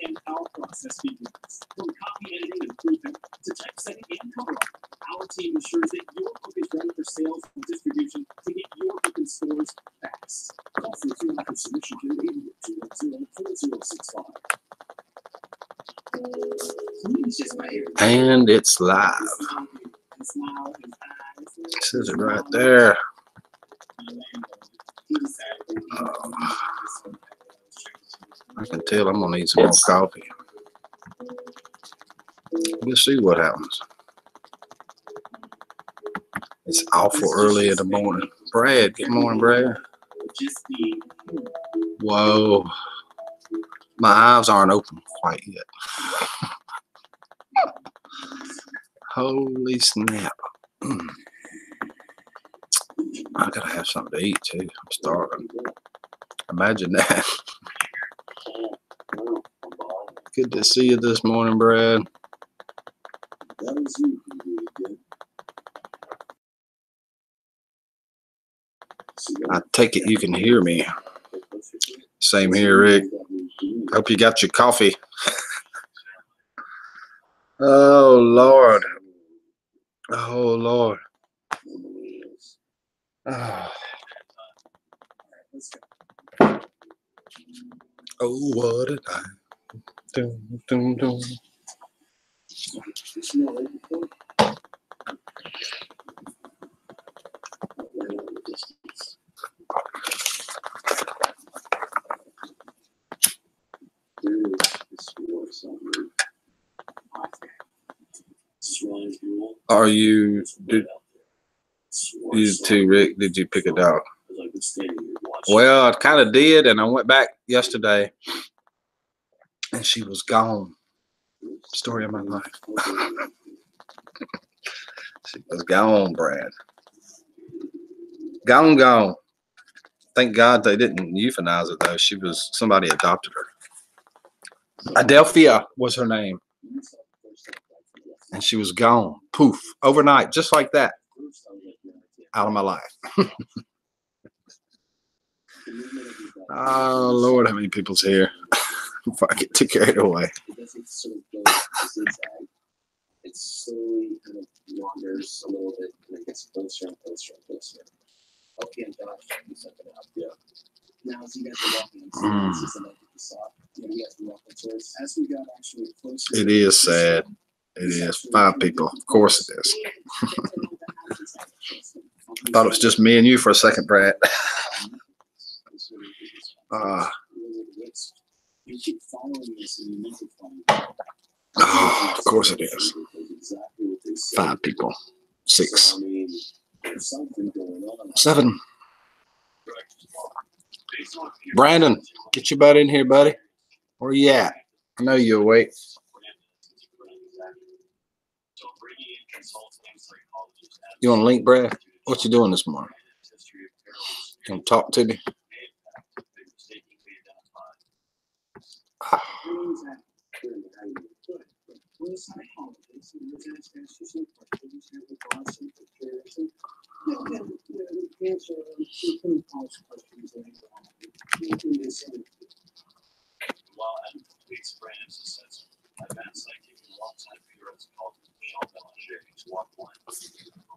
and our process begins. From copy editing and proofing to typesetting and cover art, our team ensures that your book is ready for sales and distribution to get your book in stores fast. Call for a free record submission to 800-210-4065. And it's live. It says it right there. I can tell I'm gonna need some more coffee. We'll see what happens. It's awful early in the morning. Brad, good morning, Brad. Whoa. My eyes aren't open quite yet. Holy snap. I gotta have something to eat too. I'm starving. Imagine that. Good to see you this morning, Brad. I take it you can hear me. Same here, Rick. Hope you got your coffee. Oh, Lord. Oh, Lord. Oh, what a time. Dun, dun, dun. Are you too, Rick? Did you pick a dog? Well, I kind of did, and I went back yesterday, and she was gone. Story of my life. She was gone, Brad. Gone. Thank God they didn't euthanize her, though. Somebody adopted her. Adelphia was her name. And she was gone. Poof. Overnight, just like that. Out of my life. Oh, Lord, how many people's here? Before I get too carried away. It slowly kind of wanders a little bit and it gets closer and closer and closer. Okay, and Josh, checking something out. Yeah. Now, as you guys are walking inside, this is another facade. You guys are walking towards. As we got actually closer. It is sad. It is. 5 people. Of course it is. Thought it was just me and you for a second, Brad. You keep following this and you need to find. Oh, of course it is. 5 people. 6. 7. Brandon, get your butt in here, buddy. Where you at? I know you're awake. You want to link, Brad? What you doing this morning? You want to talk to me?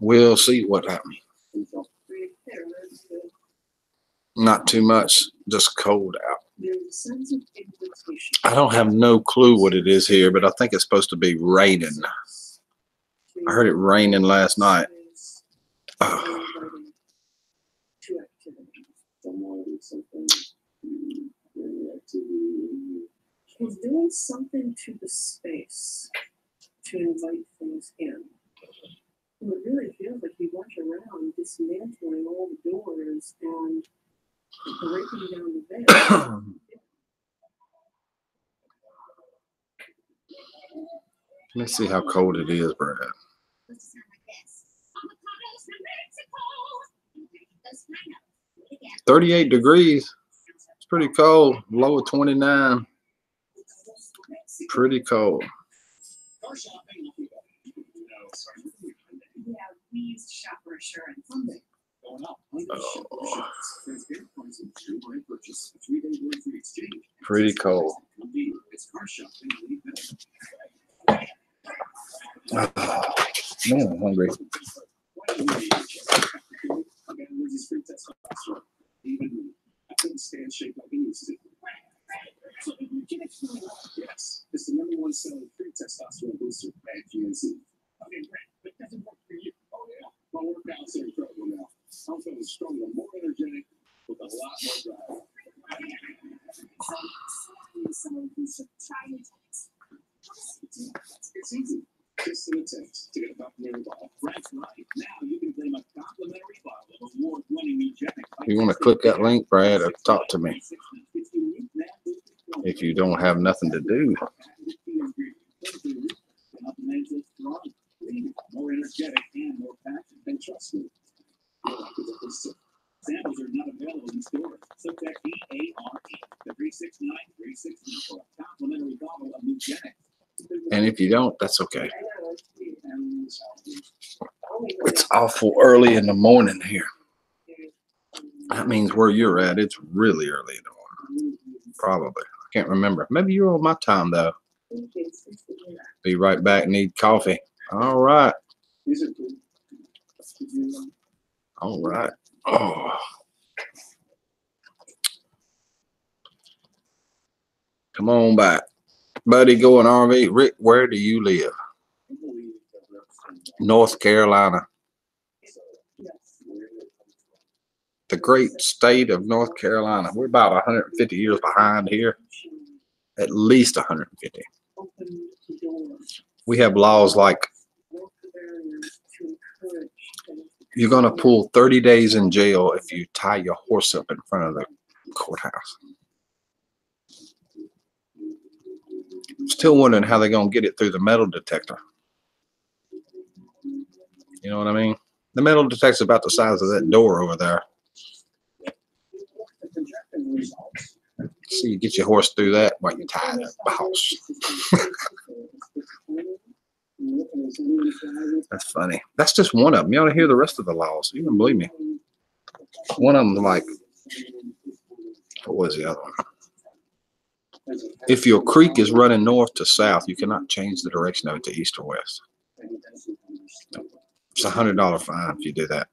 We'll see what happens. Not too much, just cold out. I don't have no clue what it is here, but I think it's supposed to be raining. I heard it raining last night. He's doing something to the space to invite things in. And it really feels like he went around dismantling all the doors and breaking down the veil. Let's see how cold it is, Brad. 38 degrees. It's pretty cold. Low of 29. Pretty cold. Yeah, we used shopper assurance. Oh. Pretty cold. Man, I'm hungry. Yes, it's the #1 selling free testosterone booster at GNC. Okay, great, but it doesn't work for you. Oh yeah, my workouts are incredible now. I'm feeling stronger, more energetic, with a lot more drive. It's easy. Just send a text to get a complimentary bottle. That's right. Now you can claim a complimentary bottle of award-winning eugenic. You want to click that link, Brad, or talk to me if you don't have nothing to do. More energetic and more passion. And trust me, samples are not available in stores. So text EARE to 369-360 for a complimentary bottle of Nugenic. And if you don't, that's okay. It's awful early in the morning here. That means where you're at, it's really early in the morning. Probably. I can't remember. Maybe you're on my time, though. Be right back. Need coffee. All right. All right. Oh. Come on back. Buddy, going RV. Rick, where do you live? North Carolina. The great state of North Carolina. We're about 150 years behind here. At least 150. We have laws like you're going to pull 30 days in jail if you tie your horse up in front of the courthouse. Still wondering how they're going to get it through the metal detector. You know what I mean? The metal detector is about the size of that door over there. So you get your horse through that while you tie it up the house. That's funny. That's just one of them. You ought to hear the rest of the laws. You can believe me. One of them, like, what was the other one? If your creek is running north to south, you cannot change the direction of it to east or west. It's a $100 fine if you do that.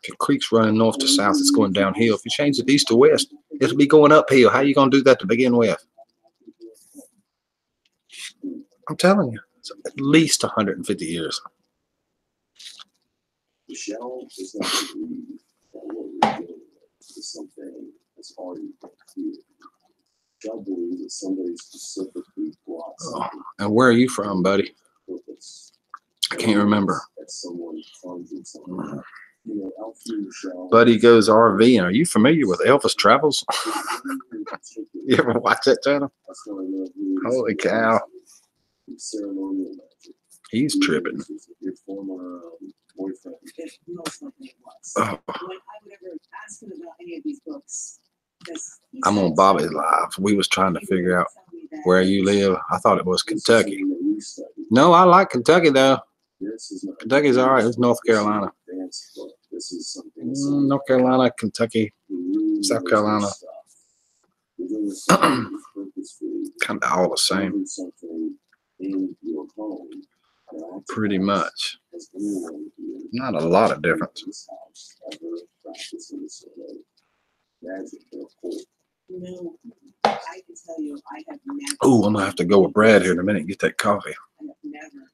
If your creek's running north to south, it's going downhill. If you change it east to west, it'll be going uphill. How are you going to do that to begin with? I'm telling you, it's at least 150 years. Michelle is not agreed that what we're doing is something that's already clear. Michelle believes that somebody specifically brought something. And where are you from, buddy? Purpose. I can't remember. That someone conjured something. You know, Elfie Michelle. Buddy Goes RV. Are you familiar with Elvis Travels? You ever watch that channel? Holy cow. Ceremonial magic. He's tripping. Your former boyfriend. It most likely it was. Oh. When I would ever ask him about any of these books, I'm on Bobby's Live. We was trying to figure out where you live. I thought it was Kentucky. No, I like Kentucky though. Kentucky's all right. It's North Carolina. North Carolina, Kentucky, South Carolina. Kind of all the same. Pretty much. Not a lot of difference. No, I can tell you, I have never. Oh, I'm gonna have to go with Brad here in a minute and get that coffee. I have never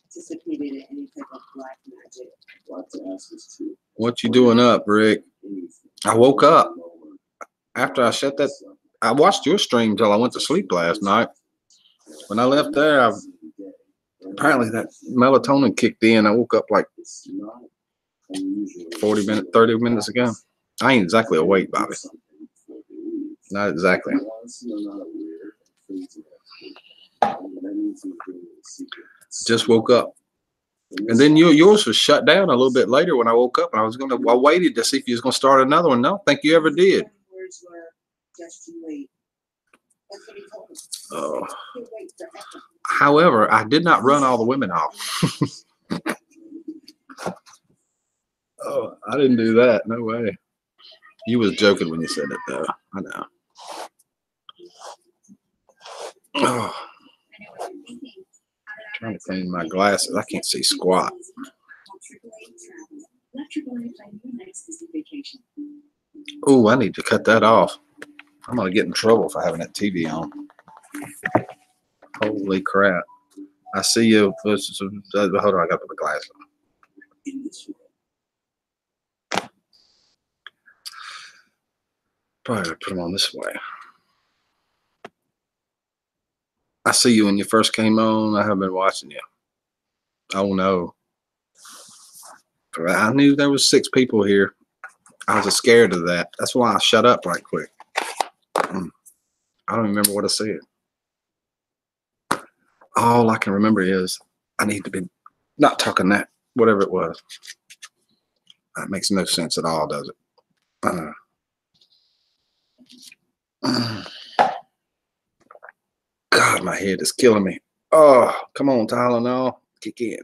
participated in any type of black magic. What you doing up, Rick? I woke up after I shut that. I watched your stream till I went to sleep last night. When I left there, apparently that melatonin kicked in. I woke up like 40 minutes, 30 minutes ago. I ain't exactly awake, Bobby. Not exactly. Just woke up. And then yours was shut down a little bit later when I woke up. And I waited to see if you was going to start another one. No, I think you ever did. Oh. However, I did not run all the women off. Oh, I didn't do that. No way. You was joking when you said it, though. I know. Oh, trying to clean my glasses. I can't see squat. Oh, I need to cut that off. I'm gonna get in trouble for having that TV on. Holy crap! I see you. Hold on, I got to put the glasses on. Probably put them on this way. I see you when you first came on. I haven't been watching you. Oh no! I knew there was 6 people here. I was scared of that. That's why I shut up right quick. I don't remember what I said. All I can remember is I need to be not talking that, whatever it was. That makes no sense at all, does it? God, my head is killing me. Oh, come on, Tylenol. Kick in.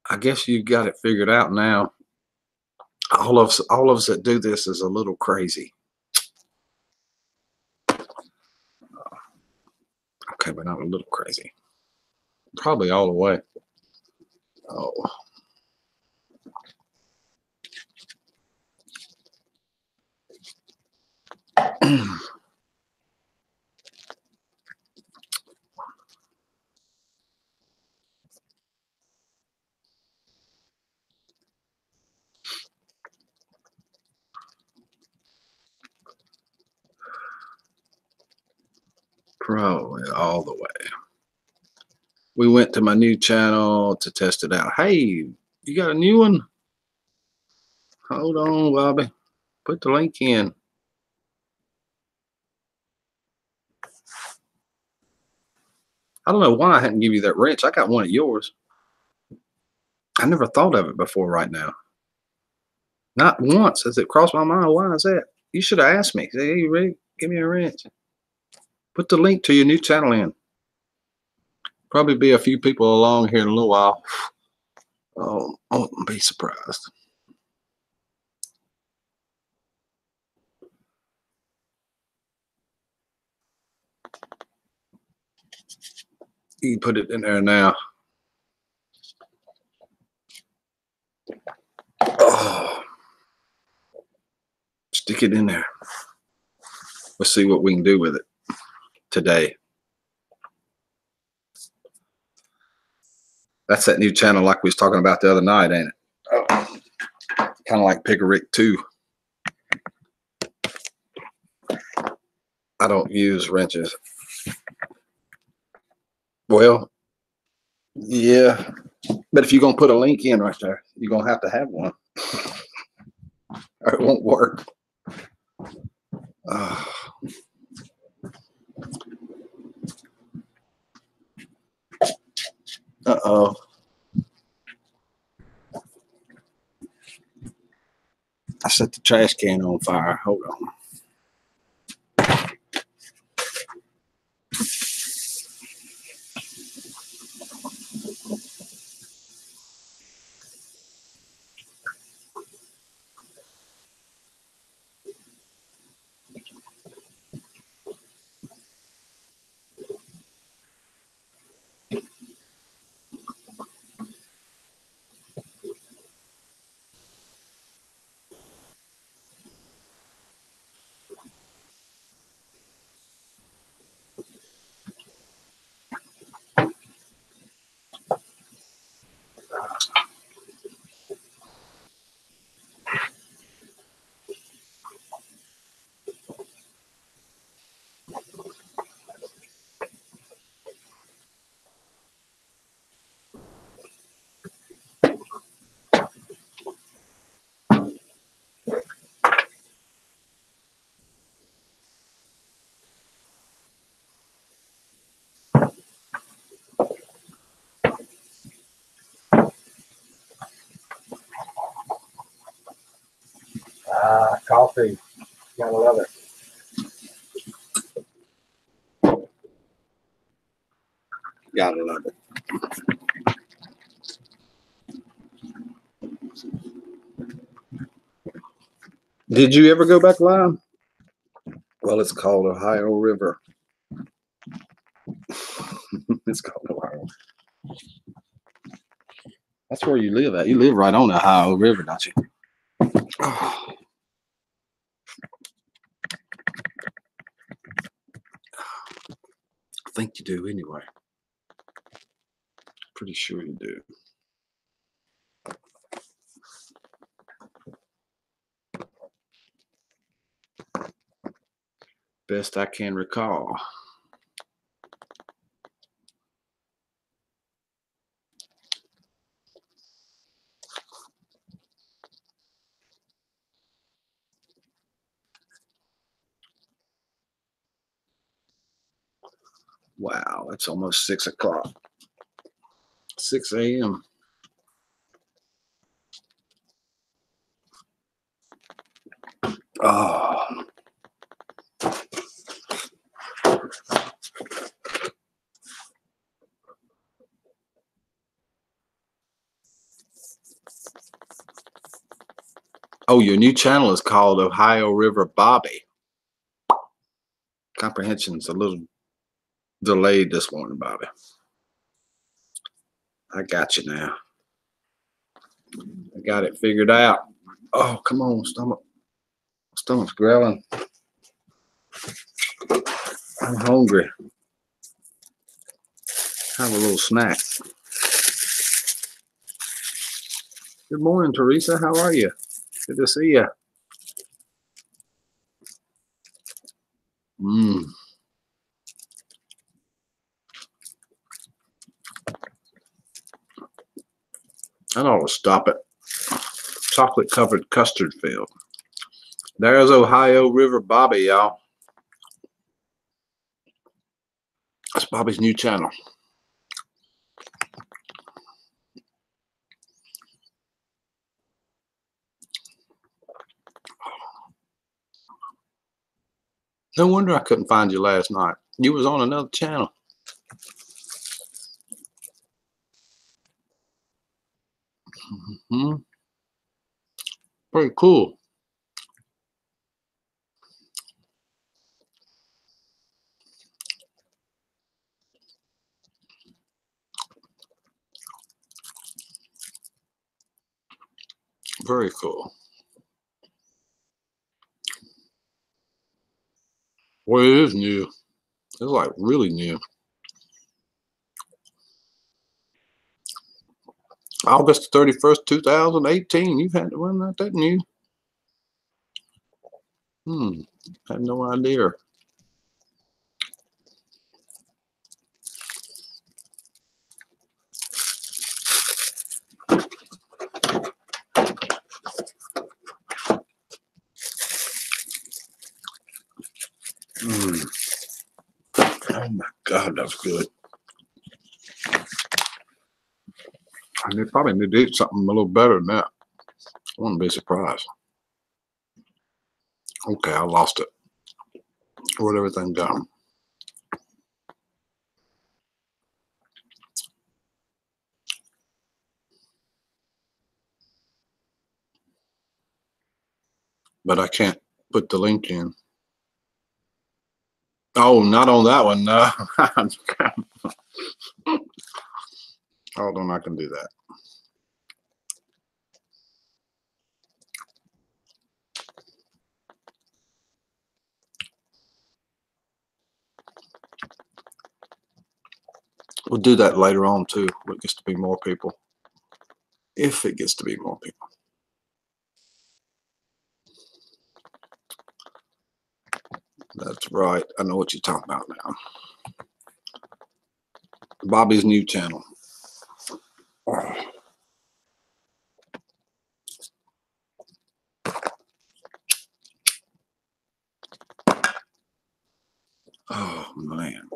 I guess you got it figured out now. All of us that do this is a little crazy. Okay, but not a little crazy. Probably all the way. Oh. Probably all the way. We went to my new channel to test it out. Hey, you got a new one? Hold on, Bobby. Put the link in. I don't know why I hadn't given you that wrench. I got one of yours. I never thought of it before right now. Not once has it crossed my mind. Why is that? You should have asked me. Say, hey, Rick, give me a wrench. Put the link to your new channel in. Probably be a few people along here in a little while. Oh, I wouldn't be surprised. You can put it in there now. Oh, stick it in there. Let's see what we can do with it today. That's that new channel like we was talking about the other night, ain't it? Oh, kind of like Pickerick 2. I don't use wrenches. Well, yeah. But if you're going to put a link in right there, you're going to have one. Or it won't work. Uh-oh. I set the trash can on fire. Hold on. Coffee. Gotta love it. Gotta love it. Did you ever go back live? Well, it's called Ohio River. It's called Ohio. That's where you live at. You live right on the Ohio River, don't you? Oh. I think you do anyway. Pretty sure you do. Best I can recall. Wow, it's almost 6 o'clock. 6 a.m. Oh. Oh, your new channel is called Ohio River Bobby. Comprehension's a little delayed this morning, Bobby. I got you now. I got it figured out. Oh, come on, stomach. Stomach's growling. I'm hungry. Have a little snack. Good morning, Teresa. How are you? Good to see you. I ought to stop it. Chocolate covered custard filled. There's Ohio River Bobby, y'all. That's Bobby's new channel. No wonder I couldn't find you last night. You was on another channel. Mm-hmm. Pretty cool. Very cool. Well, it is new. It's like really new. August 31st, 2018. You've had to run that new. Had no idea. Oh my God, that's good. I probably need to eat something a little better than that. I wouldn't be surprised. Okay, I lost it. Where'd everything go? But I can't put the link in. Oh, not on that one. No. Hold on, I can do that. We'll do that later on too. When it gets to be more people. If it gets to be more people. That's right. I know what you're talking about now. Bobby's new channel. Oh man.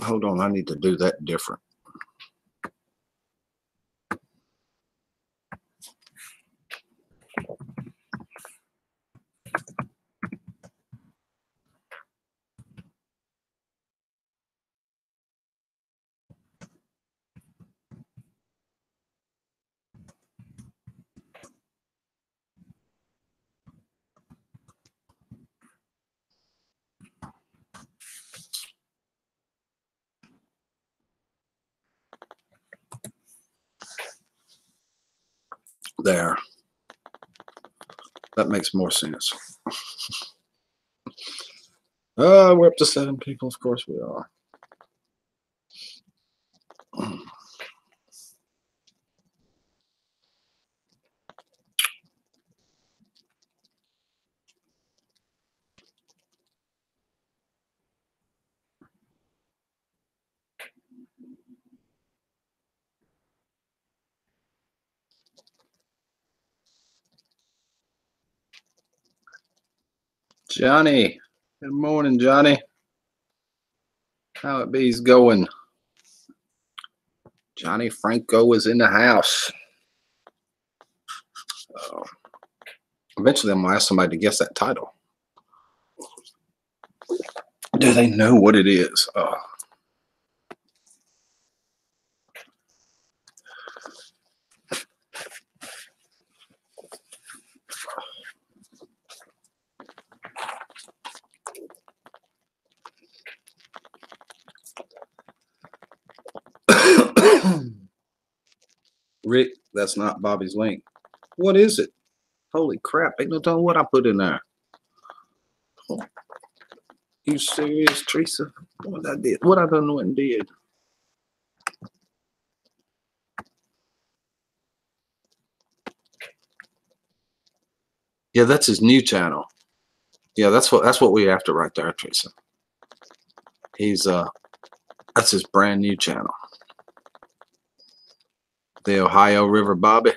Hold on, I need to do that different. There. That makes more sense. We're up to 7 people. Of course we are. Johnny. Good morning, Johnny. How it be's going? Johnny Franco is in the house. Eventually, I'm going to ask somebody to guess that title. Do they know what it is? Rick, that's not Bobby's link. What is it? Holy crap. Ain't no telling what I put in there. Oh, you serious, Teresa? What I did? What I done went and did? Yeah, that's his new channel. Yeah, that's what we're after right there, Teresa. He's that's his brand new channel. The Ohio River Bobby.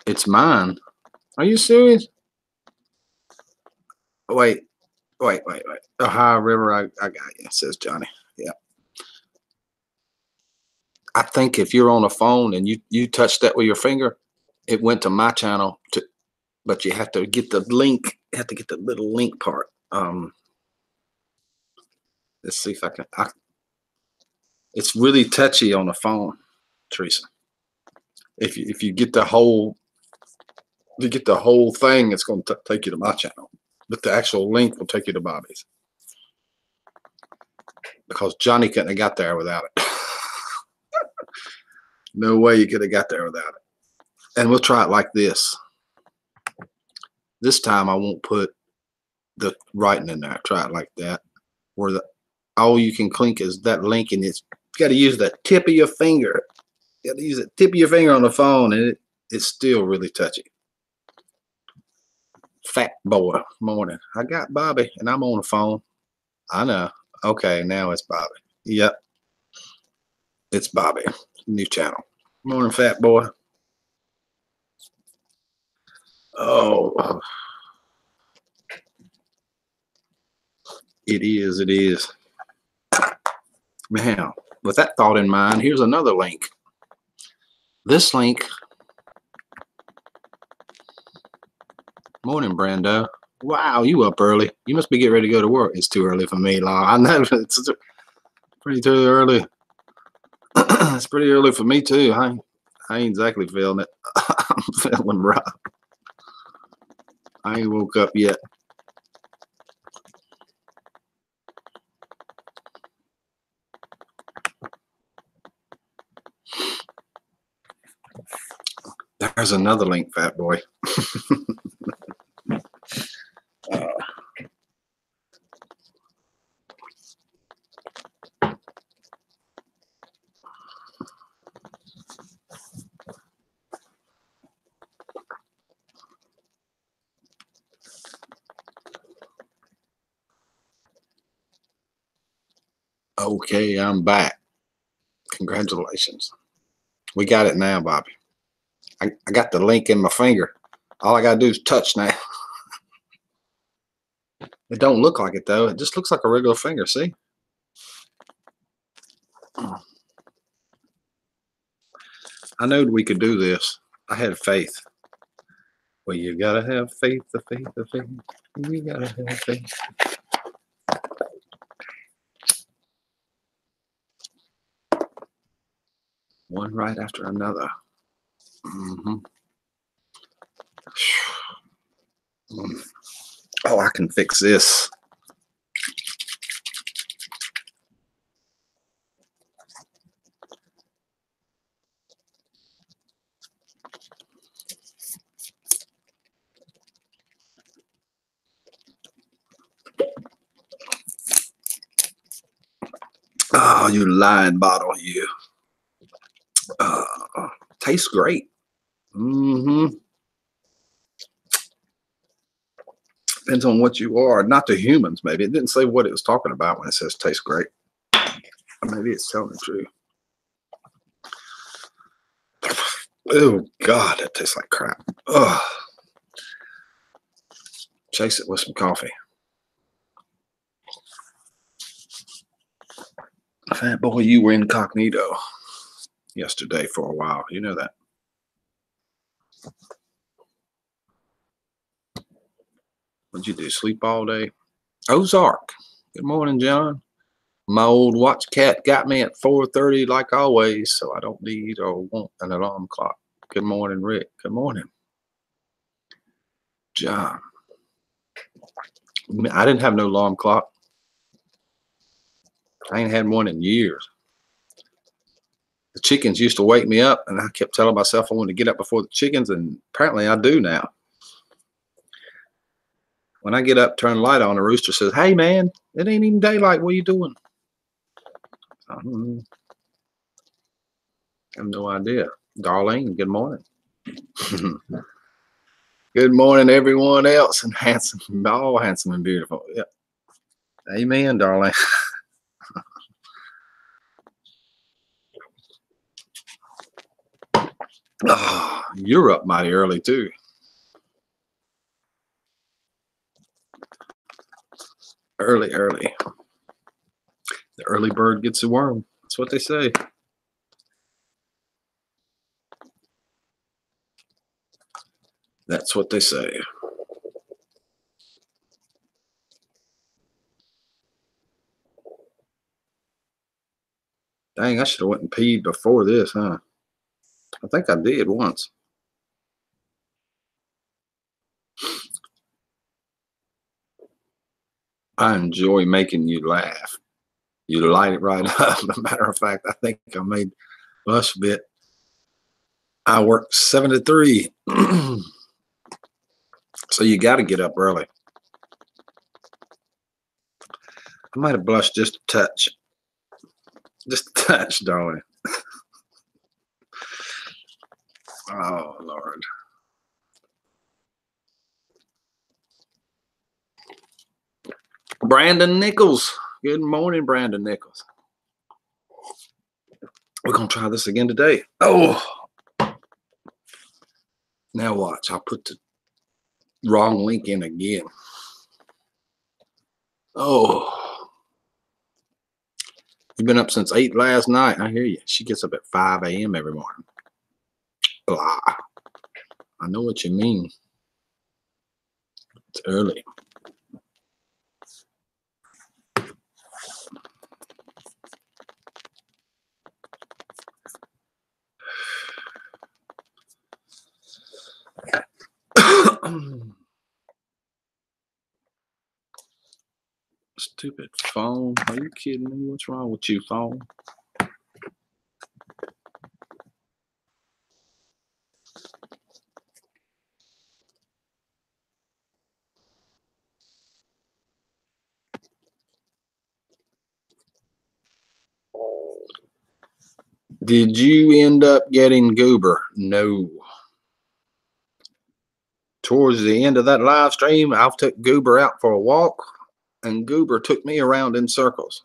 It's mine. Are you serious? Wait. Ohio River, I got you, says Johnny. Yeah. I think if you're on a phone and you touch that with your finger, it went to my channel, but you have to get the link. You have to get the little link part. Let's see if I can. It's really touchy on the phone, Teresa. If you get the whole, thing, it's going to take you to my channel, but the actual link will take you to Bobby's, because Johnny couldn't have got there without it. No way you could have got there without it. And we'll try it like this. This time I won't put the writing in there. Try it like that, where all you can click is that link, and it's got to use the tip of your finger. You got to use the tip of your finger on the phone, and it's still really touchy. Fat boy, morning. I got Bobby, and I'm on the phone. I know. Okay, now it's Bobby. Yep, it's Bobby. New channel. Morning, fat boy. Oh, it is. It is. Man, with that thought in mind, here's another link. This link. Morning, Brando. Wow, you up early. You must be getting ready to go to work. It's too early for me, Law. I know it's pretty too early. It's pretty early for me too. I ain't exactly feeling it. I'm feeling rough. I ain't woke up yet. There's another link, fat boy. Okay, I'm back. Congratulations. We got it now, Bobby. I got the link in my finger. All I gotta do is touch now. It don't look like it though. It just looks like a regular finger. See? I knew we could do this. I had faith. Well, you gotta have faith, the faith, the faith. You gotta have faith. One right after another. Oh, I can fix this. Oh, you lying bottle, you. Tastes great. Mm-hmm. Depends on what you are. Not the humans, maybe. It didn't say what it was talking about when it says tastes great. Or maybe it's telling the truth. Oh, God, that tastes like crap. Ugh. Chase it with some coffee. Fat boy, you were incognito yesterday for a while. You know that. What'd you do? Sleep all day? Ozark. Good morning, John. My old watch cat got me at 4:30 like always, so I don't need or want an alarm clock. Good morning, Rick. Good morning, John. I didn't have no alarm clock. I ain't had one in years. The chickens used to wake me up, and I kept telling myself I wanted to get up before the chickens, and apparently I do now. When I get up, turn the light on, the rooster says, "Hey, man, it ain't even daylight. What are you doing?" I have no idea. Darlene, good morning. Good morning, everyone else, and handsome, all handsome and beautiful. Yep. Amen, darling. Oh, you're up mighty early too. Early. The early bird gets the worm. That's what they say. That's what they say. Dang, I should have went and peed before this, huh? I think I did once. I enjoy making you laugh. You light it right up. As a matter of fact, I think I made Bush a bit. I work 7 to 3. So you got to get up early. I might have blushed just a touch. Just a touch, darling. Oh, Lord. Brandon Nichols. Good morning, Brandon Nichols. We're going to try this again today. Oh. Now watch. I'll put the wrong link in again. Oh. You've been up since 8 last night. I hear you. She gets up at 5 a.m. every morning. Blah. I know what you mean. It's early. Stupid phone. Are you kidding me? What's wrong with you, phone? Did you end up getting Goober? No. Towards the end of that live stream, I took Goober out for a walk, and Goober took me around in circles.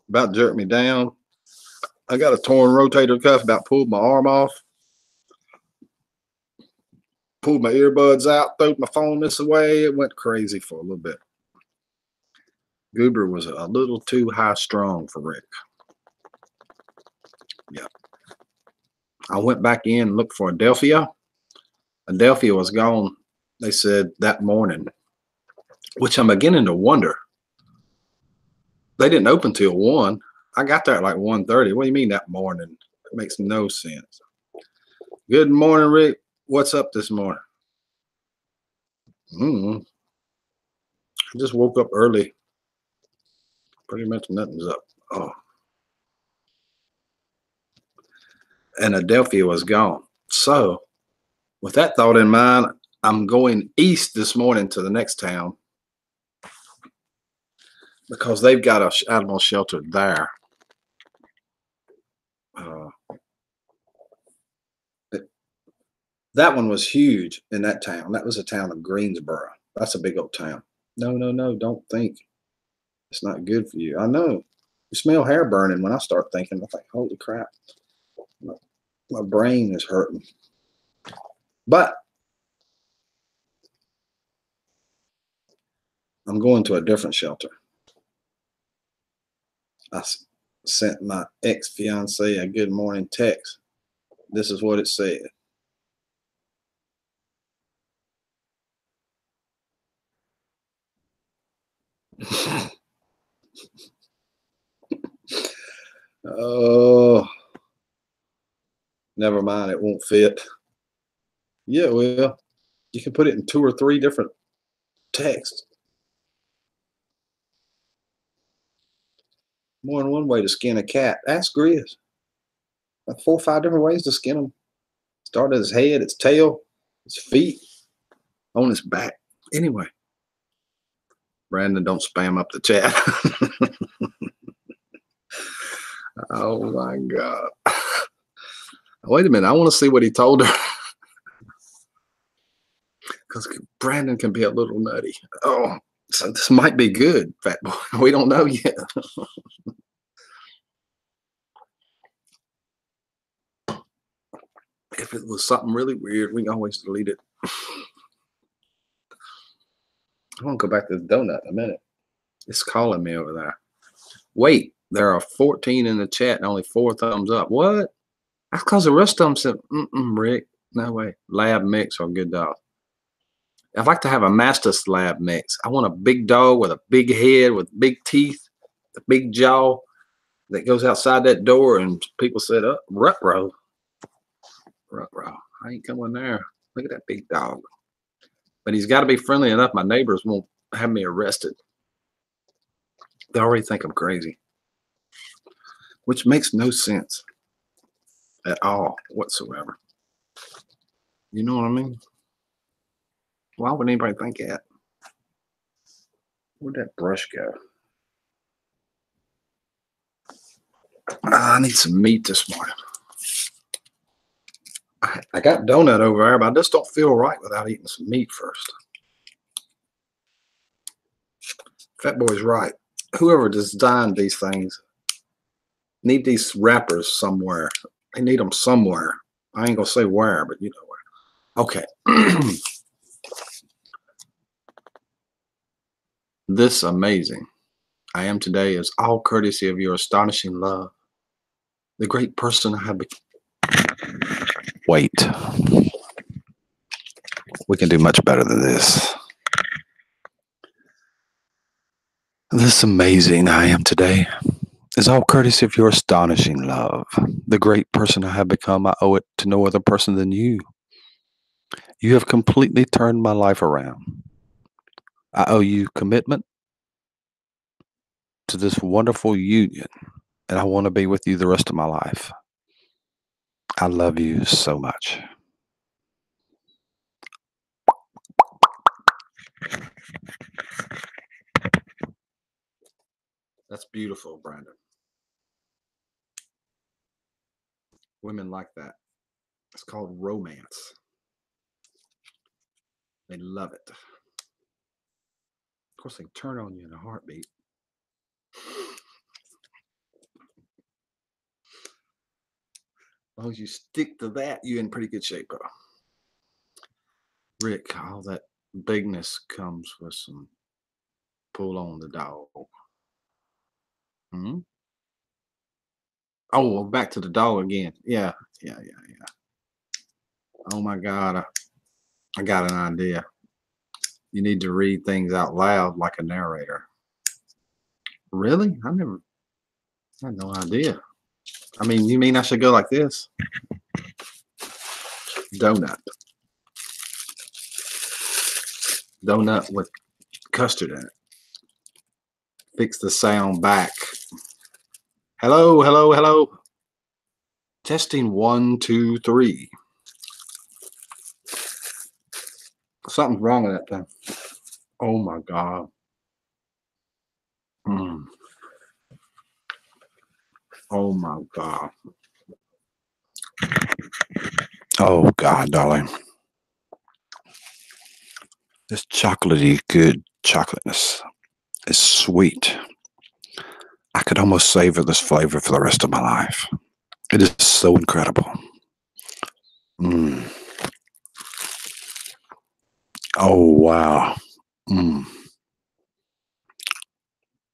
About jerked me down. I got a torn rotator cuff, about pulled my arm off. Pulled my earbuds out, threw my phone this way. It went crazy for a little bit. Goober was a little too high strung for Rick. Yeah. I went back in and looked for Adelphia. Adelphia was gone, they said, that morning, which I'm beginning to wonder. They didn't open till 1. I got there at like 1:30. What do you mean that morning? It makes no sense. Good morning, Rick. What's up this morning? I just woke up early. Pretty much nothing's up. Oh. And Adelphia was gone. So, with that thought in mind, I'm going east this morning to the next town. because they've got a animal shelter there. That one was huge in that town. That was a town of Greensboro. That's a big old town. No, no, no, don't think. It's not good for you. I know. You smell hair burning when I start thinking. I think, holy crap. My brain is hurting. But I'm going to a different shelter. I sent my ex-fiance a good morning text. This is what it said. Oh, never mind. It won't fit. Yeah, it will. You can put it in 2 or 3 different texts. More than one way to skin a cat. Ask Grizz. Like 4 or 5 different ways to skin them. Start at his head, its tail, its feet, on his back. Anyway, Brandon, don't spam up the chat. Oh my God. Wait a minute. I want to see what he told her. Because Brandon can be a little nutty. Oh, so this might be good, fat boy. We don't know yet. If it was something really weird, we can always delete it. I want to go back to the donut in a minute. It's calling me over there. Wait, there are 14 in the chat and only 4 thumbs up. What? That's because the rest of them said, Rick, no way. Lab mix or good dog. I'd like to have a master slab mix. I want a big dog with a big head, with big teeth, a big jaw that goes outside that door. And people said, oh, Ruh-roh. Ruh-roh. I ain't coming there. Look at that big dog. But he's got to be friendly enough. My neighbors won't have me arrested. They already think I'm crazy, which makes no sense at all whatsoever. You know what I mean? Why would anybody think that? Where'd that brush go? I need some meat this morning. I got donut over there, but I just don't feel right without eating some meat first. Fat Boy's right. Whoever designed these things need these wrappers somewhere. They need them somewhere. I ain't gonna say where, but you know where. Okay. This amazing I am today is all courtesy of your astonishing love. The great person I have become. Wait. We can do much better than this. This amazing I am today is all courtesy of your astonishing love. The great person I have become, I owe it to no other person than you. You have completely turned my life around. I owe you commitment to this wonderful union, and I want to be with you the rest of my life. I love you so much. That's beautiful, Brandon. Women like that. It's called romance. They love it. Of course, they turn on you in a heartbeat. As long as you stick to that, you're in pretty good shape, bro. Rick, all that bigness comes with some pull on the dog. Hmm? Oh, well, back to the dog again. Yeah. Oh my God, I got an idea. You need to read things out loud like a narrator. Really? I had no idea. I mean, you mean I should go like this? Donut. Donut with custard in it. Fix the sound back. Hello, hello, hello. Testing 1, 2, 3. Something's wrong with that thing. Oh my God. Mm. Oh my God. Oh God, darling. This chocolatey good chocolateness is sweet. I could almost savor this flavor for the rest of my life. It is so incredible. Mm. Oh wow. Mm.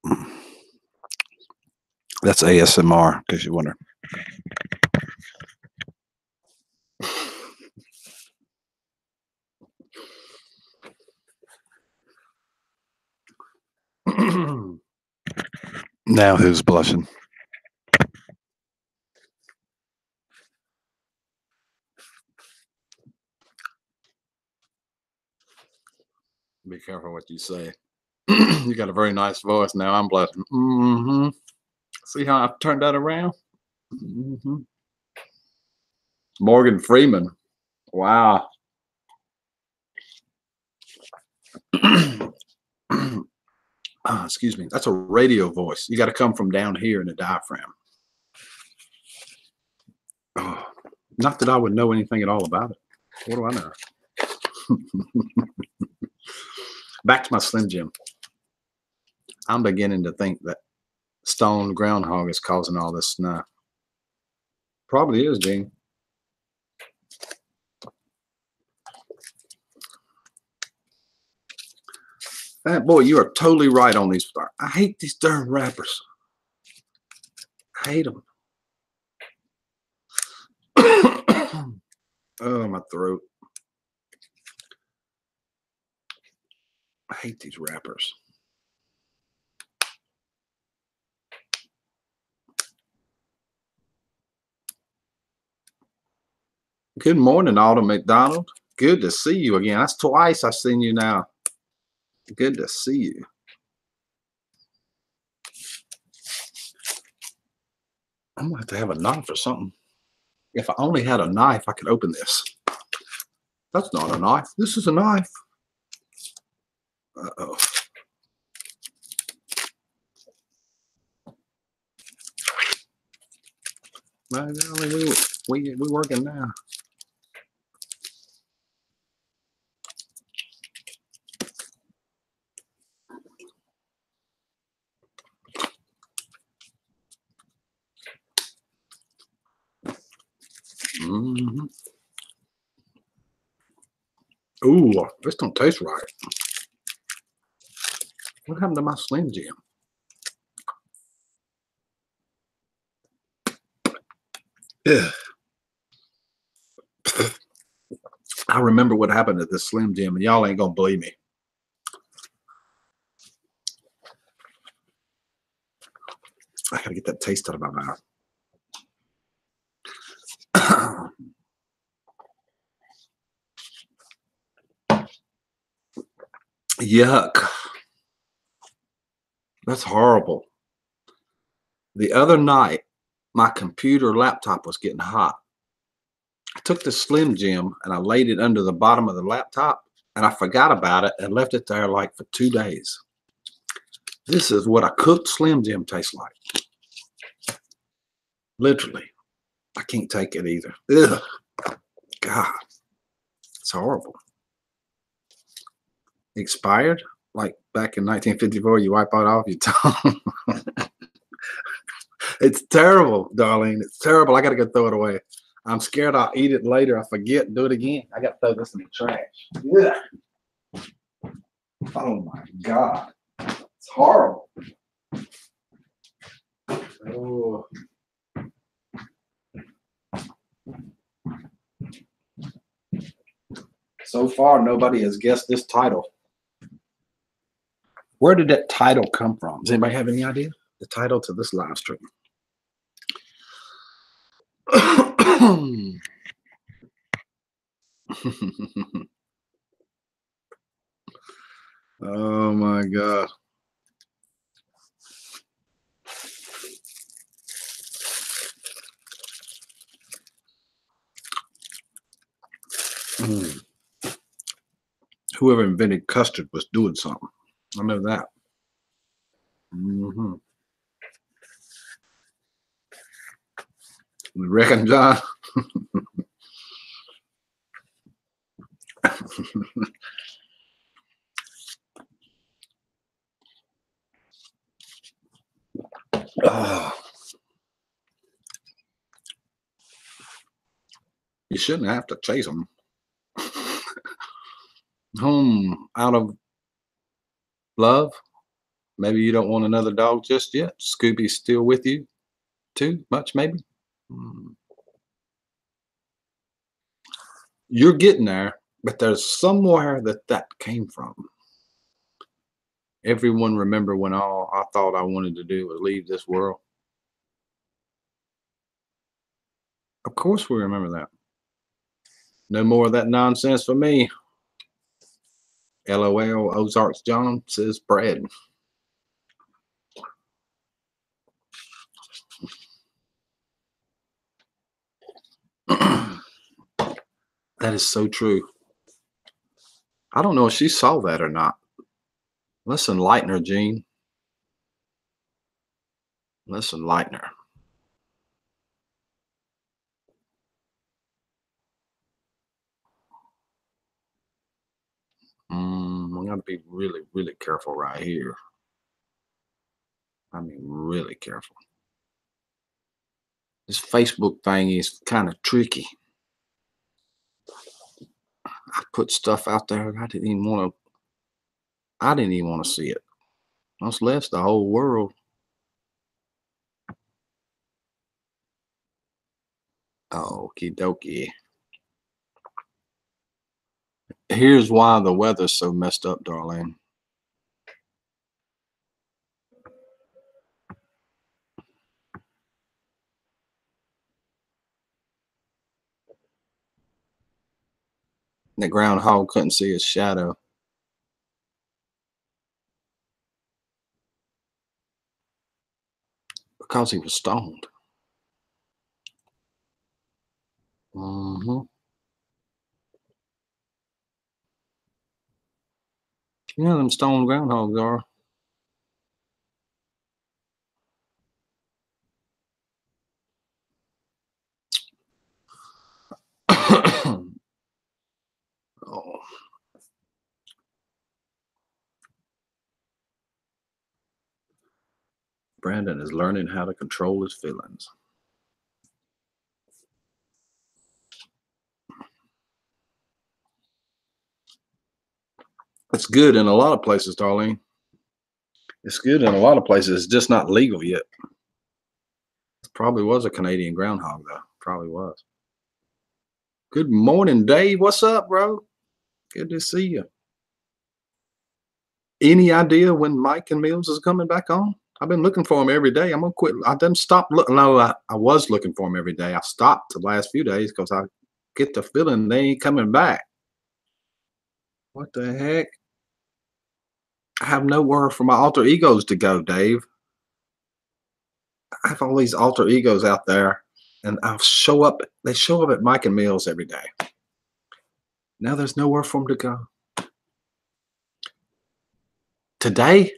Mm. That's ASMR, in case you wonder. Now who's blushing? Be careful what you say. You got a very nice voice now. I'm blushing. Mm-hmm. See how I've turned that around? Mm-hmm. Morgan Freeman. Wow. Excuse me. That's a radio voice. You got to come from down here in the diaphragm. Oh, not that I would know anything at all about it. What do I know? Back to my Slim Jim. I'm beginning to think that stone groundhog is causing all this snow. Probably is, Gene. Boy, you are totally right on these. I hate these darn wrappers. I hate them. Oh, my throat. I hate these wrappers. Good morning, Autumn McDonald. Good to see you again. That's twice I've seen you now. Good to see you. I'm going to have a knife or something. If I only had a knife, I could open this. That's not a knife. This is a knife. Uh-oh. We working now. Mm-hmm. Ooh, this don't taste right. What happened to my Slim Jim? Yeah. I remember what happened at this Slim Jim, and y'all ain't gonna believe me. I gotta get that taste out of my mouth. Yuck. That's horrible. The other night, my computer laptop was getting hot. I took the Slim Jim and I laid it under the bottom of the laptop, and I forgot about it and left it there like for 2 days. This is what a cooked Slim Jim tastes like. Literally. I can't take it either. Ugh. God. It's horrible. Expired? Like back in 1954, you wipe it off your tongue. It's terrible, darling. It's terrible. I got to go throw it away. I'm scared I'll eat it later. I forget and do it again. I got to throw this in the trash. Yeah. Oh my God. It's horrible. Oh. So far, nobody has guessed this title. Where did that title come from? Does anybody have any idea? The title to this live stream. Oh my God. Whoever invented custard was doing something. I know that. Mm-hmm. You reckon, John? Oh, you shouldn't have to chase them. Out of love. Maybe you don't want another dog just yet. Scooby's still with you too much, maybe. You're getting there, but there's somewhere that came from. Everyone remember when all I thought I wanted to do was leave this world? Of course we remember that. No more of that nonsense for me. LOL, Ozarks John says Brad. That is so true. I don't know if she saw that or not. Let's enlighten her, Gene. Let's enlighten her. I'm gonna be really, really careful right here. I mean, really careful. This Facebook thing is kind of tricky. I put stuff out there I didn't even want to see it. Much less the whole world. Okie dokie. Here's why the weather's so messed up, darling. The groundhog couldn't see his shadow. Because he was stoned. You know them stoned groundhogs are. Oh. Brandon is learning how to control his feelings. It's good in a lot of places, Darlene. It's good in a lot of places. It's just not legal yet. It probably was a Canadian groundhog, though. Probably was. Good morning, Dave. What's up, bro? Good to see you. Any idea when Mike and Mills is coming back on? I've been looking for him every day. I'm gonna quit. I didn't stop looking. No, I was looking for him every day. I stopped the last few days because I get the feeling they ain't coming back. What the heck? I have nowhere for my alter egos to go, Dave. I have all these alter egos out there, and I'll show up. They show up at Mike and Mills every day. Now there's nowhere for them to go. Today?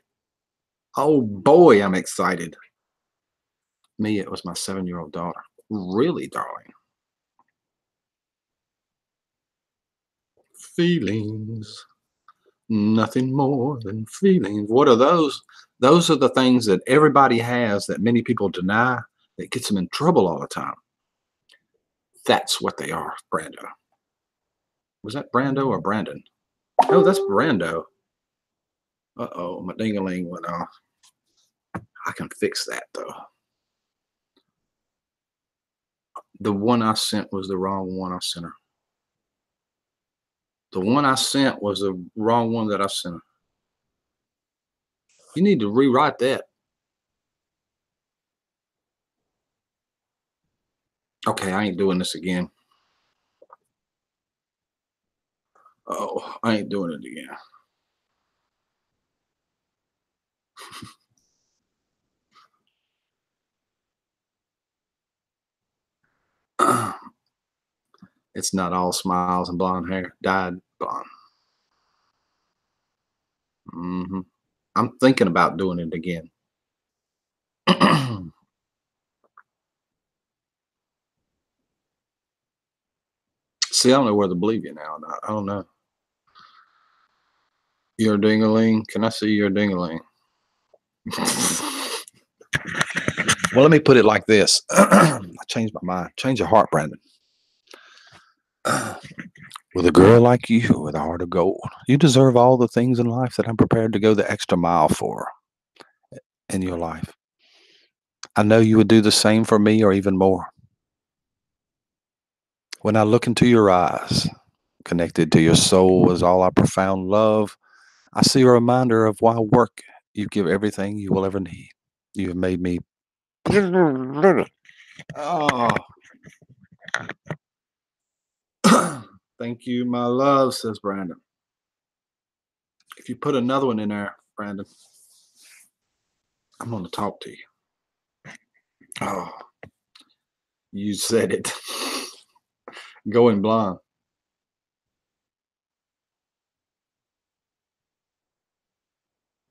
Oh boy, I'm excited. Me, it was my 7-year-old daughter. Really, darling. Feelings. Nothing more than feelings. What are those? Those are the things that everybody has that many people deny that gets them in trouble all the time. That's what they are, Brando. Was that Brando or Brandon? Oh, that's Brando. Uh-oh, my ding-a-ling went off. I can fix that, though. The one I sent was the wrong one I sent her. The one I sent was the wrong one that I sent her. You need to rewrite that. Okay, I ain't doing this again. Oh, I ain't doing it again. It's not all smiles and blonde hair. Dyed blonde. I'm thinking about doing it again. See, I don't know whether to believe you now or not. I don't know. You're a ding-a-ling. Can I see your ding-a-ling? Well, let me put it like this. I changed my mind. Change your heart, Brandon. With a girl like you with a heart of gold, you deserve all the things in life that I'm prepared to go the extra mile for in your life. I know you would do the same for me or even more. When I look into your eyes, connected to your soul is all our profound love, I see a reminder of why work you give everything you will ever need. You have made me. Oh. Thank you, my love, says Brandon. If you put another one in there, Brandon, I'm going to talk to you. Oh, you said it. Going blind.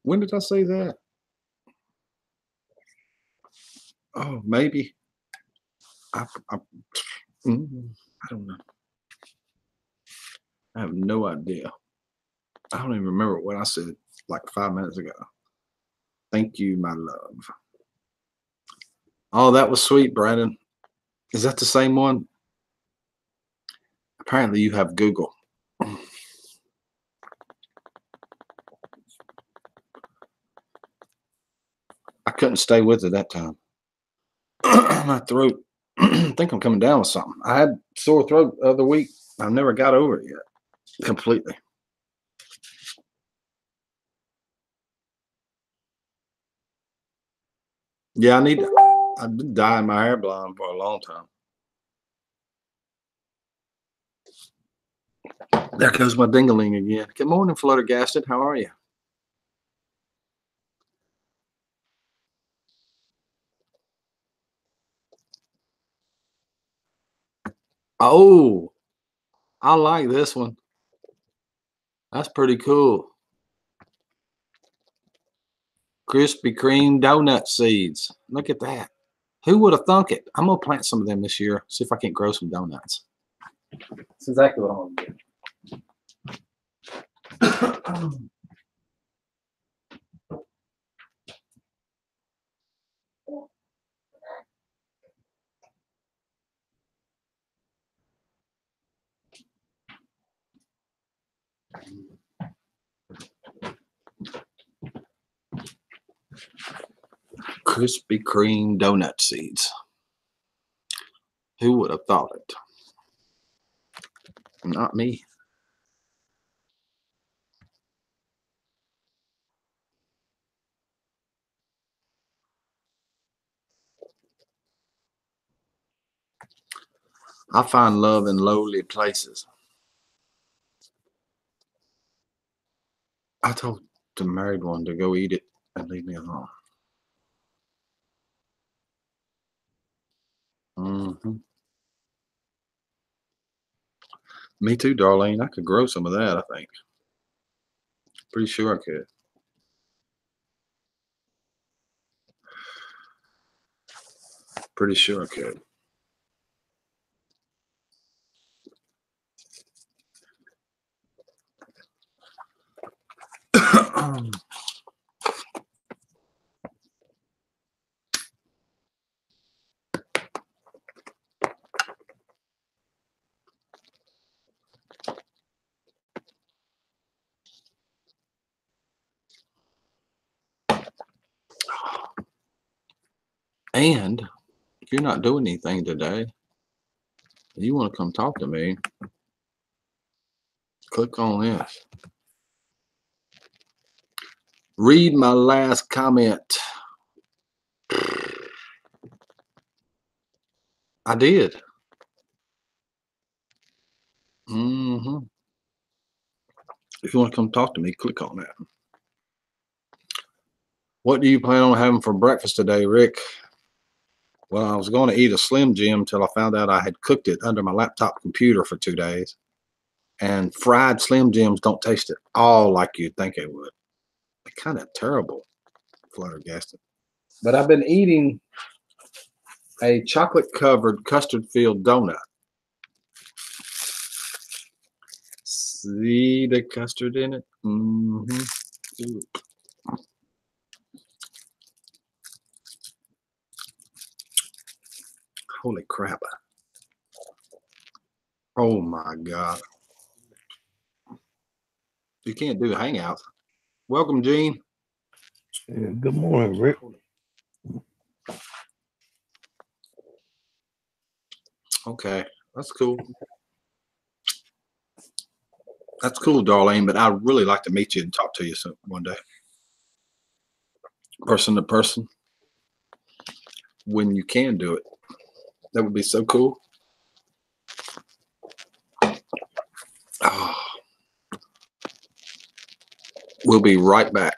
When did I say that? Oh, maybe. I don't know. I have no idea. I don't even remember what I said like 5 minutes ago. Thank you, my love. Oh, that was sweet, Brandon. Is that the same one? Apparently you have Google. I couldn't stay with it that time. My throat. I think I'm coming down with something. I had sore throat the other week. I've never got over it yet. Completely. Yeah, I've been dyeing my hair blonde for a long time. There goes my ding-a-ling again. Good morning, Fluttergasted. How are you? Oh, I like this one. That's pretty cool. Krispy Kreme donut seeds. Look at that. Who would have thunk it? I'm going to plant some of them this year. See if I can't grow some donuts. That's exactly what I want to do. Krispy Kreme donut seeds. Who would have thought it? Not me. I find love in lowly places. I told the married one to go eat it and leave me alone. Me too, Darlene. I could grow some of that, I think. Pretty sure I could. Pretty sure I could. And if you're not doing anything today, you want to come talk to me, click on this. Read my last comment. I did. If you want to come talk to me, click on that. What do you plan on having for breakfast today, Rick? Well, I was going to eat a Slim Jim until I found out I had cooked it under my laptop computer for 2 days. And fried Slim Jims don't taste at all like you'd think it would. They're kind of terrible, Fluttergasted. But I've been eating a chocolate-covered custard-filled donut. See the custard in it? Mm-hmm. Holy crap. Oh my God. You can't do hangouts. Welcome, Gene. Good morning, Rick. Okay, that's cool. That's cool, Darlene, but I'd really like to meet you and talk to you one day. Person to person. When you can do it. That would be so cool. Oh. We'll be right back.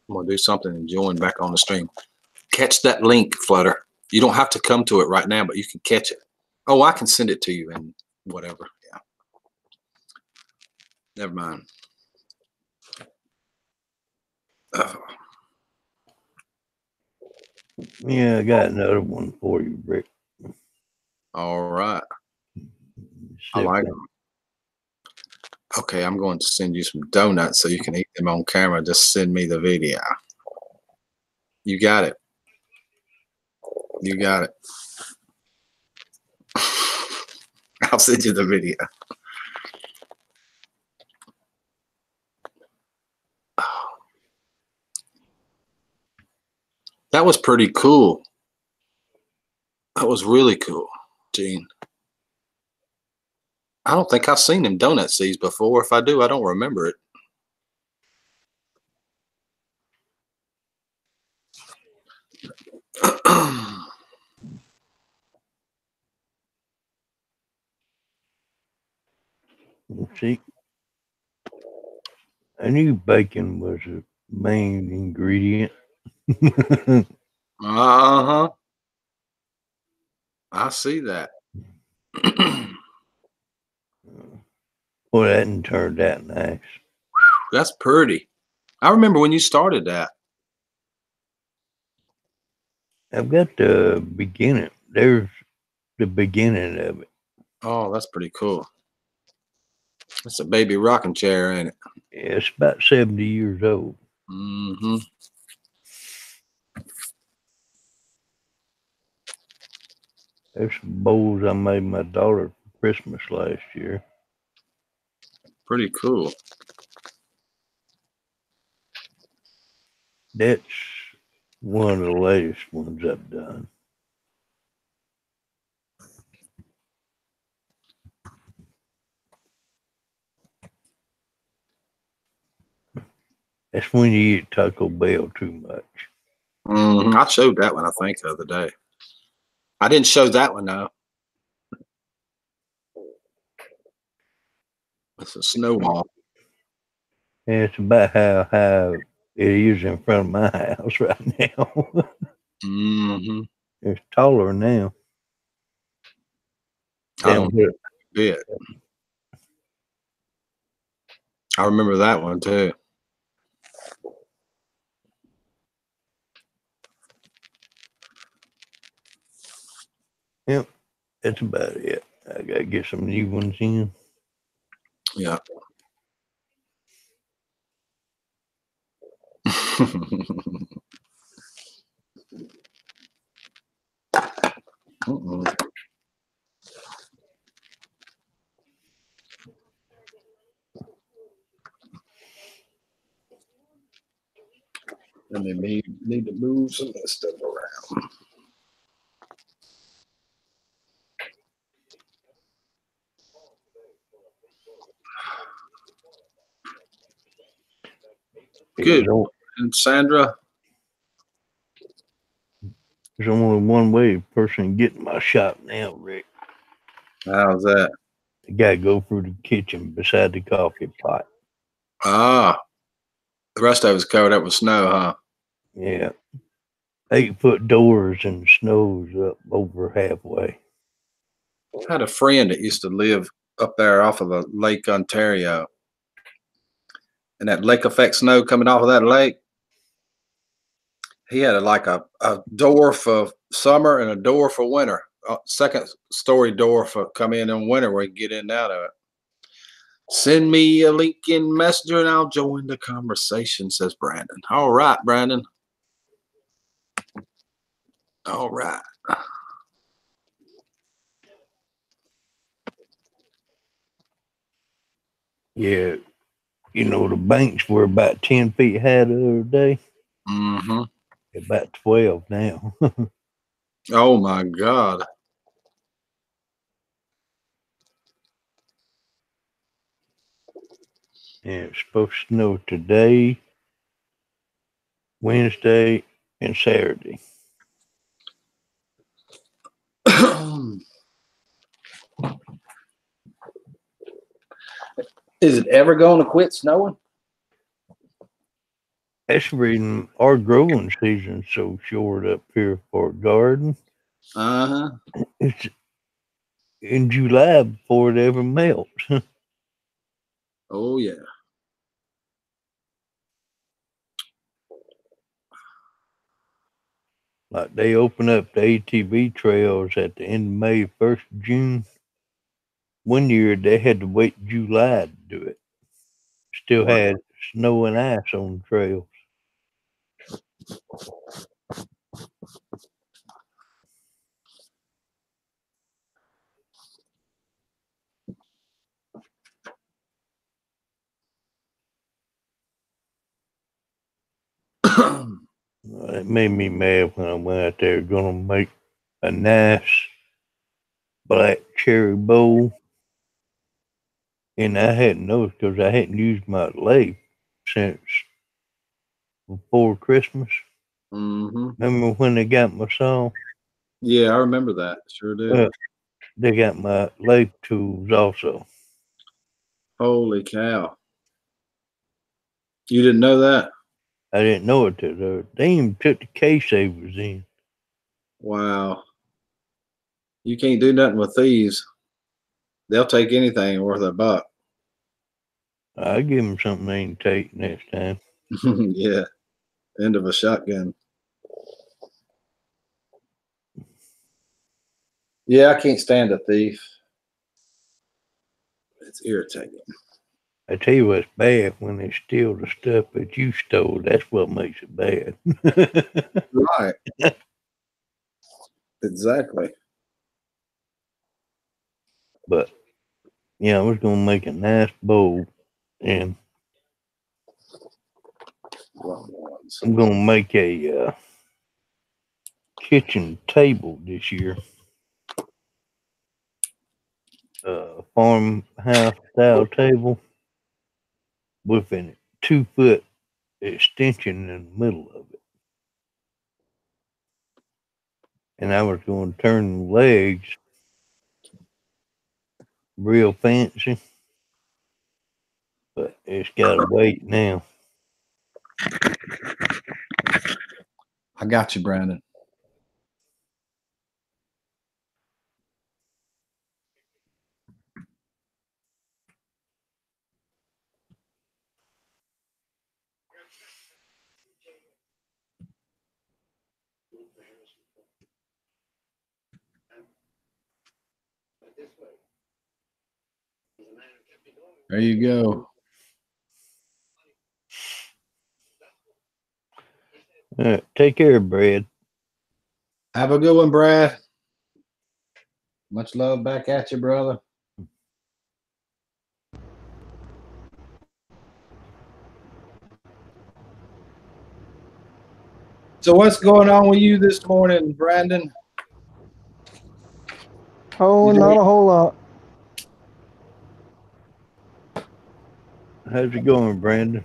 I'm going to do something and join back on the stream. Catch that link, Flutter. You don't have to come to it right now, but you can catch it. Oh, I can send it to you and whatever. Yeah. Never mind. Oh. Yeah, I got another one for you, Rick. All right. I like them. Okay, I'm going to send you some donuts so you can eat them on camera. Just send me the video. You got it. You got it. I'll send you the video. That was pretty cool. That was really cool, Gene. I don't think I've seen them donut seeds before. If I do, I don't remember it. See, I knew bacon was a main ingredient. Uh-huh. I see that. Well, that didn't turn that nice. That's pretty. I remember when you started that. I've got the beginning. There's the beginning of it. Oh, that's pretty cool. It's a baby rocking chair, ain't it? Yeah, it's about 70 years old. Mm-hmm. There's some bowls I made my daughter for Christmas last year. Pretty cool. That's one of the latest ones I've done. That's when you eat Taco Bell too much. Mm-hmm. I showed that one, I think, the other day. I didn't show that one, though. It's a snowball. And it's about how high it is in front of my house right now. Mm-hmm. It's taller now. I don't bit. I remember that one too. Yep, that's about it. I gotta get some new ones in. Yeah. And then need to move some of that stuff around. Good. And Sandra? There's only one way a person can get in my shop now, Rick. How's that? You gotta go through the kitchen beside the coffee pot. Ah. The rest of it's covered up with snow, huh? Yeah. 8-foot doors and the snow's up over halfway. I had a friend that used to live up there off of the Lake Ontario. And that lake effect snow coming off of that lake, he had a door for summer and a door for winter. Second story door for come in winter where you get in and out of it. Send me a link in Messenger and I'll join the conversation, says Brandon. All right, Brandon. All right. Yeah, you know, the banks were about 10 feet high the other day. Mm-hmm. About 12 now. Oh, my God. And it's supposed to snow today, Wednesday, and Saturday. Is it ever going to quit snowing? That's the reason our growing season's so short up here for a garden. Uh-huh. It's in July before it ever melts. Oh, yeah. Like they open up the ATV trails at the end of May, 1st of June. One year they had to wait July to do it. Still Wow. had snow and ice on the trails. It made me mad when I went out there gonna make a nice black cherry bowl. And I hadn't noticed because I hadn't used my lathe since before Christmas. Mm-hmm. Remember when they got my saw? Yeah, I remember that. Sure do. Well, they got my lathe tools also. Holy cow. You didn't know that? I didn't know it till they even took the case they was in. Wow. You can't do nothing with thieves. They'll take anything worth a buck. I'll give them something they can take next time. Yeah. End of a shotgun. Yeah, I can't stand a thief. It's irritating. I tell you what's bad when they steal the stuff that you stole. That's what makes it bad. Right. Exactly. But yeah, I was gonna make a nice bowl, and Wrong ones. I'm gonna make a kitchen table this year. Farmhouse style table with a 2-foot extension in the middle of it. And I was going to turn the legs real fancy, but it's got to wait now. I got you, Brandon. There you go. All right, take care, Brad. Have a good one, Brad. Much love back at you, brother. So what's going on with you this morning, Brandon? Oh, You not doing- a whole lot. How's it going, Brandon?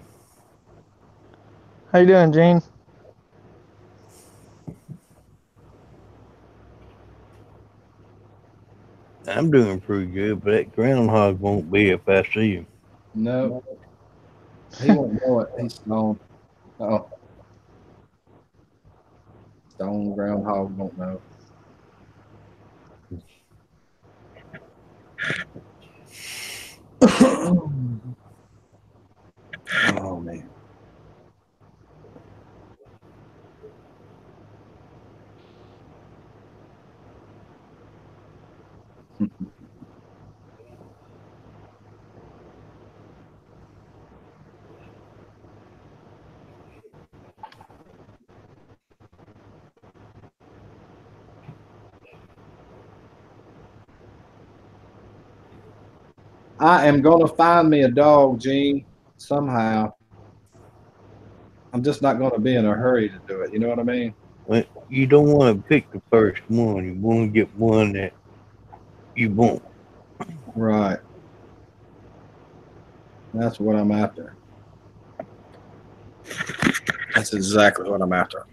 How you doing, Gene? I'm doing pretty good, but that groundhog won't be if I see him. No, he won't know it. He's stone. Oh, stone groundhog won't know. Oh man. I am gonna find me a dog, Gene, somehow. I'm just not gonna be in a hurry to do it. You know what I mean? Well, you don't want to pick the first one. You want to get one that you want. Right. That's what I'm after. That's exactly what I'm after.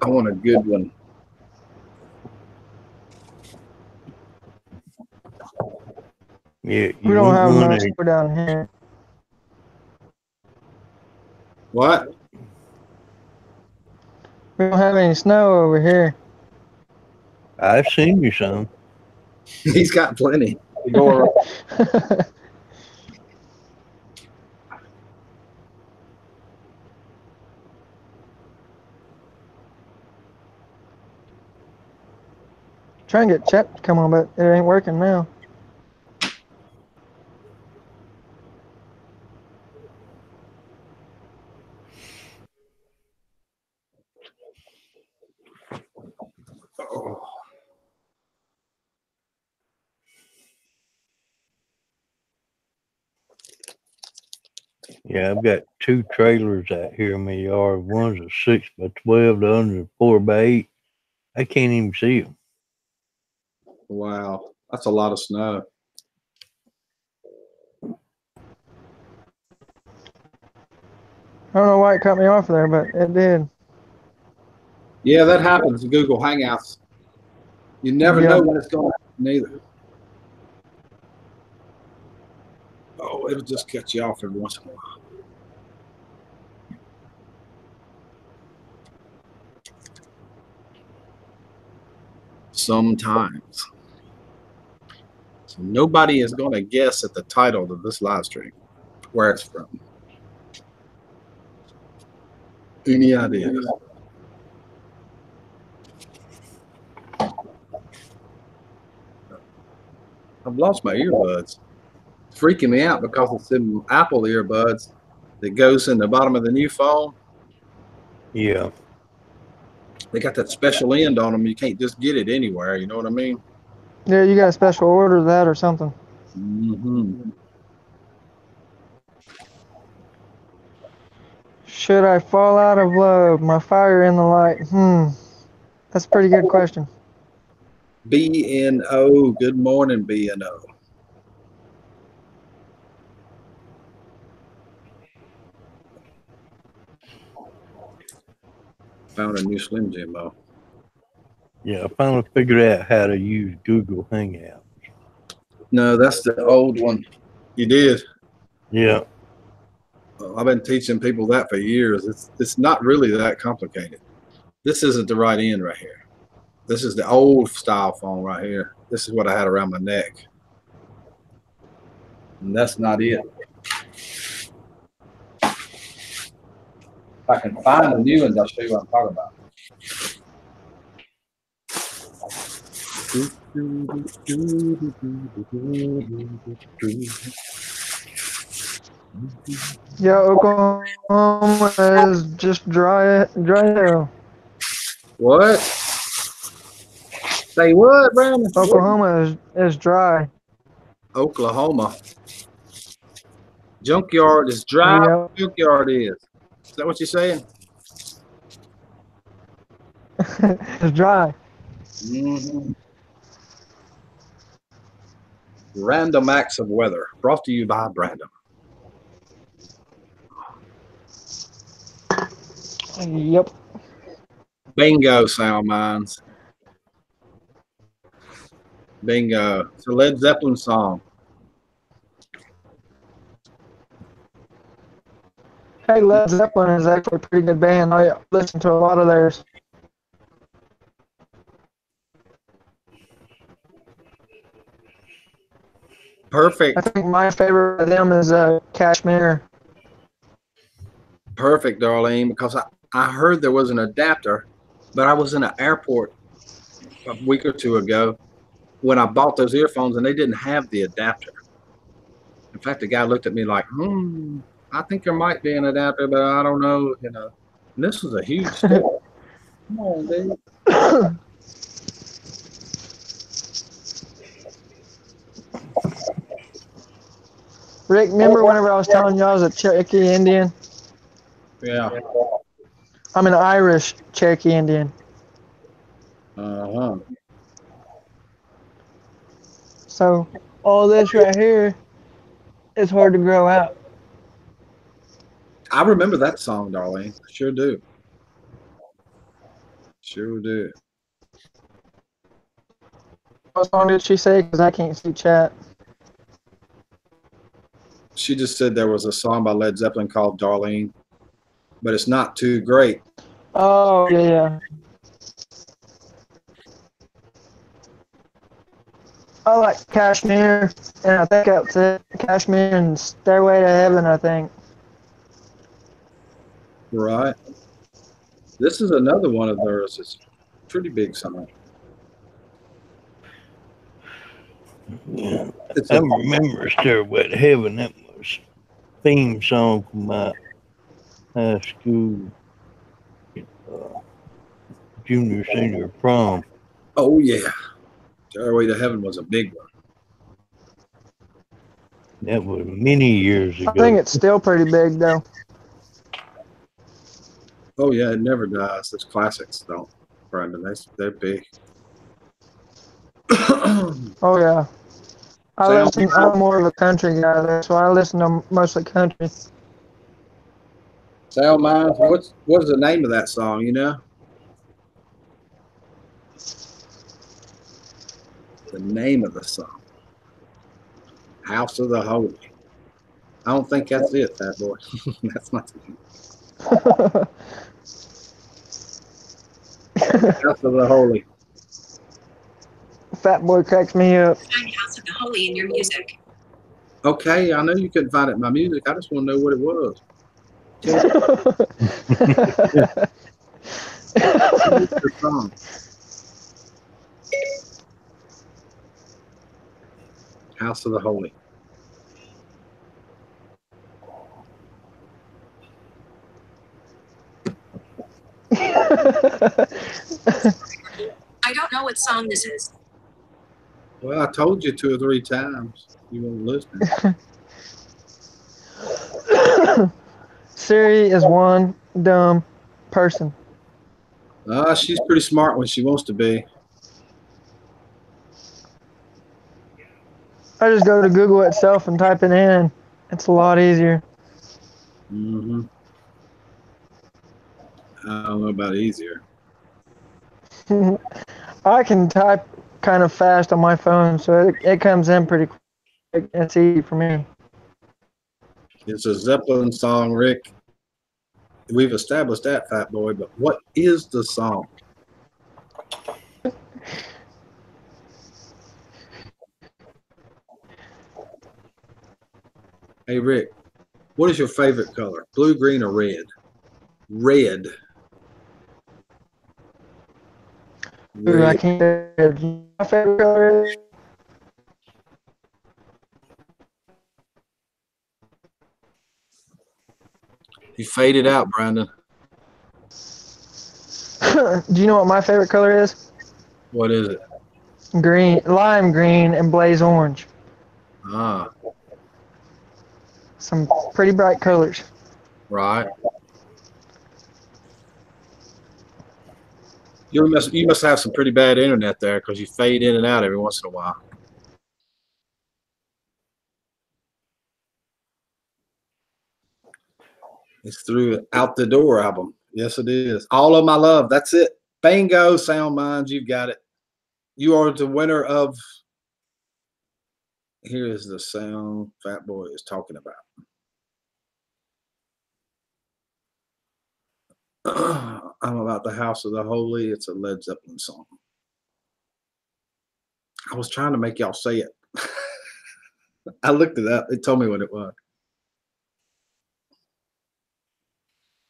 I want a good one. Yeah, We you don't want have one no that snow down here. What? We don't have any snow over here. I've seen you some. He's got plenty to go around. Trying to get Chet to come on, but it ain't working now. Oh. Yeah, I've got two trailers out here in my yard. One's a 6x12, the other's a 4x8. I can't even see them. Wow. That's a lot of snow. I don't know why it cut me off there, but it did. Yeah, that happens in Google Hangouts. You never know Yep. when it's going to happen either. Oh, it'll just cut you off every once in a while. Sometimes. So nobody is going to guess at the title of this live stream, where it's from. Any idea? I've lost my earbuds. It's freaking me out because it's some Apple earbuds that goes in the bottom of the new phone. Yeah. They got that special end on them. You can't just get it anywhere. You know what I mean? Yeah, you got a special order of that or something. Mm-hmm. Should I fall out of love? My fire in the light. That's a pretty good question. BNO. Good morning, BNO. Found a new Slim Jim, though. Yeah, I finally figured out how to use Google Hangouts. No, that's the old one. You did. Yeah. I've been teaching people that for years. It's not really that complicated. This isn't the right end right here. This is the old style phone right here. This is what I had around my neck. And that's not it. If I can find the new ones, I'll show you what I'm talking about. Yeah, Oklahoma is just dry hell. What? Say what, Brandon? Oklahoma is dry. Oklahoma. Junkyard is dry. Yep. Junkyard is. Is that what you're saying? It's dry. Mm-hmm. Random acts of weather brought to you by Brandon. Yep. Bingo, sound minds. Bingo. It's a Led Zeppelin song. Hey, Led Zeppelin is actually a pretty good band. I listen to a lot of theirs. Perfect. I think my favorite of them is Kashmir. Perfect, Darlene, because I heard there was an adapter, but I was in an airport a week or two ago when I bought those earphones and they didn't have the adapter. In fact, the guy looked at me like, I think there might be an adapter, but I don't know, you know. And this was a huge store. Come on, dude. Rick, remember whenever I was telling you I was a Cherokee Indian? Yeah. I'm an Irish Cherokee Indian. Uh-huh. So all this right here is hard to grow out. I remember that song, Darlene. Sure do. Sure do. What song did she say? Because I can't see chat. She just said there was a song by Led Zeppelin called Darlene, but it's not too great. Oh, yeah. I like Kashmir, and I think that's it. Kashmir and Stairway to Heaven, I think. Right. This is another one of theirs. It's a pretty big song. Yeah. It's I a, remember Stairway to Heaven. That was theme song for my high school uh, junior senior prom. oh, yeah. Stairway to Heaven was a big one. That was many years I think ago. it's still pretty big, though. Oh, yeah. It never dies. Those classics don't, Brandon. They're big. Oh, yeah. I'm more of a country guy, though, so I listen to mostly country. Sound Minds. What's the name of that song, you know? The name of the song. House of the Holy. I don't think that's it, Fat Boy. That's not the name. House of the Holy. Fat Boy cracks me up. Find House of the Holy in your music. Okay, I know you couldn't find it in my music. I just want to know what it was. What's the song? House of the Holy. I don't know what song this is. Well, I told you 2 or 3 times. You weren't listening. Siri is one dumb person. She's pretty smart when she wants to be. I just go to Google itself and type it in. It's a lot easier. Mm-hmm. I don't know about easier. I can type kind of fast on my phone, so it comes in pretty quick. It's easy for me. It's a Zeppelin song, Rick. We've established that, Fat Boy, but what is the song? Hey, Rick, what is your favorite color? Blue, green, or red? Red. Ooh, I Red. can't. My favorite color is. You faded out, Brandon. Do you know what my favorite color is? What is it? Green, lime green, and blaze orange. Ah, Some pretty bright colors. right. You must have some pretty bad internet there because you fade in and out every once in a while. It's through Out the Door album. Yes, it is. All of My Love. That's it. Bingo, Sound Minds. You've got it. You are the winner of. Here is the sound Fat Boy is talking about. I'm about the House of the Holy. It's a Led Zeppelin song. I was trying to make y'all say it. I looked it up. It told me what it was.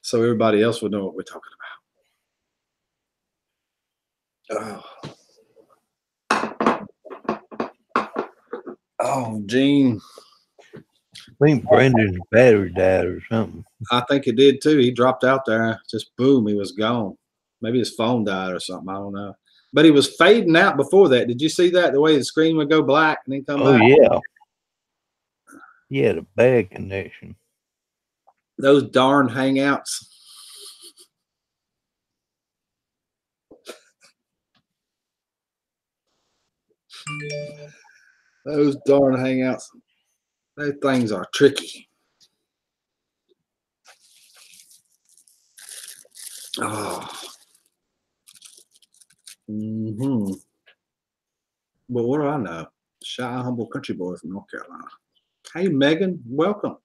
So everybody else would know what we're talking about. Oh, Gene. I think Brendan's battery died or something. I think it did too. He dropped out there. Just boom, he was gone. Maybe his phone died or something. I don't know. But he was fading out before that. Did you see that? The way the screen would go black and then come Oh, back? yeah. He had a bad connection. Those darn Hangouts. Those darn Hangouts. Those things are tricky. Oh. Mm-hmm. But what do I know? Shy, humble country boy from North Carolina. Hey, Megan, welcome.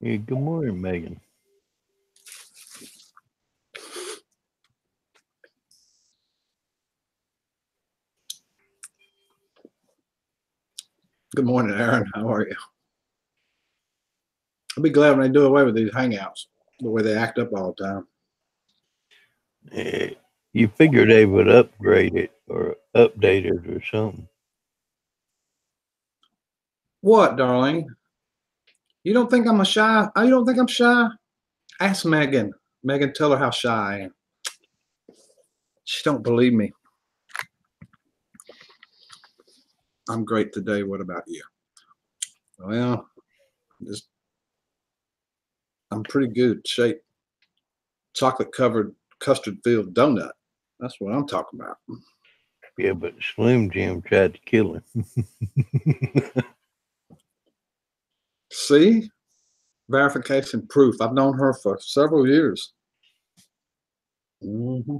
Yeah, good morning, Megan. Good morning, Aaron. How are you? I'll be glad when they do away with these Hangouts, the way they act up all the time. Yeah, you figure they would upgrade it or update it or something. What, darling? You don't think I'm a shy? You don't think I'm shy? Ask Megan. Megan, tell her how shy I am. She don't believe me. I'm great today. What about you? Well, I'm pretty good shape. Chocolate covered custard filled donut. That's what I'm talking about. Yeah, but Slim Jim tried to kill him. See? Verification proof. I've known her for several years. Mm-hmm.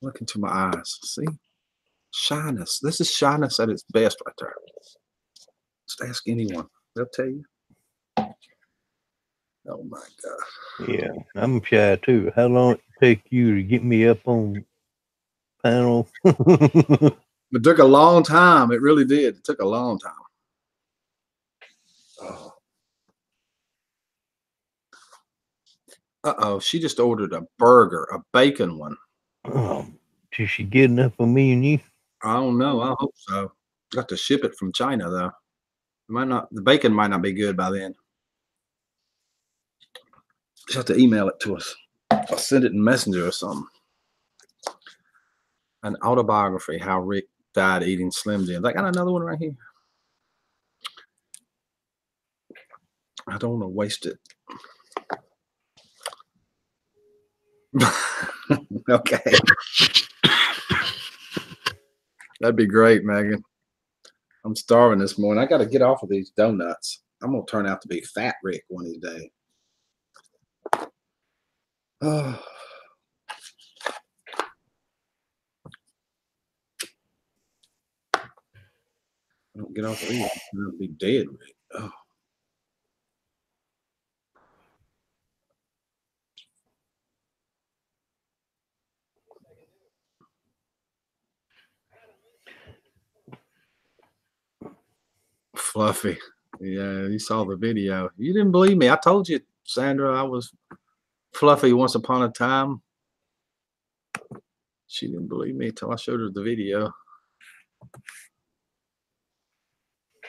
Look into my eyes. See? Shyness. This is shyness at its best right there. Just ask anyone. They'll tell you. Oh my God. Yeah, I'm shy too. How long it take you to get me up on panel? It took a long time. It really did. It took a long time. Oh. Uh-oh. She just ordered a burger, a bacon one. Did she get enough for me and you? I don't know. I hope so. Got to ship it from China though. It might not. The bacon might not be good by then. Just have to email it to us. I'll send it in Messenger or something. An autobiography: How Rick Died Eating Slim Jims. I got another one right here. I don't want to waste it. Okay. That'd be great, Megan. I'm starving this morning. I got to get off of these donuts. I'm going to turn out to be Fat Rick one of these days. Oh. I don't get off of these. I'll be dead, Rick. Oh. Fluffy. Yeah, you saw the video. You didn't believe me. I told you, Sandra, I was fluffy once upon a time. She didn't believe me until I showed her the video.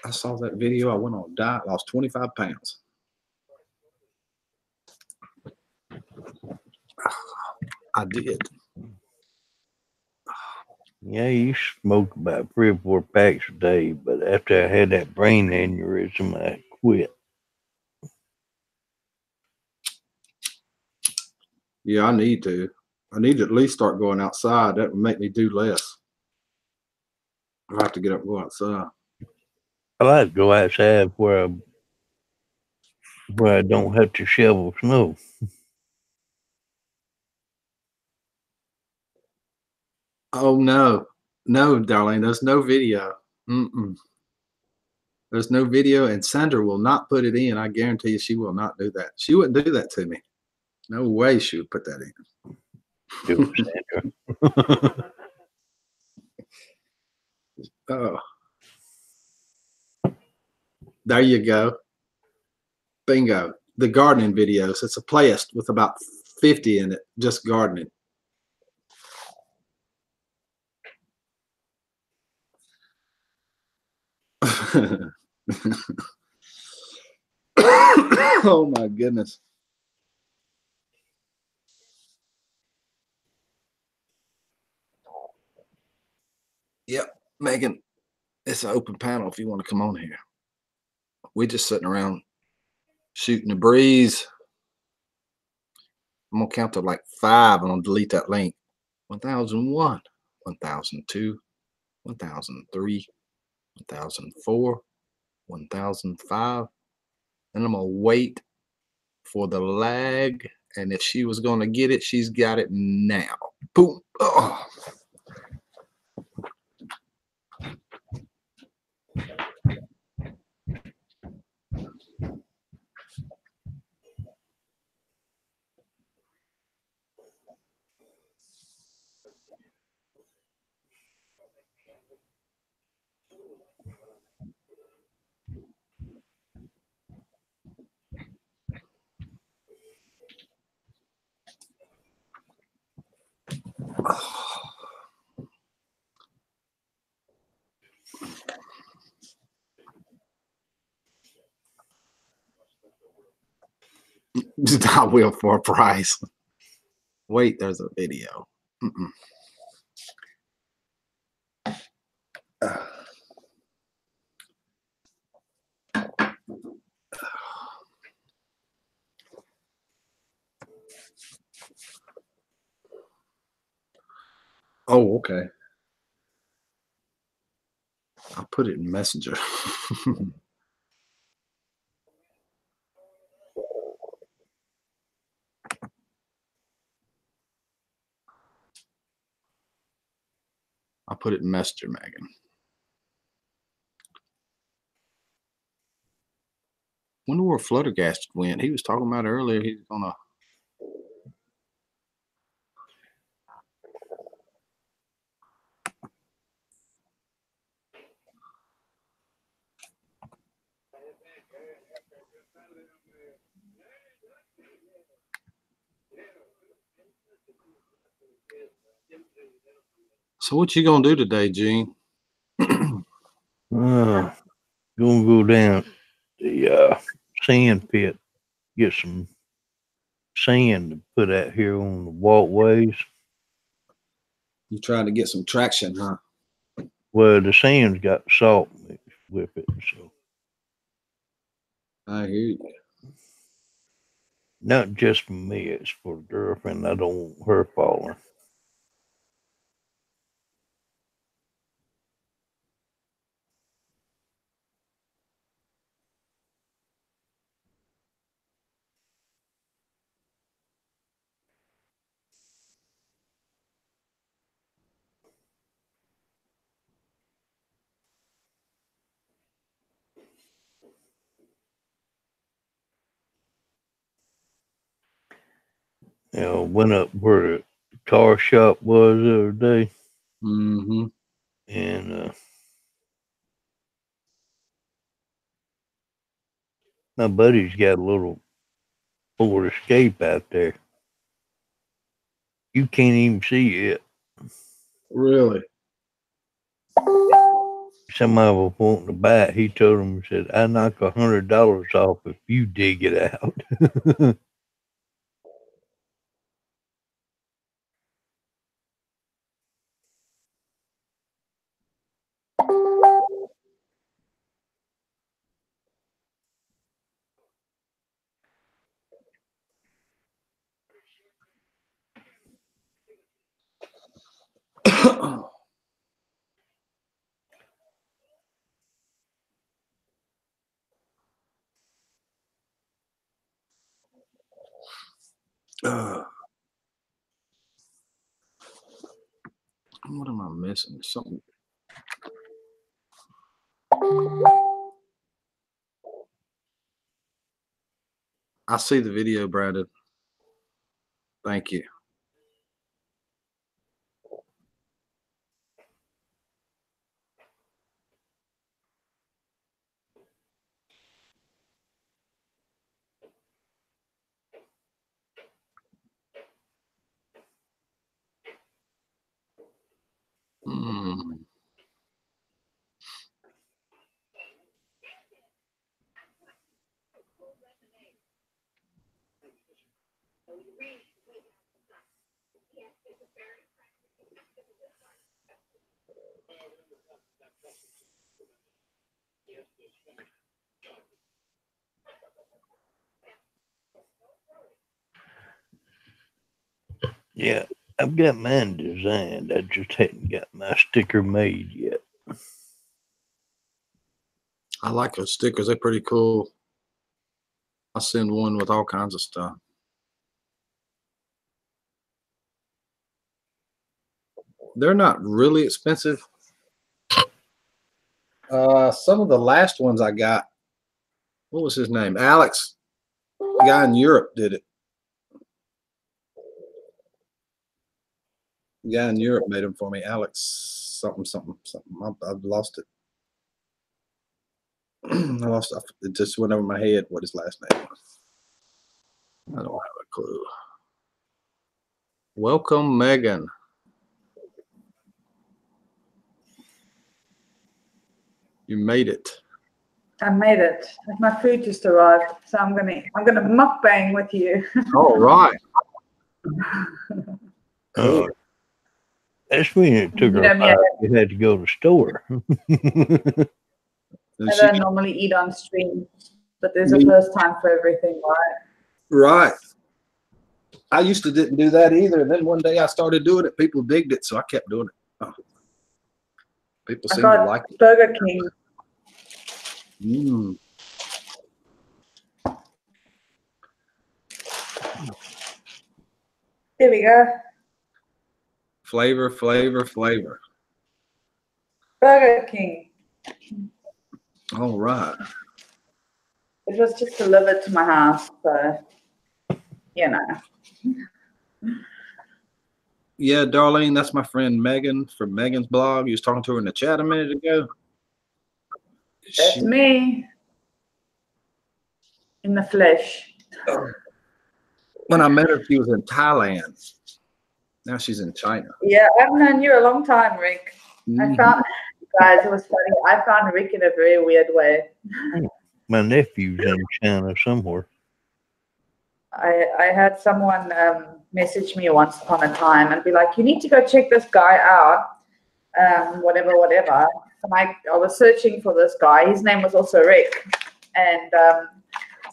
I saw that video. I went on a diet, lost 25 pounds. I did. Yeah, you smoke about 3 or 4 packs a day, but after I had that brain aneurysm, I quit. Yeah, I need to. I need to at least start going outside. That would make me do less. I have to get up and go outside. I like to go outside where I don't have to shovel snow. Oh, no. No, darling. There's no video. Mm-mm. There's no video, and Sandra will not put it in. I guarantee you she will not do that. She wouldn't do that to me. No way she would put that in. Do it, Sandra. Oh. There you go. Bingo. The gardening videos. It's a playlist with about 50 in it, just gardening. Oh my goodness. Yep, Megan, it's an open panel if you want to come on here. We're just sitting around shooting the breeze. I'm gonna count to like 5 and I'm gonna delete that link. 1001, 1002, 1003, 1004, 1005. And I'm gonna wait for the lag. And if she was gonna get it, she's got it now. Boom. Oh. I will for a price. Wait, there's a video. Oh, okay. I'll put it in Messenger. I'll put it in Messenger, Megan. Wonder where Fluttergast went. He was talking about earlier. He's gonna. So what you gonna do today, Gene? Gonna go down the sand pit, get some sand to put out here on the walkways. You trying to get some traction, huh? Well, the sand's got salt mixed with it, so I hear you. not just for me, it's for the girlfriend. I don't want her falling. You know, went up where the car shop was the other day, Mm-hmm. and my buddy's got a little Ford Escape out there. You can't even see it. Really? Somebody was wanting to buy it. He told him, he said, "I knock $100 off if you dig it out." What am I missing? Something. I see the video, Brandon. Thank you. Yeah, I've got mine designed. I just hadn't got my sticker made yet. I like those stickers. They're pretty cool. I'll send one with all kinds of stuff. They're not really expensive. Some of the last ones I got, what was his name? Alex, the guy in Europe did it. The guy in Europe made them for me. Alex something. I've lost it. I lost it. It just went over my head what his last name was. I don't have a clue. Welcome, Megan. You made it. I made it. My food just arrived, so I'm gonna mukbang with you. All right. Oh, that's when it took her a while. You had to go to the store. I don't normally eat on stream, but there's a first time for everything, right? Right. I used to didn't do that either. And then one day I started doing it. People digged it, so I kept doing it. Oh. People seem to like it. Burger King. Mm. There we go. Flavor. Burger King. All right. It was just delivered to my house, so you know. Yeah, Darlene, that's my friend Megan from Megan's blog. You was talking to her in the chat a minute ago. That's me. In the flesh. When I met her, she was in Thailand. Now she's in China. Yeah, I've known you a long time, Rick. I found, guys, it was funny. I found Rick in a very weird way. My nephew's in China somewhere. I had someone message me once upon a time and be like, you need to go check this guy out, whatever. And I was searching for this guy. His name was also Rick. And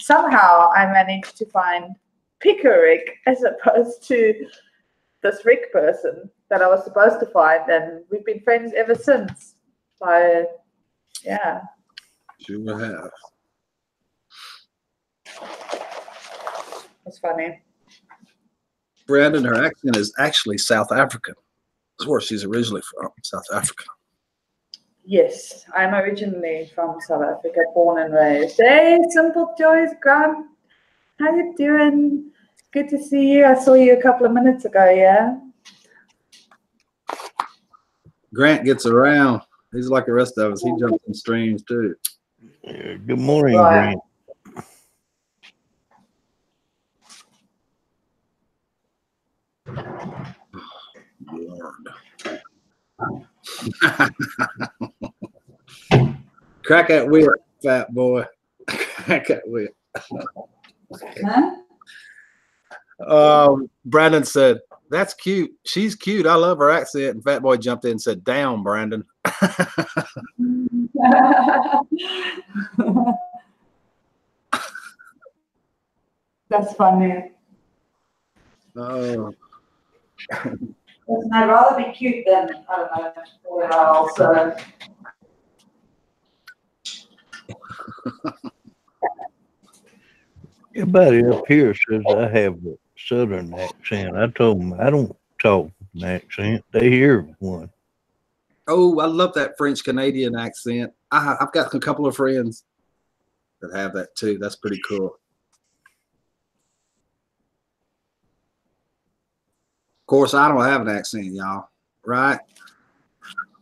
somehow I managed to find Pickerick as opposed to this Rick person that I was supposed to find. And we've been friends ever since. So, yeah. Sure have. It's funny. Brandon, her accent is actually South African. That's where she's originally from, South Africa. Yes, I'm originally from South Africa, born and raised. Hey, Simple Joy's Grant. How you doing? Good to see you. I saw you a couple of minutes ago, yeah? Grant gets around. He's like the rest of us. He jumps in streams too. Yeah, good morning, Grant. Crack that whip, fat boy. Crack that whip. Huh? Brandon said, that's cute. She's cute. I love her accent. And Fat Boy jumped in and said, down, Brandon. That's funny. Oh. I'd rather be cute than, I don't know, what else. So. Everybody up here says I have a southern accent. I told them I don't talk an accent. They hear one. Oh, I love that French Canadian accent. I've got a couple of friends that have that too. That's pretty cool. Of course, I don't have an accent, y'all. Right?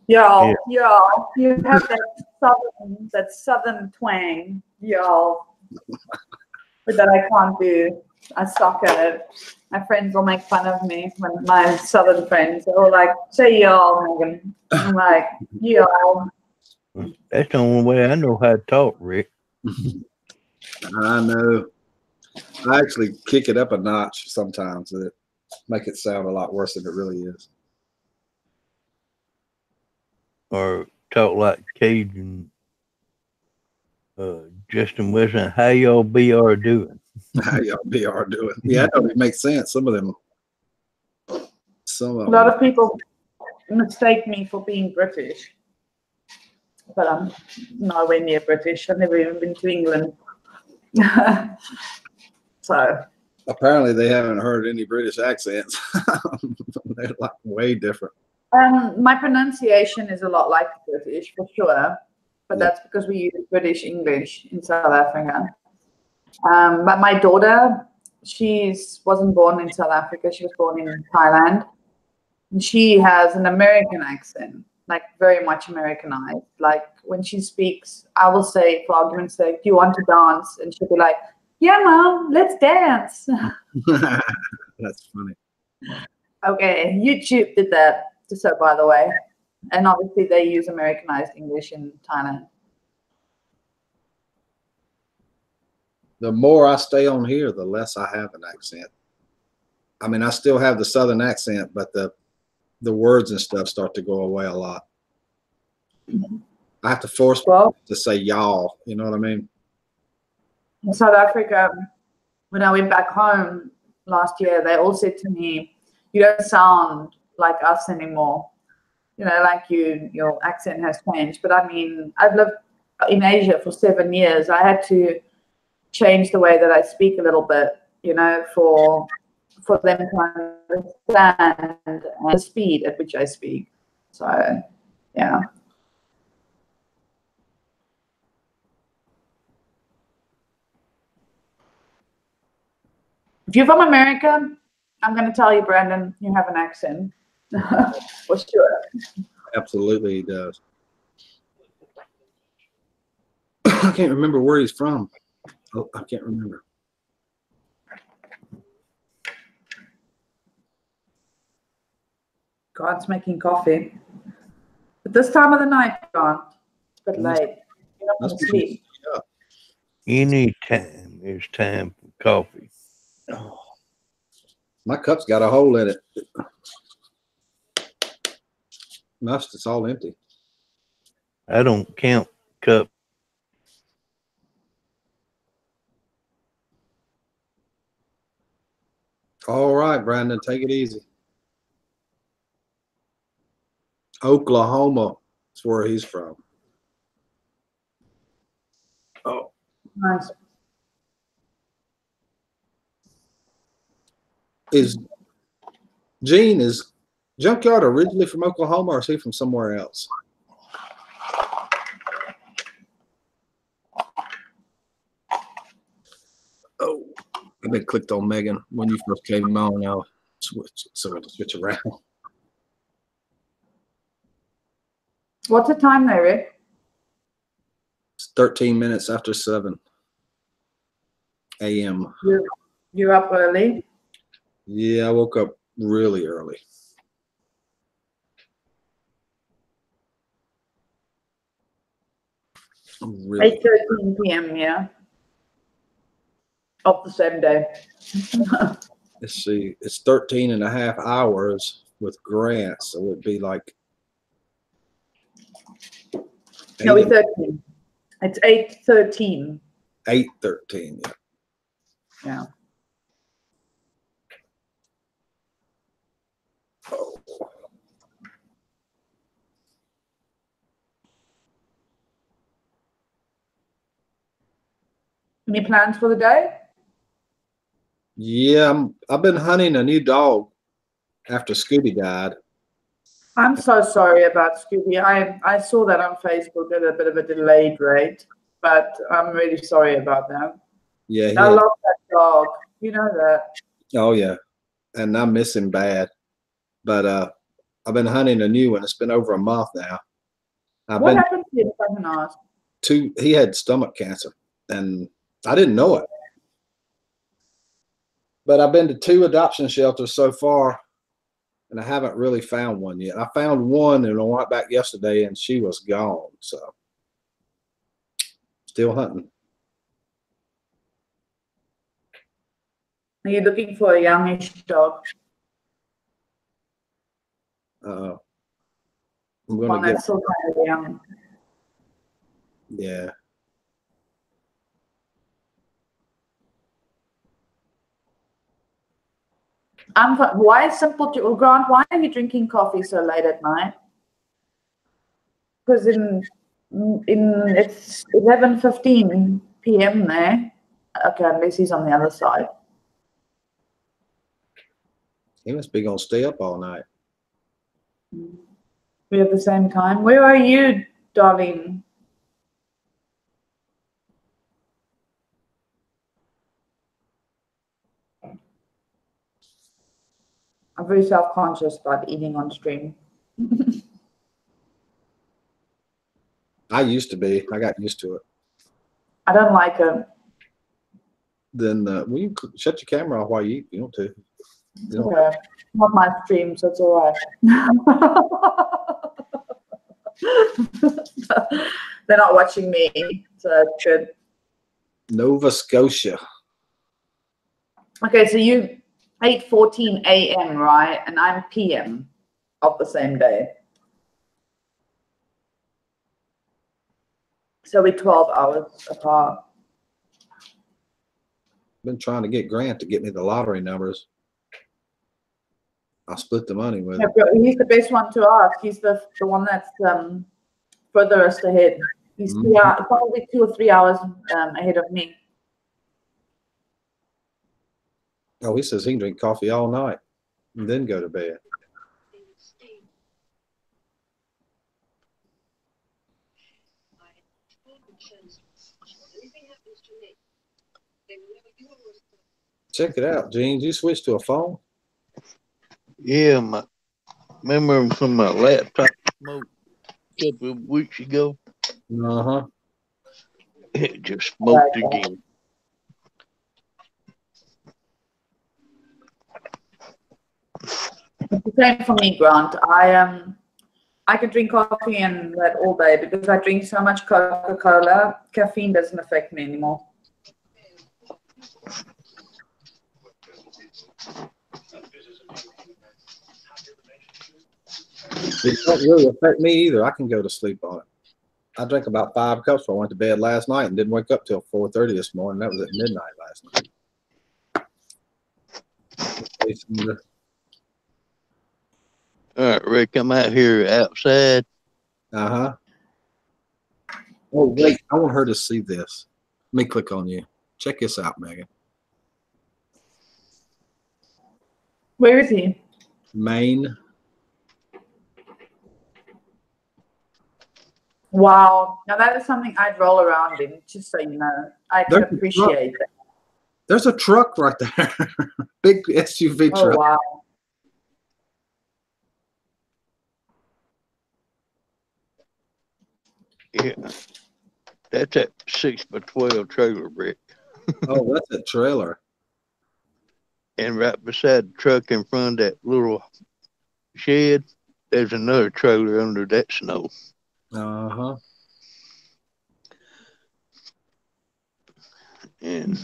Y'all, you have that southern twang, y'all. But that I can't do. I suck at it. My friends will make fun of me when my southern friends are all like, say y'all, Megan. I'm like, y'all. That's the only way I know how to talk, Rick. I know. I actually kick it up a notch sometimes to make it sound a lot worse than it really is. Or talk like Cajun. Justin Wilson, how y'all BR doing? How y'all BR doing? Yeah, that don't even make sense. Some of them. Some of A lot them. of people mistake me for being British, but I'm nowhere near British. I've never even been to England. So Apparently, they haven't heard any British accents. They're like way different. my pronunciation is a lot like British for sure, but Yeah. that's because we use British English in South Africa. But my daughter, wasn't born in South Africa. She was born in Thailand. And she has an American accent, like very much Americanized. Like when she speaks, I will say, for argument's sake, "Do you want to dance?" And she'll be like, "Yeah, Mom, let's dance." That's funny. Okay, YouTube did that, just so by the way. And obviously they use Americanized English in Thailand. The more I stay on here, the less I have an accent. I mean, I still have the Southern accent, but the words and stuff start to go away a lot. I have to force to say y'all. You know what I mean? In South Africa, when I went back home last year, they all said to me, "You don't sound like us anymore. You know, like your accent has changed." But I mean, I've lived in Asia for 7 years. I had to change the way that I speak a little bit, you know, for them to understand the speed at which I speak. So, yeah. If you're from America, I'm going to tell you, Brandon, you have an accent. For sure. Absolutely, he does. I can't remember where he's from. Oh, I can't remember. God's making coffee. But this time of the night, John, it's a bit late. You're not going to sleep. Any time is time for coffee. Oh, my cup's got a hole in it. Must, it's all empty. I don't count cup. All right, Brandon, take it easy. Oklahoma is where he's from. Oh, Nice. Gene, is Junkyard originally from Oklahoma, or is he from somewhere else? Oh, I've been clicked on Megan when you first came on. I'll switch around. What's the time there, Rick? It's 13 minutes after 7 a.m. You're up early? Yeah, I woke up really early. Really. 8:13 p.m., yeah. Of the same day. Let's see, it's 13 and a half hours with Grant, so it'd be like No, it's 13. It's 8:13. 8:13, yeah. Yeah. Oh. Any plans for the day? Yeah, I've been hunting a new dog after Scooby died. I'm so sorry about Scooby. I saw that on Facebook at a bit of a delayed rate, but I'm really sorry about that. Yeah, I love that dog. You know that. Oh yeah, and I miss him bad. But I've been hunting a new one. It's been over a month now. What happened to him, if I can ask? He had stomach cancer, and I didn't know it. But I've been to 2 adoption shelters so far, and I haven't really found one yet. I found one and I went back yesterday, and she was gone. So still hunting. Are you looking for a youngish dog? I'm One gonna get. that's still kind of young. Yeah. Why is simple to Grant? Why are you drinking coffee so late at night? Because in it's 11:15 p.m. there. Okay, unless he's on the other side. He must be gonna stay up all night. We have the same time. Where are you, darling? I'm very self-conscious about eating on stream. I used to be. I got used to it. I don't like it. Then well, you shut your camera off while you eat. You want to. You know. Okay. Not my stream, so it's all right. They're not watching me, so it's good. Nova Scotia. Okay, so you 8:14 a.m., right? And I'm p.m. of the same day. So we're 12 hours apart. Been trying to get Grant to get me the lottery numbers. I'll split the money with him. Yeah, he's the best one to ask. He's the one that's furthest ahead. He's probably 2 or 3 hours ahead of me. Oh, he says he can drink coffee all night and then go to bed. Check it out, Gene. Did you switch to a phone? Yeah, remember from my laptop smoke a couple of weeks ago? Uh-huh. It just smoked again. It's the same for me, Grant. I can drink coffee and that all day because I drink so much Coca-Cola. Caffeine doesn't affect me anymore. It don't really affect me either. I can go to sleep on it. I drank about 5 cups before I went to bed last night and didn't wake up till 4:30 this morning. That was at midnight last night. All right, Rick, I'm out here outside. Uh-huh. Oh, wait. I want her to see this. Let me click on you. Check this out, Megan. Where is he? Maine. Wow. Now that is something I'd roll around in, just so you know. I can appreciate that. There's a truck right there. Big SUV truck. Oh, wow. Yeah, that's that 6x12 trailer, Rick. Oh, that's a trailer. And right beside the truck in front of that little shed, there's another trailer under that snow. Uh-huh. And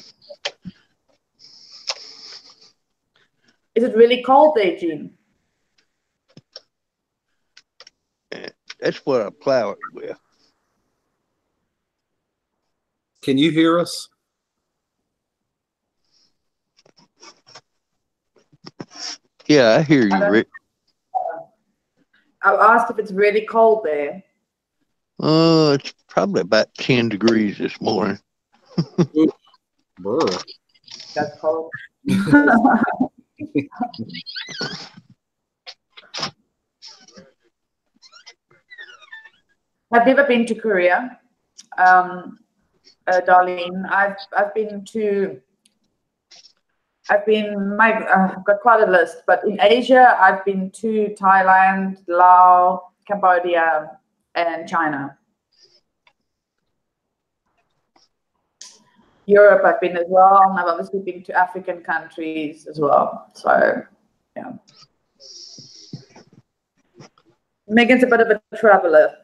is it really cold there, Gene? that's what I plow it with. Can you hear us? Yeah, I hear you, Rick. I asked if it's really cold there. It's probably about 10 degrees this morning. Brr. That's cold. I've never been to Korea, Darlene. I've got quite a list, but in Asia, I've been to Thailand, Laos, Cambodia, and China. Europe, I've been as well, and I've obviously been to African countries as well. So, yeah. Megan's a bit of a traveler.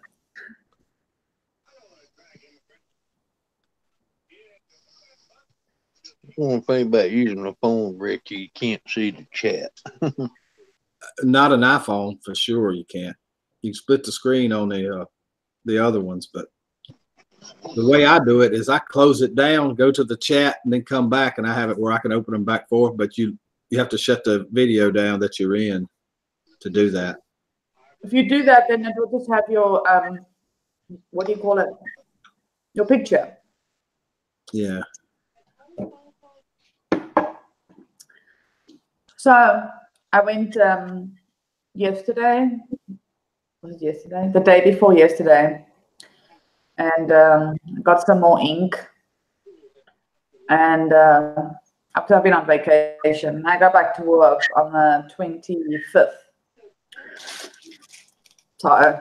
One thing about using the phone, Rick, you can't see the chat. Not an iPhone for sure. You can't. You can split the screen on the other ones, but the way I do it is I close it down, go to the chat, and then come back, and I have it where I can open them back forth. But you have to shut the video down that you're in to do that. If you do that, then it will just have your what do you call it? Your picture. Yeah. So I went yesterday. Was it yesterday? The day before yesterday, and got some more ink. And after I've been on vacation, I got back to work on the 25th. So,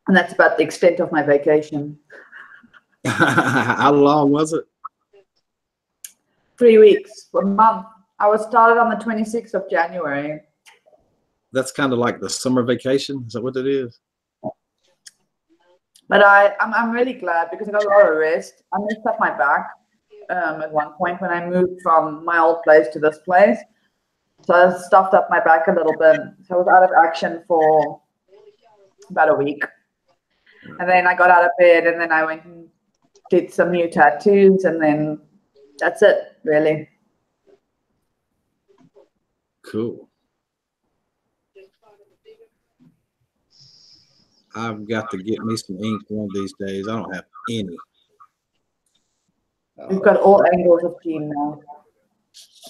and that's about the extent of my vacation. How long was it? 3 weeks, a month. I was started on the 26th of January. That's kind of like the summer vacation. Is that what it is? But I'm really glad because I got a lot of rest. I messed up my back at one point when I moved from my old place to this place. So I stuffed up my back a little bit. So I was out of action for about a week. And then I got out of bed and then I went and did some new tattoos and then that's it, really. Cool. I've got to get me some ink one of these days. I don't have any. We've got all angles of Gene now.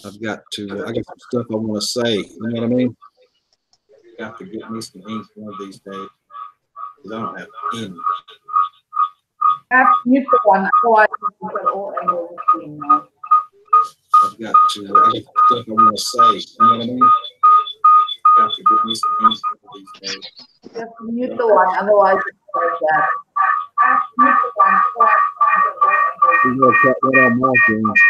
I've got to. I got some stuff I want to say. You know what I mean? Got to get me some ink one of these days because I don't have any. I have to mute the one, otherwise we've got all angles of Gene now. I've got to. I got some stuff I want to say. You know what I mean? Got to get me some ink one of these days. You have to mute the one, otherwise it's like that. I have to mute the one, otherwise We're going to cut that on more things.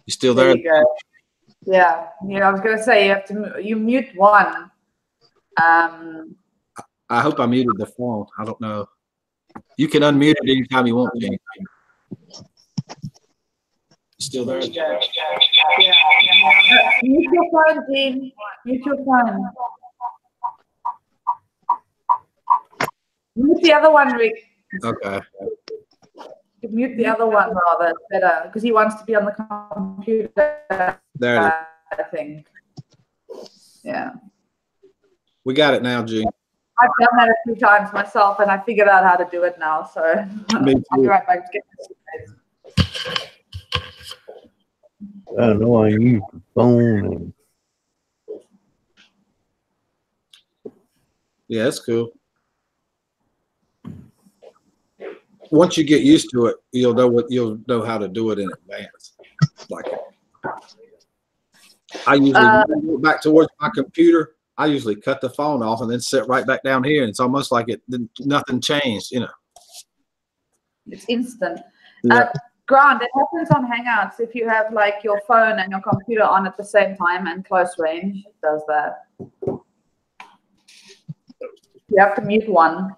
You still there? There you go. Yeah, I was gonna say you have to mute one. I hope I muted the phone. I don't know. You can unmute it anytime you want, Gene. You still there? Yeah. Mute your phone, Gene. Mute your phone. Mute the other one, Rick. Okay. Mute the other one rather, better, because he wants to be on the computer. There it is. I think. Yeah. We got it now, Gene. I've done that a few times myself, and I figured out how to do it now. So Me I'll be too. right back to get this. I know I use the phone. Yeah, that's cool. Once you get used to it, you'll know how to do it in advance. Like I usually go back towards my computer. I usually cut the phone off and then sit right back down here, and it's almost like nothing changed. You know, It's instant. Yeah. Grant, it happens on Hangouts. If you have like your phone and your computer on at the same time and close range, it does that. You have to mute one.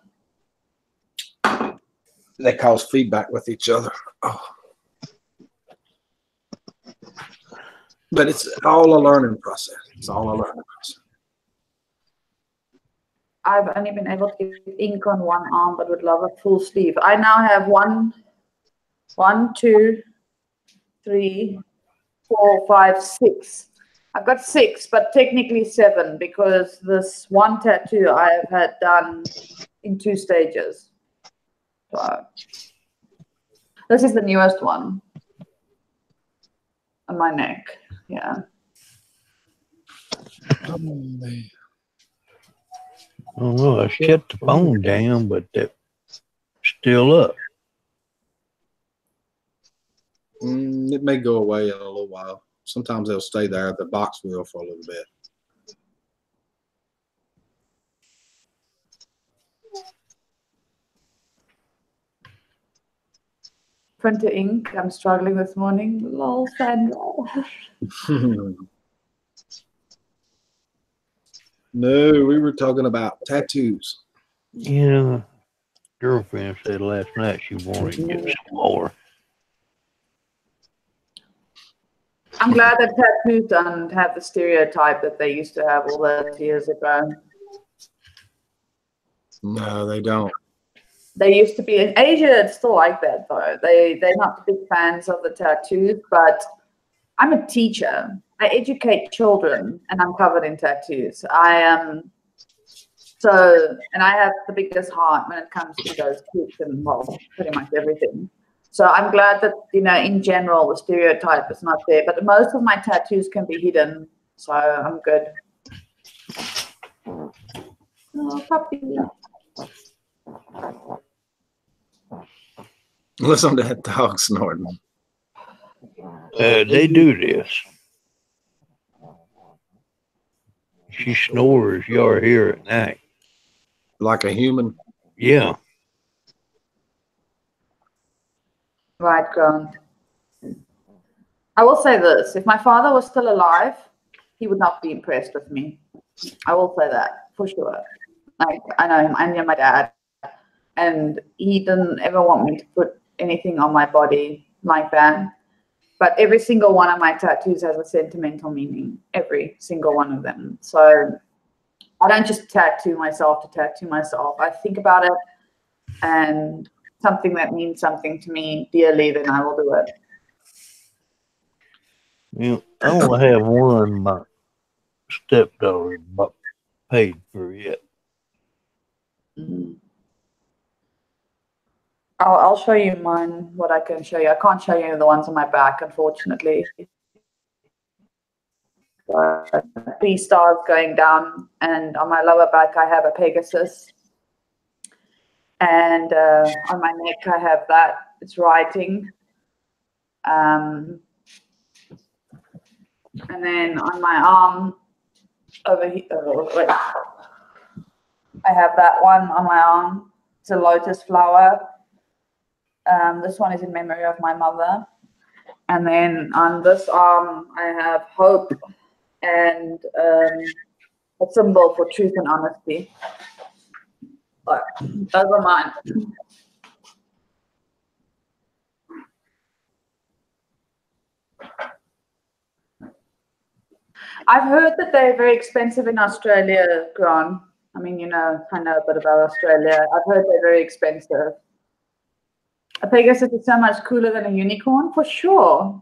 They cause feedback with each other. Oh. But it's all a learning process. It's all a learning process. I've only been able to get ink on one arm, but would love a full sleeve. I now have one, 2, 3, 4, 5, 6. I've got 6, but technically 7 because this one tattoo I have had done in 2 stages. So this is the newest one on my neck. Yeah. Oh, man. I don't know. I shut the phone down, but that's still up. It may go away in a little while. Sometimes they'll stay there at the box wheel for a little bit. Printer ink. I'm struggling this morning. Lol, Sandra. No, we were talking about tattoos. Yeah. Girlfriend said last night she wanted to get some more. I'm glad that tattoos don't have the stereotype that they used to have all those years ago. No, they don't. They used to be in Asia. It's still like that though. They're not big fans of the tattoos, but I'm a teacher. I educate children, and I'm covered in tattoos. I am and I have the biggest heart when it comes to those kids and well, pretty much everything. So I'm glad that in general, the stereotype is not there. But most of my tattoos can be hidden, so I'm good. Oh, puppy. Listen to that dog snorting. They do this. She snores. You're here at night. Like a human. Yeah. Right, Grant. I will say this. If my father was still alive, he would not be impressed with me. I will say that for sure. Like, I know him. I knew my dad. And he didn't ever want me to put anything on my body like that. But every single one of my tattoos has a sentimental meaning. Every single one of them. So I don't just tattoo myself to tattoo myself. I think about it and something that means something to me dearly, then I will do it. Yeah, I only have one my stepdaughter paid for yet. Mm-hmm. I'll show you mine, what I can show you. I can't show you the ones on my back, unfortunately. 3 stars going down, and on my lower back I have a Pegasus. And on my neck I have that. It's writing. And then on my arm over here, wait. I have that one on my arm. It's a lotus flower. This one is in memory of my mother. And then on this arm, I have hope and a symbol for truth and honesty. But those are mine. I've heard that they're very expensive in Australia, Grant. I mean, I know a bit about Australia. I've heard they're very expensive. A Pegasus is so much cooler than a unicorn, for sure.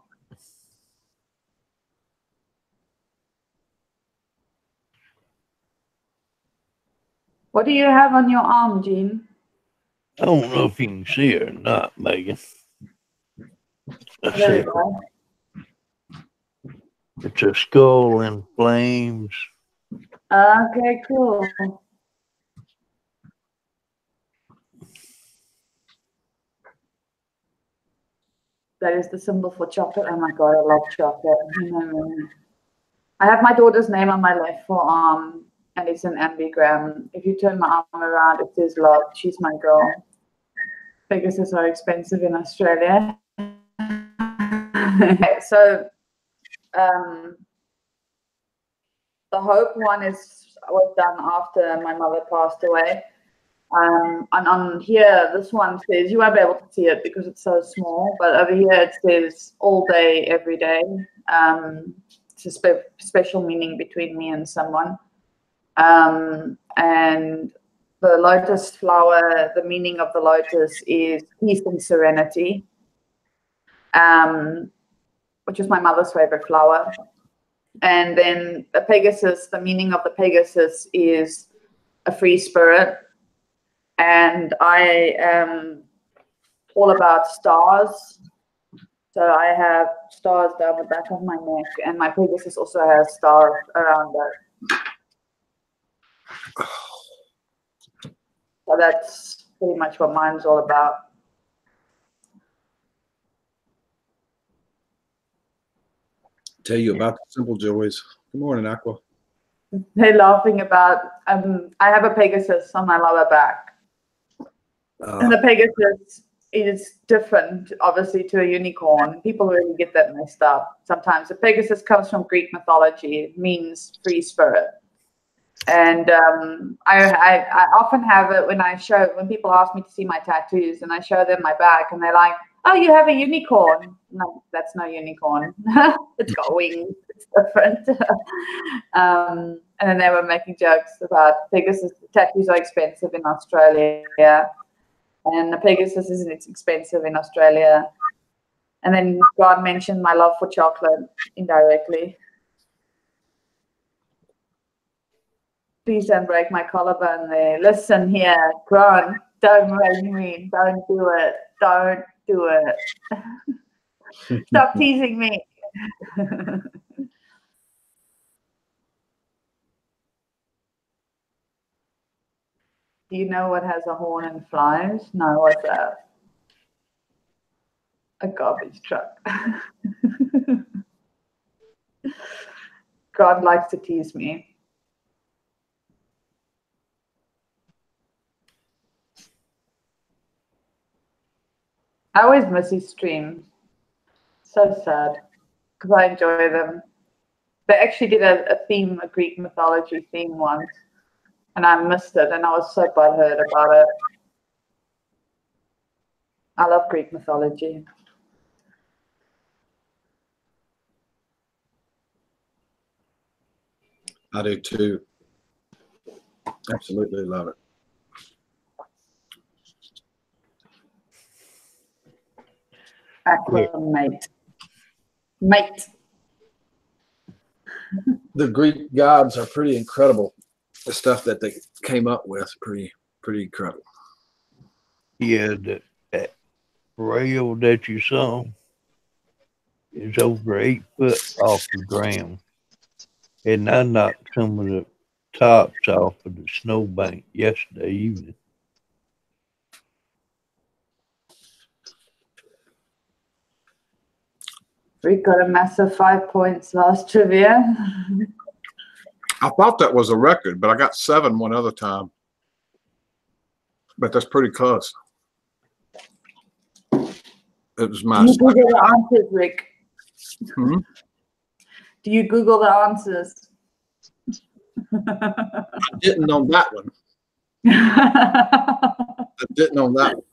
What do you have on your arm, Jean? I don't know if you can see it or not, Megan. There we go. It's a skull in flames. Okay, cool. That is the symbol for chocolate. Oh my God, I love chocolate. I have my daughter's name on my left forearm, and it's an ambigram. If you turn my arm around, it says love. She's my girl. Pegasus are expensive in Australia. So the hope one was done after my mother passed away. And on here, this one says, you won't be able to see it because it's so small, but over here it says all day, every day. It's a special meaning between me and someone. And the lotus flower, the meaning of the lotus is peace and serenity, which is my mother's favorite flower. And then the Pegasus, the meaning of the Pegasus is a free spirit. And I am all about stars. So I have stars down the back of my neck, and my Pegasus also has stars around it. So that's pretty much what mine's all about. Tell you about the simple joys. Good morning, Aqua. They're laughing about, I have a Pegasus on my lower back. And the Pegasus is different, obviously, to a unicorn. People really get that messed up sometimes. The Pegasus comes from Greek mythology. It means free spirit. And I often have it when people ask me to see my tattoos, and I show them my back, and they're like, "Oh, you have a unicorn." No, that's no unicorn. It's got wings. It's different. And then they were making jokes about Pegasus. Tattoos are expensive in Australia, and the Pegasus isn't expensive in Australia. And then God mentioned my love for chocolate indirectly. Please don't break my collarbone there. Listen here, Grant, don't break me. Don't do it. Don't do it. Stop teasing me. Do you know what has a horn and flies? No, what's that? A garbage truck. God likes to tease me. I always miss his streams. So sad, because I enjoy them. They actually did a Greek mythology theme once, and I missed it, and I was so butthurt about it. I love Greek mythology. I do too. Absolutely love it. Acclimate. Mate. The Greek gods are pretty incredible. The stuff that they came up with, pretty incredible. Yeah, that rail that you saw is over 8 foot off the ground. And I knocked some of the tops off of the snowbank yesterday evening. We got a massive 5 points last trivia. I thought that was a record, but I got 7 one other time. But that's pretty close. It was my. Do you Google the answers, Rick? Hmm? Do you Google the answers? I didn't on that one. I didn't on that one.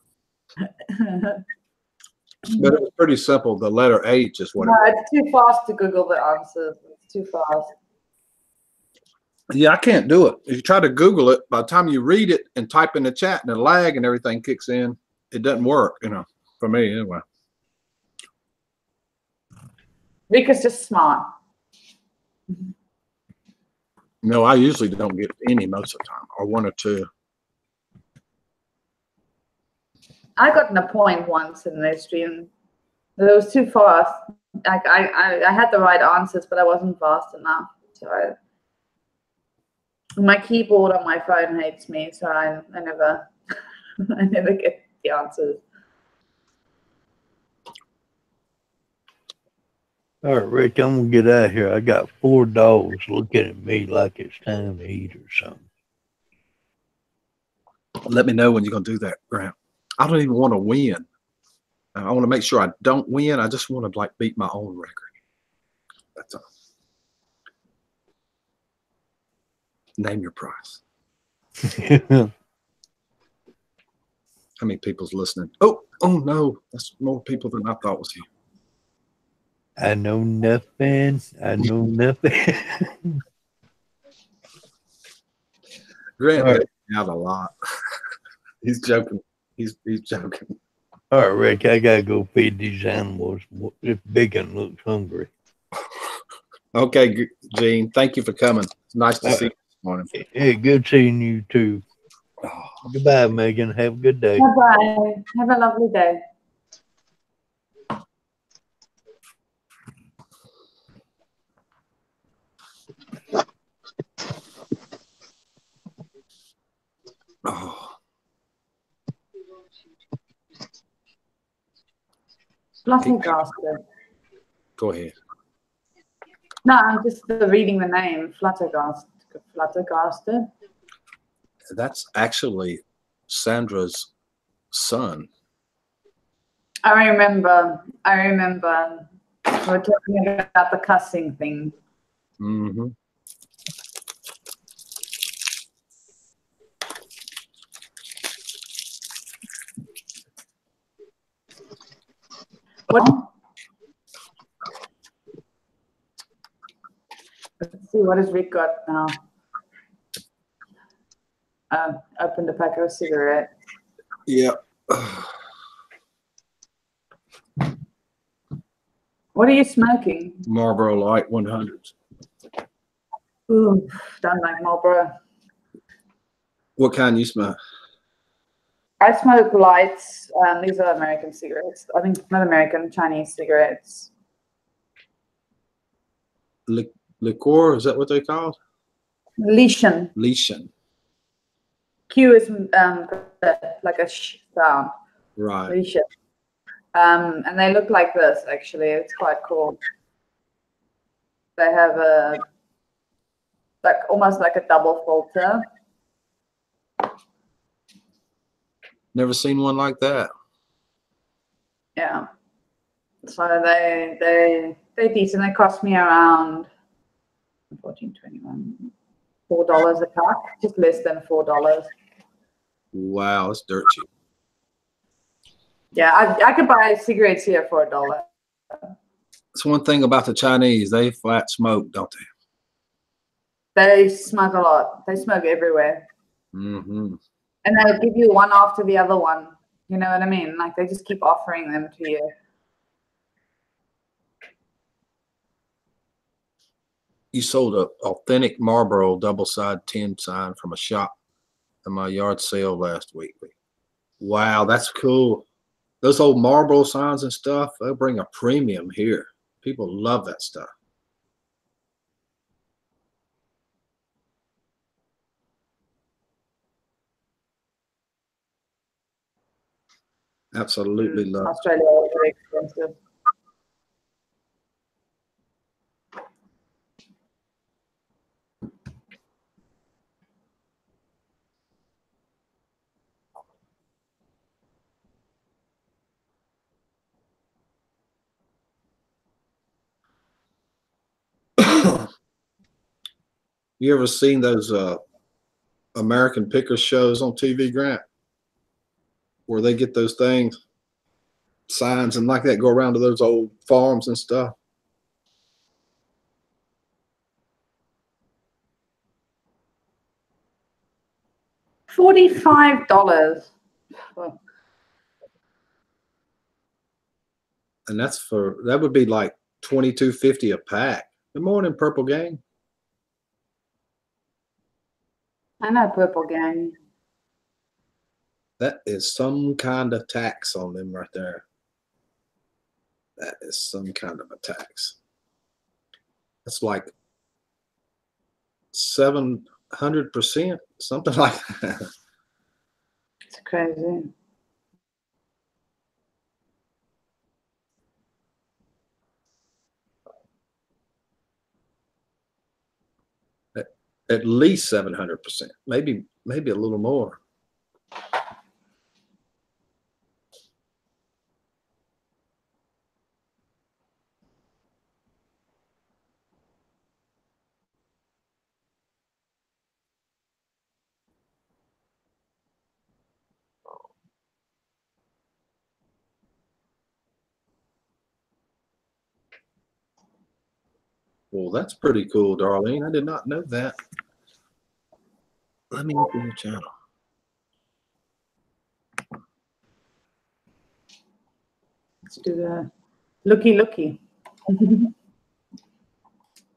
But it was pretty simple. The letter H is what No, it's too fast to Google the answers. It's too fast. Yeah, I can't do it. If you try to Google it, by the time you read it and type in the chat and the lag and everything kicks in, it doesn't work, for me anyway. Rick is just smart. No, I usually don't get any most of the time, or 1 or 2. I got in a point once in the stream. It was too fast. Like I had the right answers, but I wasn't fast enough. So my keyboard on my phone hates me, so I never I never get the answers. All right, Rick, I'm gonna get out of here. I got 4 dogs looking at me like it's time to eat or something. Let me know when you're going to do that, Grant. I don't even want to win. I want to make sure I don't win. I just want to beat my own record. That's all. Name your price. How many people's listening? Oh no, that's more people than I thought was here. I know nothing. I know nothing. Grant All right. helped me out a lot. He's joking. He's joking. All right, Rick, I gotta go feed these animals. This big one looks hungry. Okay, Gene. Thank you for coming. It's nice to see you this morning. Hey, good seeing you too. Oh. Goodbye, Megan. Have a good day. Bye-bye. Have a lovely day. Oh. Fluttergasted. Go ahead. No, I'm just reading the name. Fluttergasted. That's actually Sandra's son. I remember. We're talking about the cussing thing. Mm-hmm. What? Let's see, what has Rick got now? Opened a pack of cigarettes. Yeah. What are you smoking? Marlboro Light 100s. Ooh, don't like Marlboro. What kind you smoke? I smoke lights. These are American cigarettes. I mean, not American, Chinese cigarettes. Liqueur, is that what they call it? Lishan. Lishan. Q is like a sh sound. Right. Lishan. And they look like this, actually. It's quite cool. They have a, like, almost like a double filter. Never seen one like that. Yeah. So they're decent. They cost me around $14.21, $4 a pack, just less than $4. Wow, it's dirt cheap. Yeah, I could buy cigarettes here for $1. That's one thing about the Chinese. They flat smoke, don't they? They smoke a lot. They smoke everywhere. Mm-hmm. And they'll give you one after the other one. You know what I mean? Like, they just keep offering them to you. You sold an authentic Marlboro double-side tin sign from a shop at my yard sale last week. Wow, that's cool. Those old Marlboro signs and stuff, they'll bring a premium here. People love that stuff. Absolutely love it. Australia is very expensive. You ever seen those American picker shows on TV, Grant? Where they get those things, signs and like that, go around to those old farms and stuff. $45. Oh. And that would be like $22.50 a pack. Good morning, Purple Gang. I know Purple Gang. That is some kind of tax on them right there. That is some kind of a tax. That's like 700%, something like that. It's crazy. At least 700%, maybe a little more. Well, that's pretty cool, Darlene. I did not know that. Let me open your channel. Let's do the looky.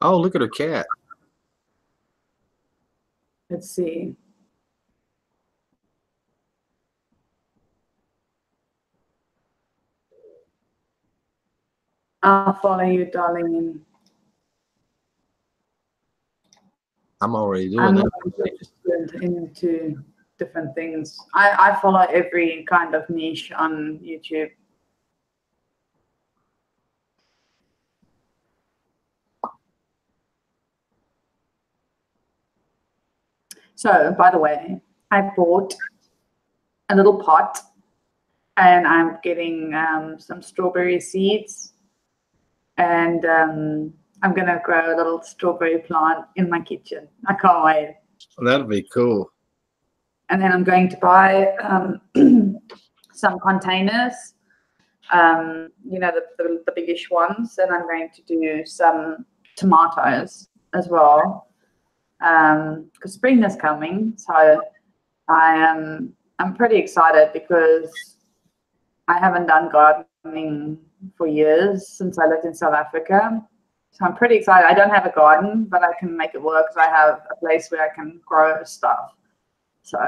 Oh, look at her cat. Let's see. I'll follow you, darling. I'm already doing I'm that. not interested into different things. I follow every kind of niche on YouTube. So, by the way, I bought a little pot and I'm getting some strawberry seeds, and I'm going to grow a little strawberry plant in my kitchen. I can't wait. That'll be cool. And then I'm going to buy some containers You know, the biggish ones, and I'm going to do some tomatoes as well, because spring is coming. So I'm pretty excited because I haven't done gardening for years since I lived in South Africa. So I'm pretty excited. I don't have a garden, but I can make it work because I have a place where I can grow stuff. So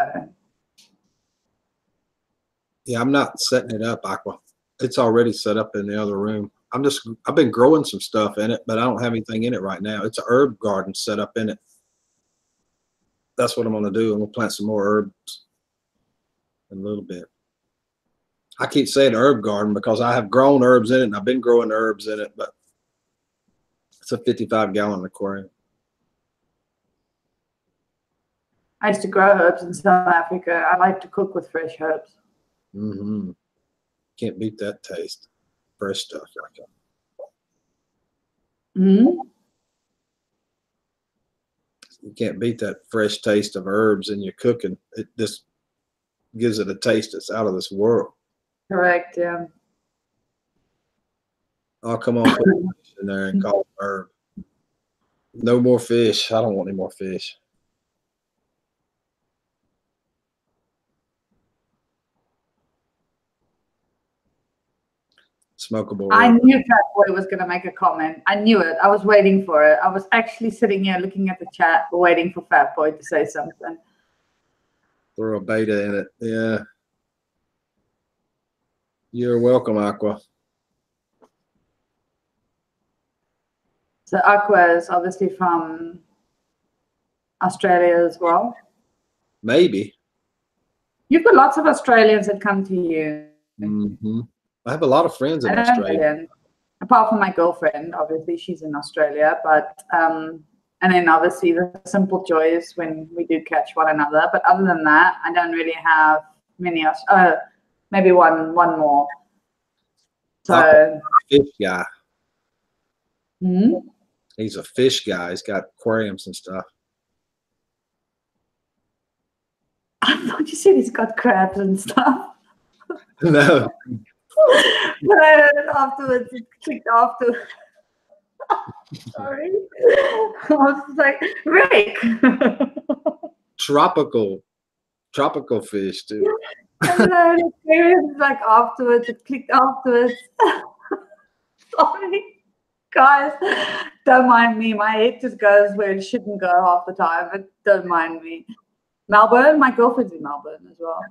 Yeah, I'm not setting it up, Aqua. It's already set up in the other room. I've been growing some stuff in it, but I don't have anything in it right now. It's a herb garden set up in it. That's what I'm gonna do. I'm gonna plant some more herbs in a little bit. I keep saying herb garden because I have grown herbs in it and I've been growing herbs in it, but it's a 55-gallon aquarium. I used to grow herbs in South Africa. I like to cook with fresh herbs. Mm-hmm. Can't beat that taste. Fresh stuff like that. Mm-hmm. You can't beat that fresh taste of herbs in your cooking. It just gives it a taste that's out of this world. Correct, yeah. Oh, come on, put fish in there and call it herb. No more fish. I don't want any more fish. Smokable I herb. knew Fat Boy was going to make a comment. I knew it. I was waiting for it. I was actually sitting here looking at the chat, waiting for Fat Boy to say something. Throw a beta in it. Yeah. You're welcome, Aqua. So Aqua is obviously from Australia as well. Maybe. You've got lots of Australians that come to you. Mm-hmm. I have a lot of friends in Australia. Apart from my girlfriend, obviously she's in Australia, but and then obviously the simple joys when we do catch one another. But other than that, I don't really have many. Maybe one more. So fish guy. Hmm? He's a fish guy. He's got aquariums and stuff. I thought you said he's got crabs and stuff. No. But I heard it afterwards. It clicked after. Sorry. I was just like, Rick. Tropical fish too. And then I experienced like afterwards. It clicked afterwards. Sorry. Guys, don't mind me. My head just goes where it shouldn't go half the time, but don't mind me. Melbourne, my girlfriend's in Melbourne as well.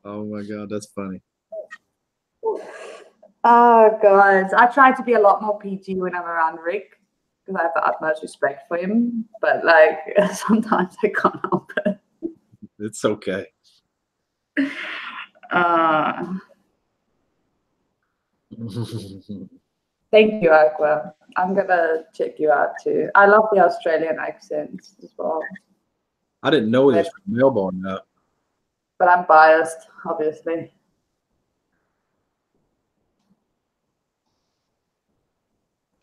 Oh my God, that's funny. Oh, guys. I try to be a lot more PG when I'm around Rick because I have the utmost respect for him. But, like, sometimes I can't help it. It's okay. Thank you, Aqua. I'm going to check you out too. I love the Australian accents as well. I didn't know he was from Melbourne though. But I'm biased, obviously.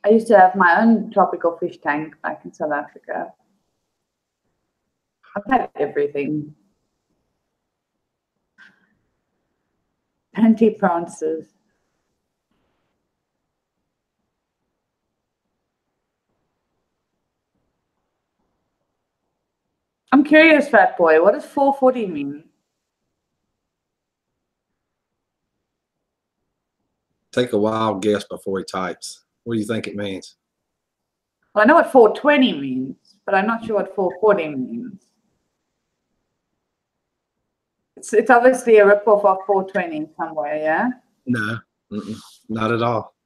I used to have my own tropical fish tank back in South Africa. I've had everything. Plenty prances. I'm curious, Fat Boy, what does 440 mean? Take a wild guess before he types. What do you think it means? Well, I know what 420 means, but I'm not sure what 440 means. It's obviously a ripoff of 420 somewhere, yeah? No, not at all.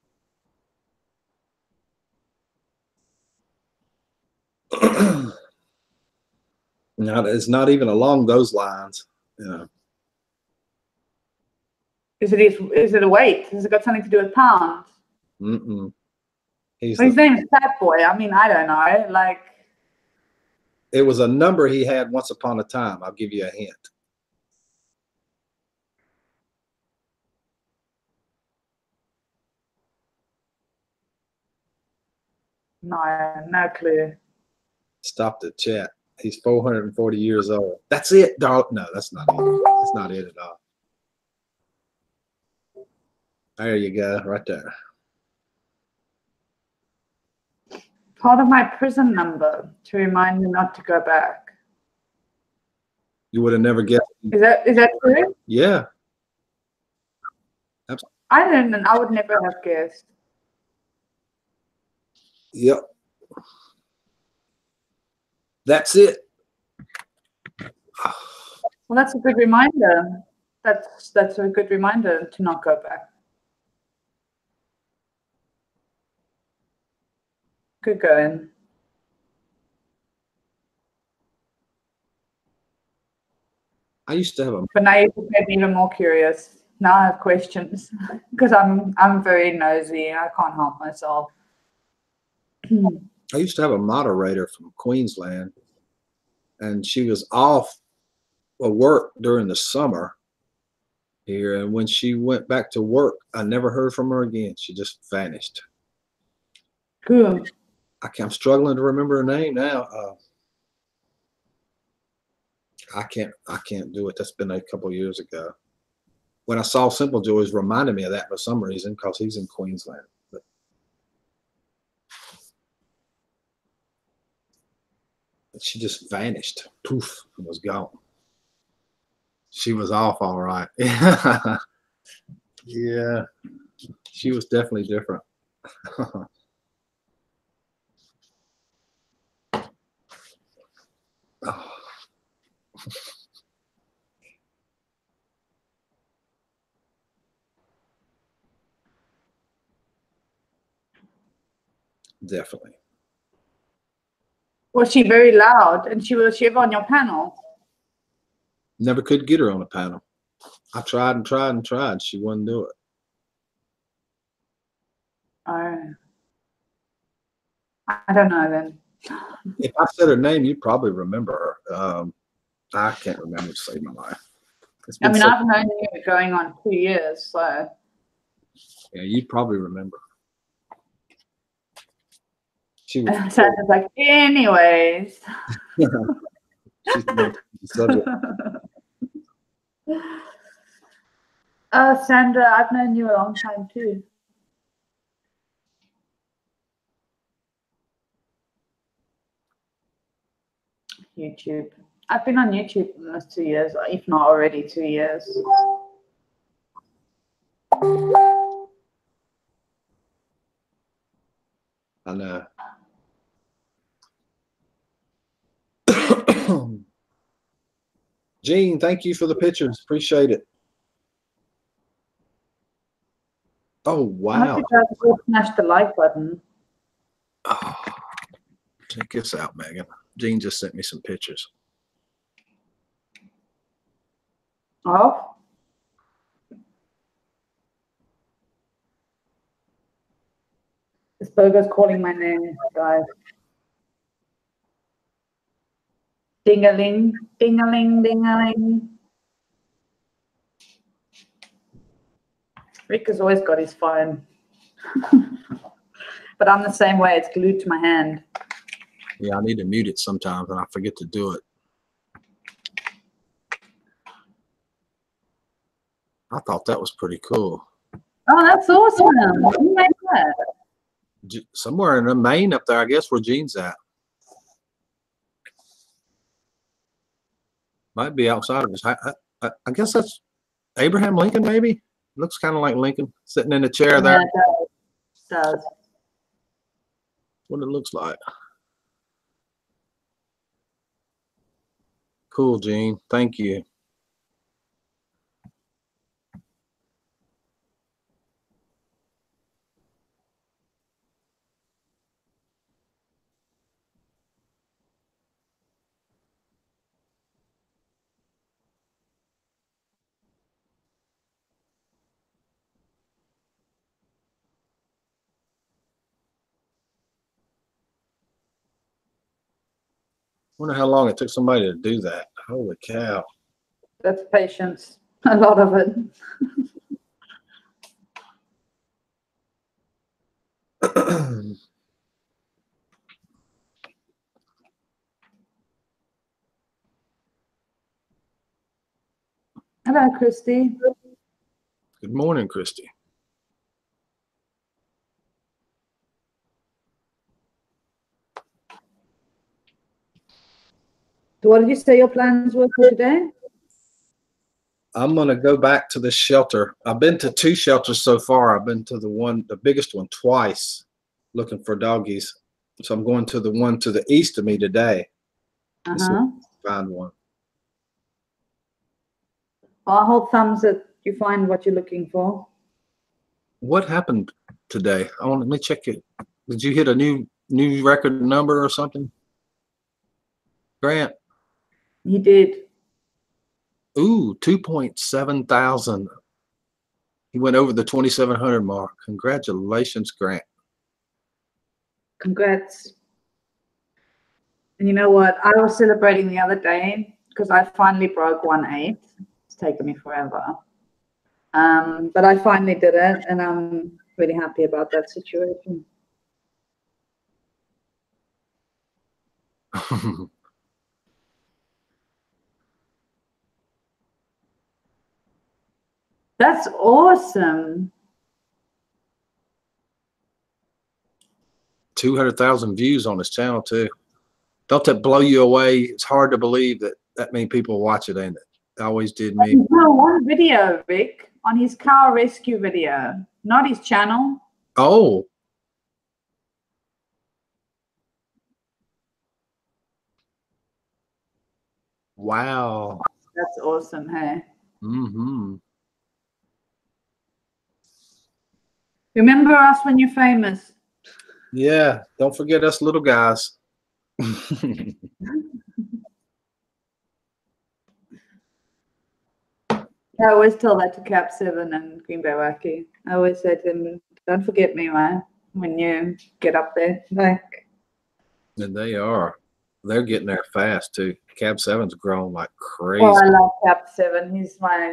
It's not even along those lines. You know. Is it a weight? Has it got something to do with pounds? His name is Fat Boy. I mean, I don't know. Like, it was a number he had once upon a time. I'll give you a hint. No clue. Stop the chat. He's 440 years old. That's it, dog. No, that's not it. That's not it at all. There you go, right there. Part of my prison number to remind me not to go back. You would have never guessed. Is that true? Yeah. I didn't, and I would never have guessed. Yep. That's it. Well, that's a good reminder. That's a good reminder to not go back. Good going. I used to have a But now you just made me even more curious. Now I have questions because I'm very nosy. I can't help myself. I used to have a moderator from Queensland, and she was off of work during the summer here. And when she went back to work, I never heard from her again. She just vanished. Good. I'm struggling to remember her name now. I can't do it. That's been a couple of years ago. When I saw Simple Joys, reminded me of that for some reason because he's in Queensland. But she just vanished. Poof, and was gone. She was off all right. Yeah, she was definitely different. Oh. Definitely. Was she very loud? And was she ever on your panel? Never could get her on a panel. I tried and tried and tried. She wouldn't do it. Oh. I don't know then. If I said her name, you'd probably remember her. I can't remember to save my life. I mean, I've known you going on 2 years, so. Yeah, you'd probably remember. She was. Sandra's like, anyways. She's the subject. Sandra, I've known you a long time too. YouTube. I've been on YouTube for almost 2 years, if not already 2 years. I know. Gene, thank you for the pictures. Appreciate it. Oh, wow. I hope you guys smash the like button. Oh, check this out, Megan. Gene just sent me some pictures. Oh. This burger's calling my name, guys. Ding-a-ling, ding-a-ling, ding-a-ling. Rick has always got his phone. But I'm the same way. It's glued to my hand. Yeah, I need to mute it sometimes, and I forget to do it. I thought that was pretty cool. Oh, that's awesome. Who made that? Somewhere in the Maine up there, I guess, where Gene's at. Might be outside of his. I guess that's Abraham Lincoln, maybe. Looks kind of like Lincoln sitting in the chair there. Yeah, it does. What it looks like. Cool, Gene. Thank you. Wonder how long it took somebody to do that. Holy cow. That's patience. A lot of it. Hello, Christy. Good morning, Christy. So what did you say your plans were for today? I'm going to go back to the shelter. I've been to 2 shelters so far. I've been to the biggest one twice looking for doggies. So I'm going to the one to the east of me today. To see if I can find one. Well, I hold thumbs that you find what you're looking for. What happened today? Let me check it. Did you hit a new record number or something, Grant? He did. Ooh, 2.7 thousand. He went over the 2,700 mark. Congratulations, Grant. Congrats. And you know what? I was celebrating the other day because I finally broke 1.8. It's taken me forever. But I finally did it, and I'm really happy about that situation. That's awesome. 200,000 views on his channel too. Don't that blow you away? It's hard to believe that many people watch it, ain't it? It always did me. No, one video, Rick, on his cow rescue video, not his channel. Oh. Wow. That's awesome, hey? Mm-hmm. Remember us when you're famous. Yeah, don't forget us little guys. I always tell that to Cap 7 and Green Bay Wacky. I always say to them, don't forget me, man, when you get up there. Like, And they are. They're getting there fast too. Cab 7's grown like crazy. oh, I love Cap 7. He's my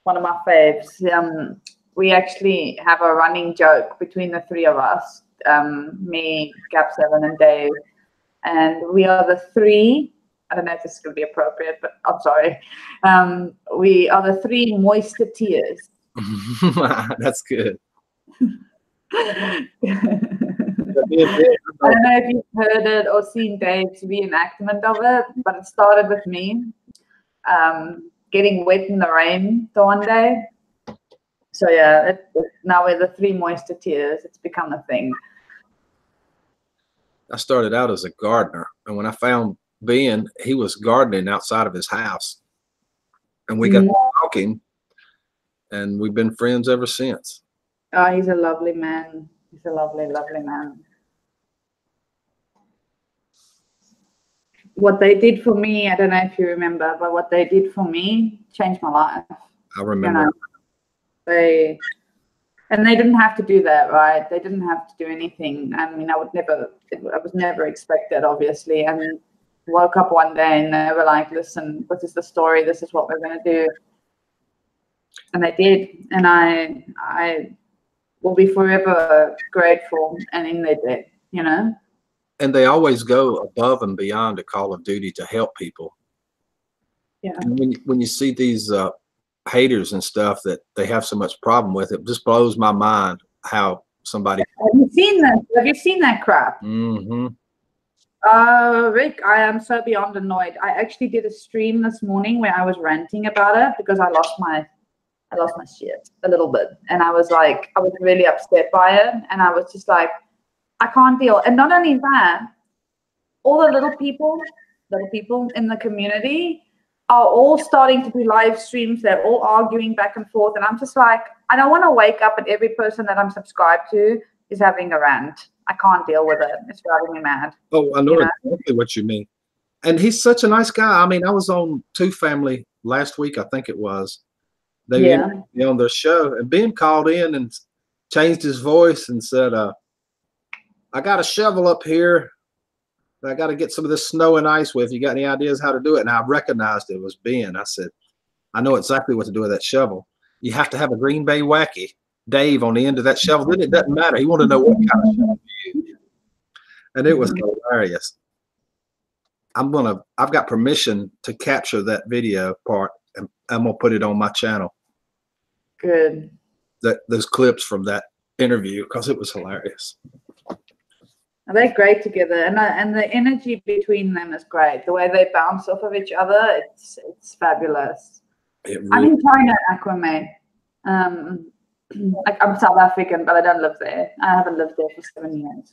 one of my faves. We actually have a running joke between the 3 of us, me, Cap 7, and Dave. And we are the 3. I don't know if this is going to be appropriate, but I'm sorry. We are the 3 moisteteers. That's good. I don't know if you've heard it or seen Dave's reenactment of it, but it started with me getting wet in the rain the one day. So yeah, now we're the 3 moisteteers. It's become a thing. I started out as a gardener, and when I found Ben, he was gardening outside of his house, and we got talking, and we've been friends ever since. Oh, he's a lovely man. He's a lovely, lovely man. What they did for me, I don't know if you remember, but what they did for me changed my life. I remember. You know, they didn't have to do that, right? They didn't have to do anything. I mean, I was never expected, obviously. And woke up one day and they were like, listen, this is the story. This is what we're going to do. And they did. And I will be forever grateful and in their debt, you know? And they always go above and beyond a call of duty to help people. Yeah. And when you see these haters and stuff that they have so much problem with, it just blows my mind how somebody. Have you seen that? Have you seen that crap? Mm-hmm. Rick, I am so beyond annoyed. I actually did a stream this morning where I was ranting about it because I lost my shit a little bit, and I was really upset by it, and I was just like, I can't deal. And not only that, all the little people in the community are all starting to do live streams. They're all arguing back and forth. And I'm just like, I don't want to wake up and every person that I'm subscribed to is having a rant. I can't deal with it. It's driving me mad. Oh, I know exactly what you mean. And he's such a nice guy. I mean, I was on Two Family last week, I think it was. They were on their show, and Ben called in and changed his voice and said, I got a shovel up here. I got to get some of this snow and ice with. You got any ideas how to do it? And I recognized it was Ben. I said, I know exactly what to do with that shovel. You have to have a Green Bay Wacky Dave on the end of that shovel. Then it doesn't matter. He wanted to know what kind of shovel you use. And it was hilarious. I've got permission to capture that video part and I'm gonna put it on my channel. Good. Those clips from that interview, because it was hilarious. They're great together, and the energy between them is great. The way they bounce off of each other, it's fabulous. I'm in China, Aquaman. Like I'm South African, but I don't live there. I haven't lived there for 7 years.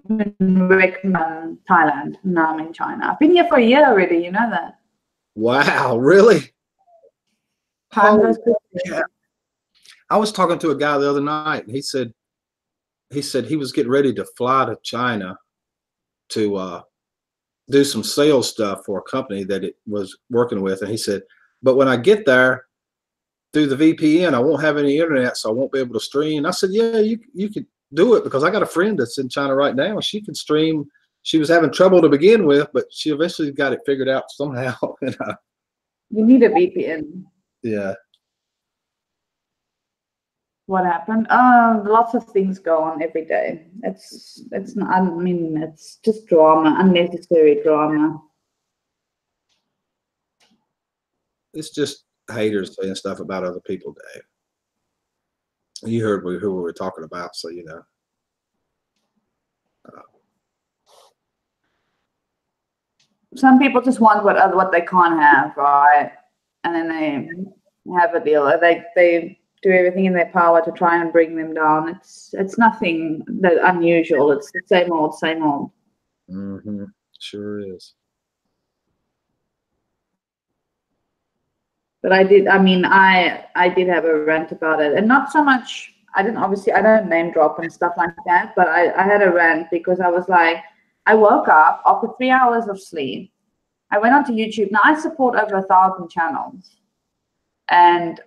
In Vietnam, Thailand. Now I'm in China. I've been here for a year already. You know that. Wow, really? Time goes quickly. Yeah. I was talking to a guy the other night, and he said he was getting ready to fly to China to do some sales stuff for a company that it was working with. And he said, but when I get there through the VPN, I won't have any internet, so I won't be able to stream. And I said, yeah, you could do it, because I got a friend that's in China right now. She can stream. She was having trouble to begin with, but she eventually got it figured out somehow. You need a VPN. Yeah. What happened? Lots of things go on every day. It's not, I mean, it's just drama, unnecessary drama. It's just haters saying stuff about other people, Dave. You heard who we were talking about, so you know. Some people just want what they can't have, right? And then they have a deal. They do everything in their power to try and bring them down. It's nothing that unusual. It's the same old, same old. Mm-hmm. Sure is. But I did have a rant about it, and not so much. I don't name drop and stuff like that, but I had a rant because I was like, I woke up after 3 hours of sleep. I went onto YouTube. Now I support over 1,000 channels, and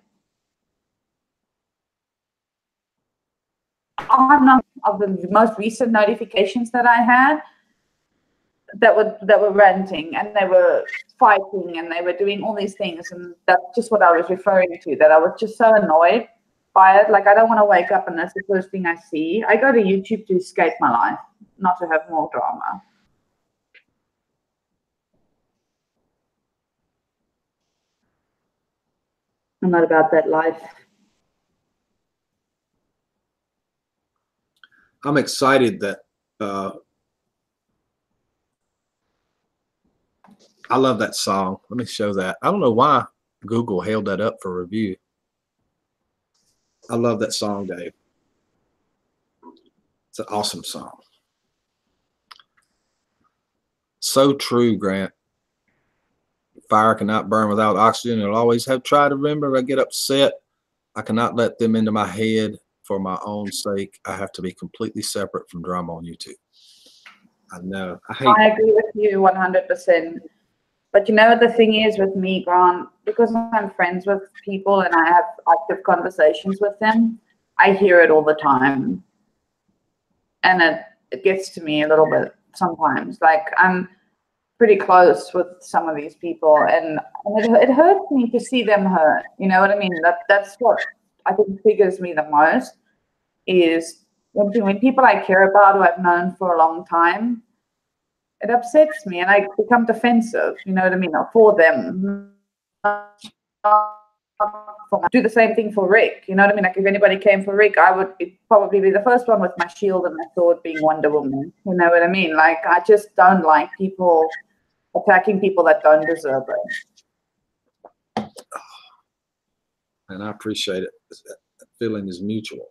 on none of the most recent notifications that I had that were ranting, and they were fighting, and they were doing all these things, and that's just what I was referring to, that I was just so annoyed by it. Like, I don't want to wake up and that's the first thing I see. I go to YouTube to escape my life, not to have more drama. I'm not about that life. I'm excited that I love that song. Let me show that. I don't know why Google held that up for review. I love that song, Dave. It's an awesome song. So true, Grant. Fire cannot burn without oxygen. It'll always have. Try to remember, I get upset. I cannot let them into my head for my own sake. I have to be completely separate from drama on YouTube. I know. I agree with you 100%. But you know, the thing is with me, Grant, because I'm friends with people and I have active conversations with them, I hear it all the time. And it gets to me a little bit sometimes. Like, I'm pretty close with some of these people, and it hurts me to see them hurt. You know what I mean? That's what I think triggers me the most, is when people I care about who I've known for a long time, it upsets me and I become defensive, you know what I mean, for them. Do the same thing for Rick, you know what I mean? Like, if anybody came for Rick, I would probably be the first one with my shield and my sword being Wonder Woman, you know what I mean? Like, I just don't like people attacking people that don't deserve it. And I appreciate it. That feeling is mutual.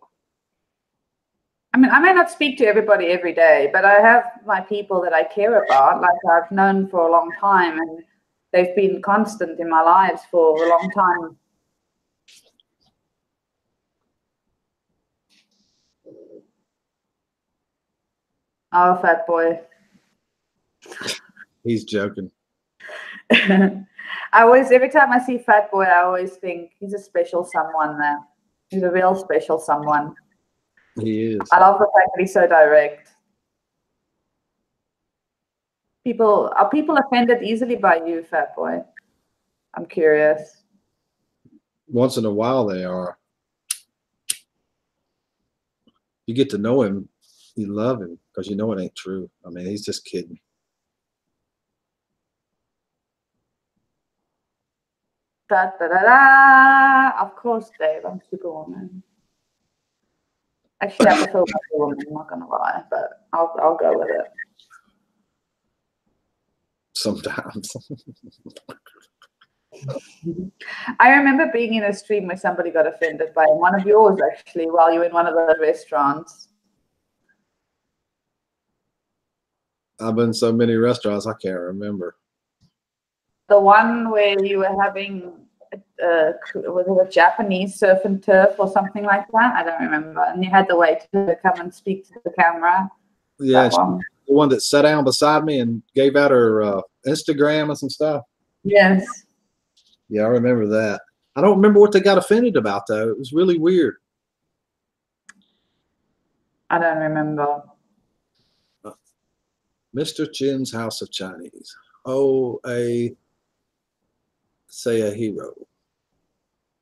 I mean, I may not speak to everybody every day, but I have my people that I care about, like I've known for a long time, and they've been constant in my lives for a long time. Oh, fat boy. He's joking. Every time I see fat boy, I always think he's a special someone there. He's a real special someone. He is. I love the fact that he's so direct. Are people offended easily by you, fat boy? I'm curious. Once in a while they are. You get to know him You love him because you know it ain't true. I mean, he's just kidding. Da, da, da, da. Of course, Dave. I'm Superwoman. Actually, I prefer Wonder Woman. I'm not gonna lie, but I'll go with it. Sometimes. I remember being in a stream where somebody got offended by one of yours, actually, while you were in one of those restaurants. I've been in so many restaurants, I can't remember. The one where you were having, was it a Japanese surf and turf or something like that? I don't remember. And you had the waiter to come and speak to the camera. Yeah, That one. the one that sat down beside me and gave out her Instagram and some stuff. Yes. Yeah, I remember that. I don't remember what they got offended about, though. It was really weird. I don't remember. Mr. Chin's House of Chinese. Oh, say a hero.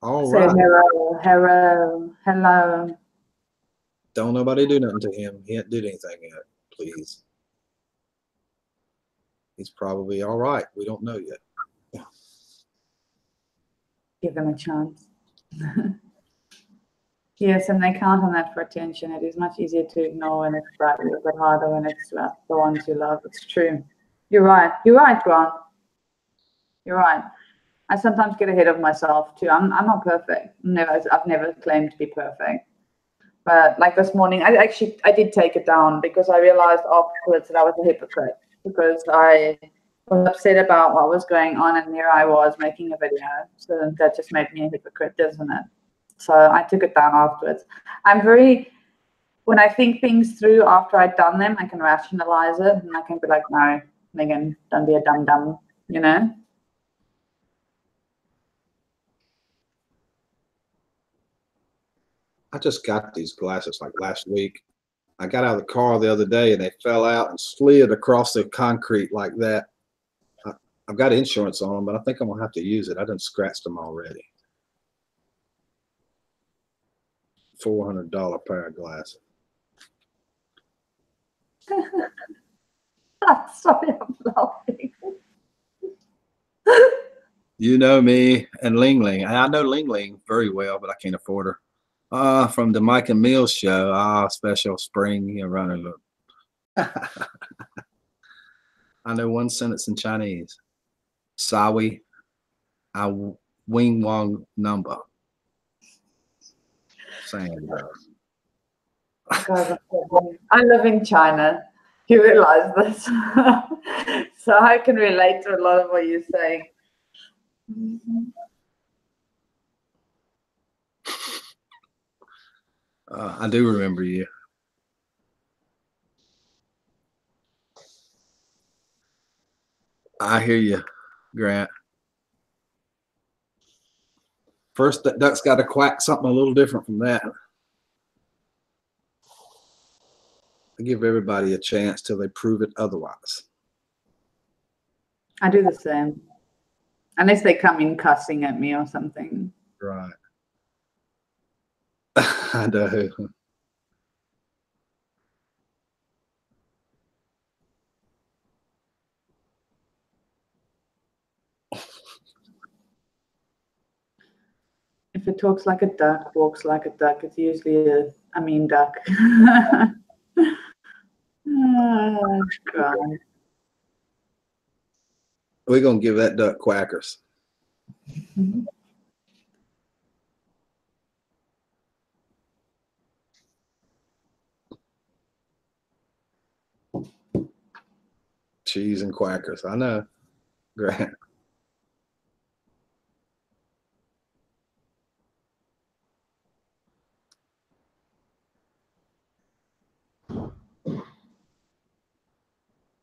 All Say right. hello, hello, hello. Don't nobody do nothing to him. He ain't did anything yet. Please. He's probably all right. We don't know yet. Give them a chance. Yes, and they count on that for attention. It is much easier to ignore when it's bright, but harder when it's the ones you love. It's true. You're right. You're right, Grant. You're right. I sometimes get ahead of myself too. I'm not perfect. I've never claimed to be perfect. But like this morning, I did take it down because I realized afterwards that I was a hypocrite because I was upset about what was going on, and there I was making a video. So that just made me a hypocrite, doesn't it? So I took it down afterwards. When I think things through after I've done them, I can rationalize it and I can be like, no, Megan, don't be a dum-dum, you know? I just got these glasses like last week. I got out of the car the other day and they fell out and slid across the concrete like that. I've got insurance on them, but I think I'm going to have to use it. I done scratched them already. $400 pair of glasses. Sorry, I'm laughing. You know me and Ling Ling. I know Ling Ling very well, but I can't afford her. From the Mike and Mills show. Special spring, you running. I know one sentence in Chinese. Sawi, I wing wong number. Saying God, I live in China. You realize this. So I can relate to a lot of what you're saying. I do remember you. I hear you, Grant. First, that duck's got to quack something a little different from that. I give everybody a chance till they prove it otherwise. I do the same. Unless they come in cussing at me or something. Right. I know. If it talks like a duck, walks like a duck, it's usually a mean duck. Oh, God. We're going to give that duck quackers. Cheese and quackers. I know. Grant.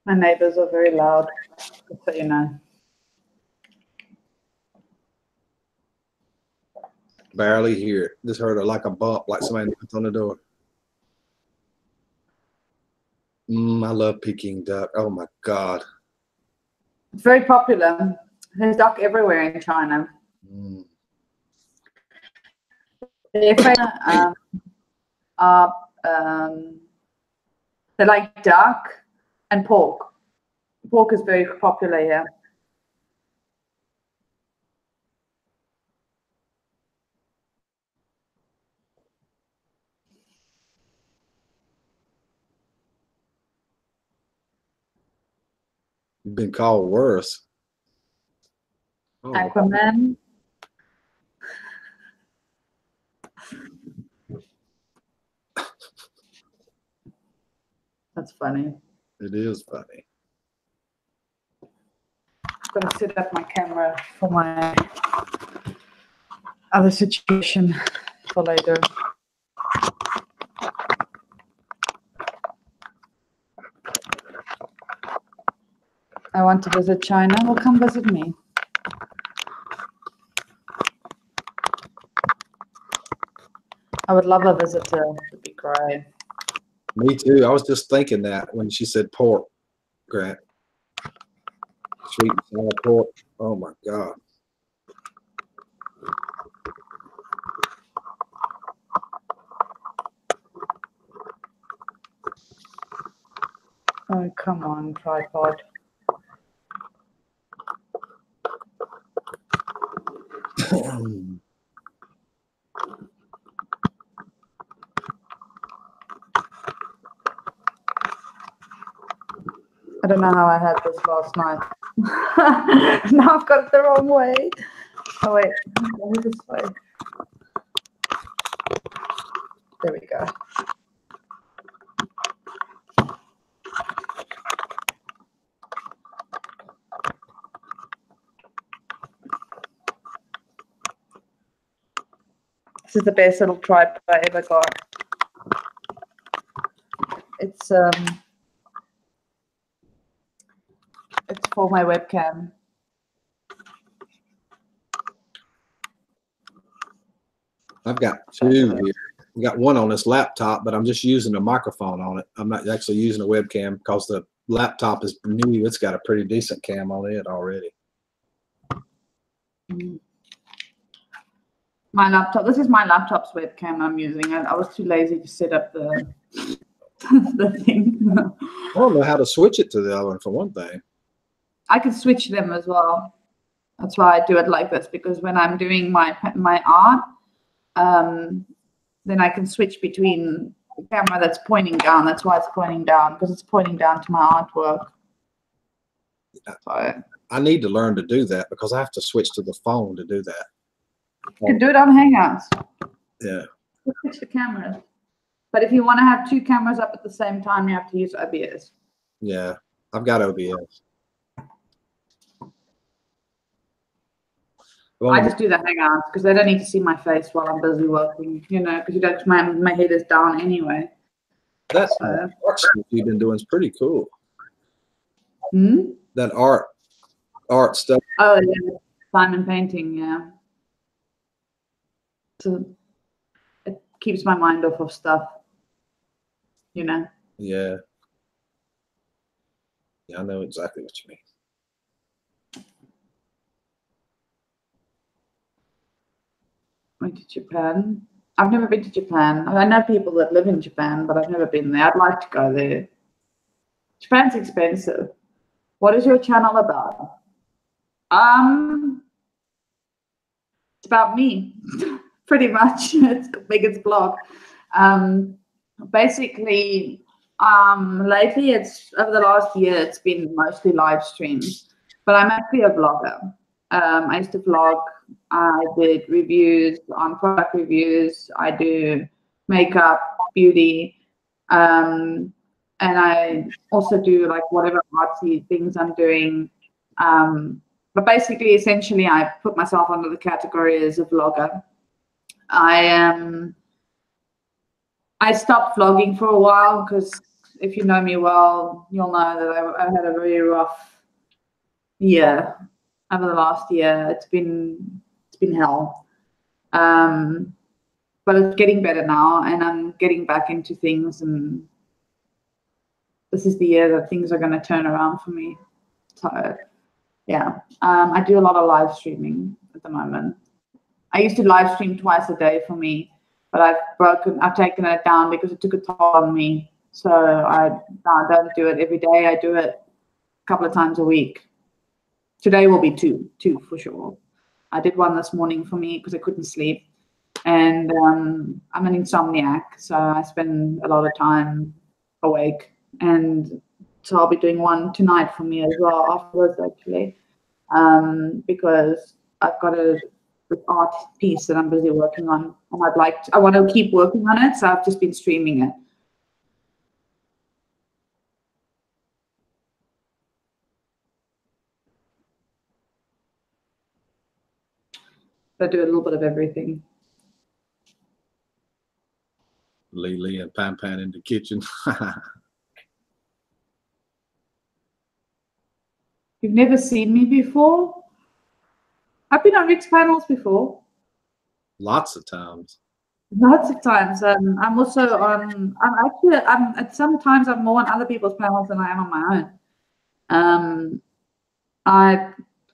My neighbors are very loud, just so you know. Barely hear it. Just heard it like a bump, like somebody knocked on the door. I love Peking duck. Oh my God. It's very popular. There's duck everywhere in China. Their favorite They like duck and pork. Pork is very popular here. You've been called worse. Oh, Aquaman. That's funny. it is funny. I'm going to set up my camera for my other situation for later. I want to visit China. Well, come visit me. I would love a visitor. It'd be great. Me too. I was just thinking that when she said pork, Grant. Sweet and sour pork. Oh my God. Oh, come on, tripod. I don't know how I had this last night. Now I've got it the wrong way. Oh wait, go this way. There we go. This is the best little tripod I ever got. It's for my webcam. I've got two here. I've got one on this laptop, but I'm just using a microphone on it. I'm not actually using a webcam because the laptop is new. It's got a pretty decent cam on it already. My laptop. This is my laptop's webcam I'm using. I was too lazy to set up the the thing. I don't know how to switch it to the other one for one thing. I could switch them as well. That's why I do it like this, because when I'm doing my art, then I can switch between the camera that's pointing down. That's why it's pointing down, because it's pointing down to my artwork. So, I need to learn to do that because I have to switch to the phone to do that. you can do it on Hangouts. Yeah. Switch the cameras. But if you want to have two cameras up at the same time, you have to use OBS. Yeah. I've got OBS. I just do the Hangouts because they don't need to see my face while I'm busy working, you know, because you don't, my head is down anyway. That art stuff you've been doing is pretty cool. Hmm? That art stuff. Oh, yeah. Diamond painting, yeah. So it keeps my mind off of stuff, you know. Yeah. Yeah, I know exactly what you mean. Went to Japan. I've never been to Japan. I know people that live in Japan, but I've never been there. I'd like to go there. Japan's expensive. What is your channel about? It's about me, pretty much. It's the biggest blog. Basically, lately, it's over the last year, it's been mostly live streams. But I'm actually a vlogger. I used to vlog. I did reviews on product reviews. I do makeup, beauty, and I also do like whatever artsy things I'm doing. But basically, essentially, I put myself under the category as a vlogger. I stopped vlogging for a while because if you know me well, you'll know that I had a very rough year over the last year. It's been hell. But it's getting better now, and I'm getting back into things, and this is the year that things are going to turn around for me. So, yeah, I do a lot of live streaming at the moment. I used to live stream twice a day for me, but I've taken it down because it took a toll on me. So I don't do it every day. I do it a couple of times a week. Today will be two for sure. I did one this morning for me because I couldn't sleep. And I'm an insomniac, so I spend a lot of time awake. And so I'll be doing one tonight for me as well afterwards, actually, because I've got a art piece that I'm busy working on, and I want to keep working on it. So I've just been streaming it. I do a little bit of everything. Lee and Pan in the kitchen. You've never seen me before? I've been on Rick's panels before. Lots of times. Lots of times. I'm also on. At sometimes I'm more on other people's panels than I am on my own.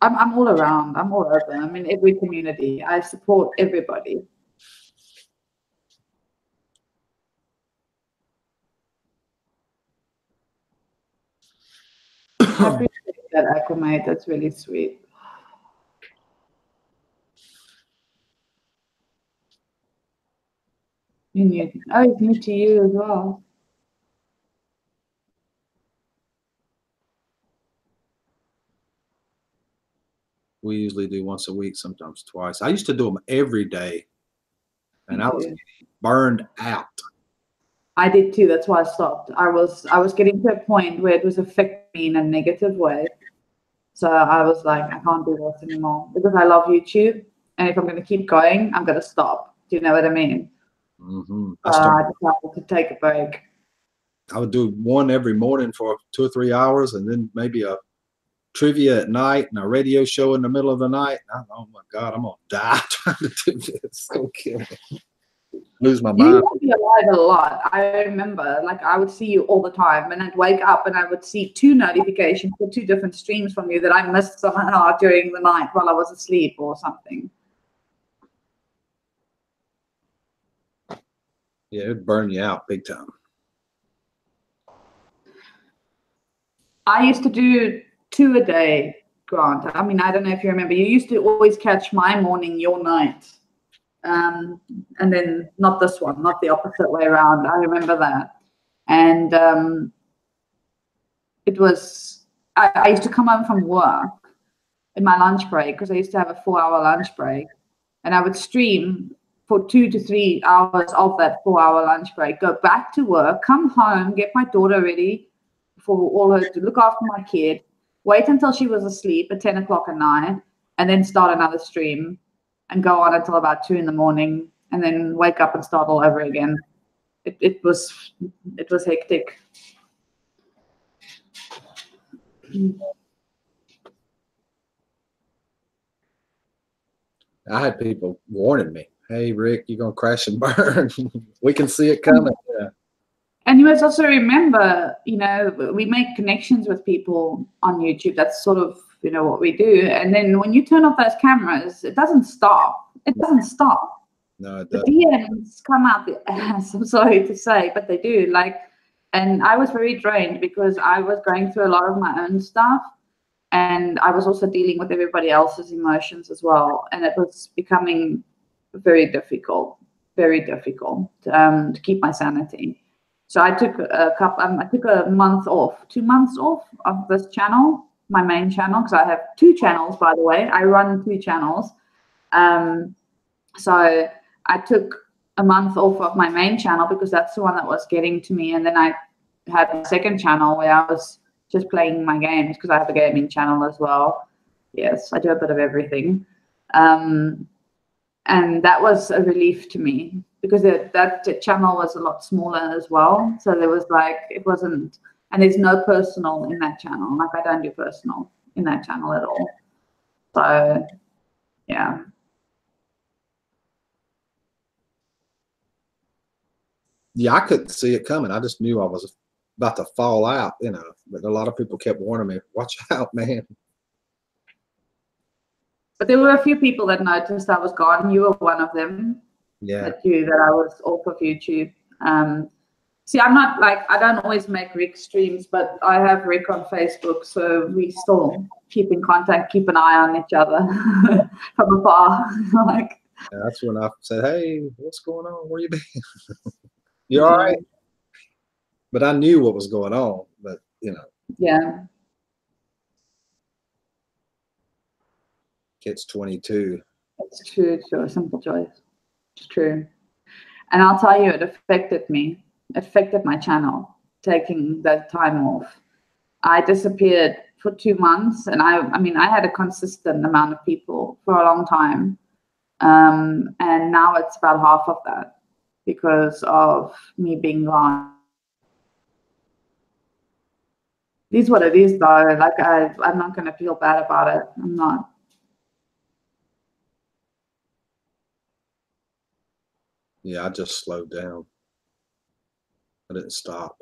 I'm all around. I'm all over. I'm in every community. I support everybody. I appreciate that, Aquamate. That's really sweet. You knew. Oh, it's new to you as well. We usually do once a week, sometimes twice. I used to do them every day, and I was getting burned out. I did too. That's why I stopped. I was getting to a point where it was affecting me in a negative way. So I was like, I can't do this anymore because I love YouTube, and if I'm going to keep going, I'm going to stop. Do you know what I mean? Mm-hmm. I decided to take a break. I would do one every morning for 2 or 3 hours, and then maybe a trivia at night and a radio show in the middle of the night. Oh my God, I'm gonna die trying to do this. It's gonna kill me. Lose my mind. You used to be alive a lot. I remember, like, I would see you all the time, and I'd wake up and I would see 2 notifications for 2 different streams from you that I missed somehow during the night while I was asleep or something. Yeah, it'd burn you out big time. I used to do 2 a day, Grant. I mean, I don't know if you remember. You used to always catch my morning, your night. And then not this one, not the opposite way around. I remember that. And it was, I used to come home from work in my lunch break because I used to have a 4-hour lunch break. And I would stream for 2 to 3 hours of that 4-hour lunch break, go back to work, come home, get my daughter ready for all her to look after my kid, wait until she was asleep at 10 o'clock at night, and then start another stream and go on until about 2 in the morning, and then wake up and start all over again. It was hectic. I had people warning me, "Hey, Rick, you're gonna crash and burn. We can see it coming." Yeah. And you must also remember, you know, we make connections with people on YouTube. That's sort of, you know, what we do. And then when you turn off those cameras, it doesn't stop. It doesn't stop. No, it The doesn't. DMs come out the ass, I'm sorry to say, but they do. Like, and I was very drained because I was going through a lot of my own stuff, and I was also dealing with everybody else's emotions as well. And it was becoming very difficult to keep my sanity. So I took a month off, 2 months off of this channel, my main channel, because I have 2 channels, by the way. I run 2 channels. So I took a month off of my main channel because that's the one that was getting to me. And then I had a second channel where I was just playing my games because I have a gaming channel as well. Yes, I do a bit of everything. And that was a relief to me because that channel was a lot smaller as well. So there was like, it wasn't, and there's no personal in that channel. Like, I don't do personal in that channel at all. So, yeah. Yeah, I couldn't see it coming. I just knew I was about to fall out, you know. But a lot of people kept warning me, "Watch out, man." But there were a few people that noticed I was gone. You were one of them. Yeah. That I was off of YouTube. See, I'm not like, I don't always make Rick streams, but I have Rick on Facebook, so we still keep in contact, keep an eye on each other from afar. Like, And that's when I said, hey, what's going on? Where you been? You all right? But I knew what was going on, but you know. Yeah. Kid's 22. It's true, it's a simple choice. It's true. And I'll tell you, it affected me. It affected my channel, taking that time off. I disappeared for 2 months, and I mean, I had a consistent amount of people for a long time. And now it's about half of that because of me being gone. It is what it is, though. Like, I'm not going to feel bad about it. I'm not. Yeah, I just slowed down. I didn't stop.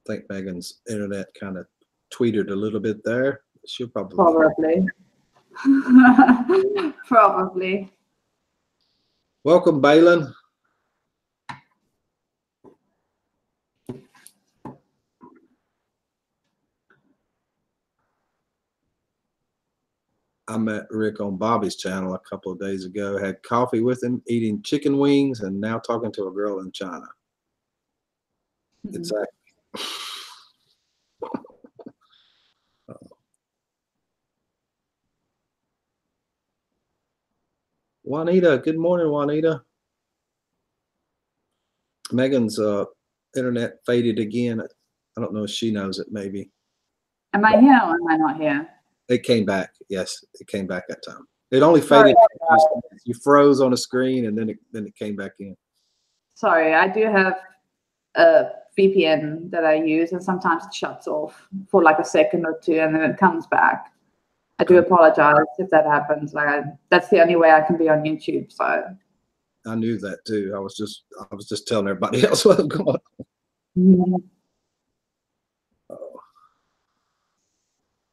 I think Megan's internet kind of tweeted a little bit there. She'll probably. Probably. Welcome, Balin. I met Rick on Bobby's channel a couple of days ago, had coffee with him, eating chicken wings, and now talking to a girl in China. Exactly. Juanita, good morning, Juanita. Megan's internet faded again. I don't know if she knows it, maybe. Am I here or am I not here? It came back. Yes, it came back that time. It only faded. You froze on the screen, and then it came back in. Sorry, I do have a VPN that I use, and sometimes it shuts off for like a second or two, and then it comes back. I do apologize if that happens. Like, that's the only way I can be on YouTube. So I knew that too. I was just telling everybody else what was going on. Mm-hmm.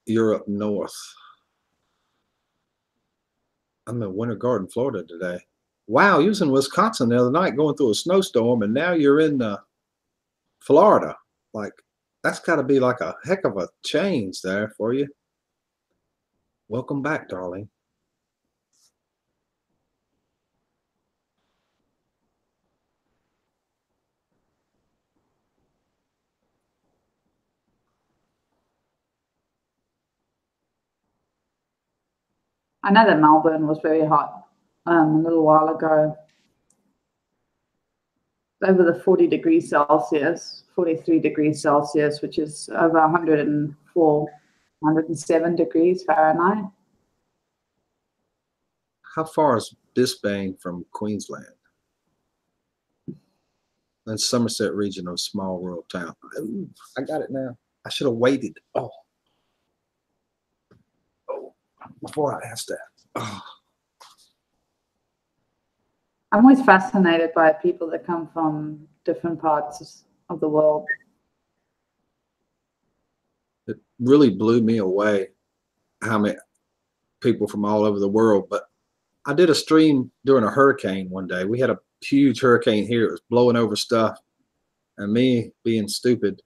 Europe North. I'm in Winter Garden, Florida today. Wow, you was in Wisconsin the other night going through a snowstorm, and now you're in Florida. Like, that's got to be like a heck of a change there for you. Welcome back, darling. I know that Melbourne was very hot a little while ago. Over the 40 degrees Celsius, 43 degrees Celsius, which is over 104, 107 degrees Fahrenheit. How far is Brisbane from Queensland? And Somerset region of small rural town. Ooh, I got it now. I should have waited. Oh, before I asked that. Oh. I'm always fascinated by people that come from different parts of the world. It really blew me away how many people from all over the world. But I did a stream during a hurricane one day. We had a huge hurricane here. It was blowing over stuff. And me being stupid,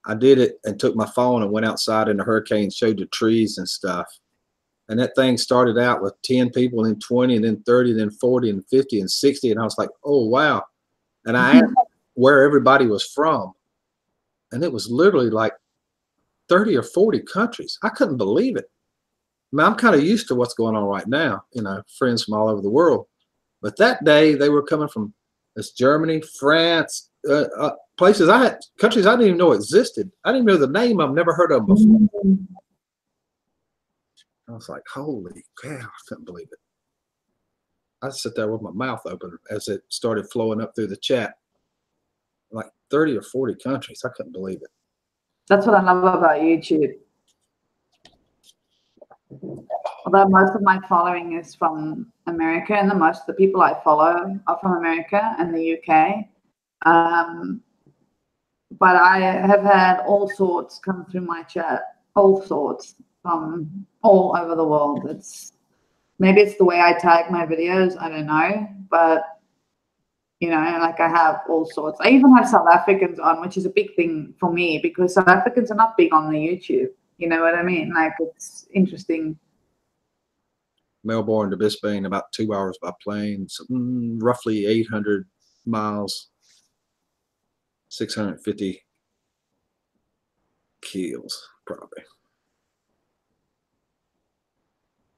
I did it and took my phone and went outside in the hurricane, showed the trees and stuff. And that thing started out with 10 people, then 20, and then 30, then 40, and 50, and 60. And I was like, oh, wow. And I asked where everybody was from. And it was literally like 30 or 40 countries. I couldn't believe it. I mean, I'm kind of used to what's going on right now, you know, friends from all over the world. But that day, they were coming from Germany, France, places countries I didn't even know existed. I didn't know the name. I've never heard of them before. I was like, holy cow, I couldn't believe it. I sit there with my mouth open as it started flowing up through the chat. Like 30 or 40 countries. I couldn't believe it. That's what I love about YouTube. Although most of my following is from America, and most of the people I follow are from America and the UK. But I have had all sorts come through my chat, all sorts from all over the world. Maybe it's the way I tag my videos, I don't know. But You know, like I have all sorts. I even have South Africans on, which is a big thing for me because South Africans are not big on the YouTube. You know what I mean? Like, it's interesting. Melbourne to Brisbane, about 2 hours by plane, roughly 800 miles, 650 kilos, probably.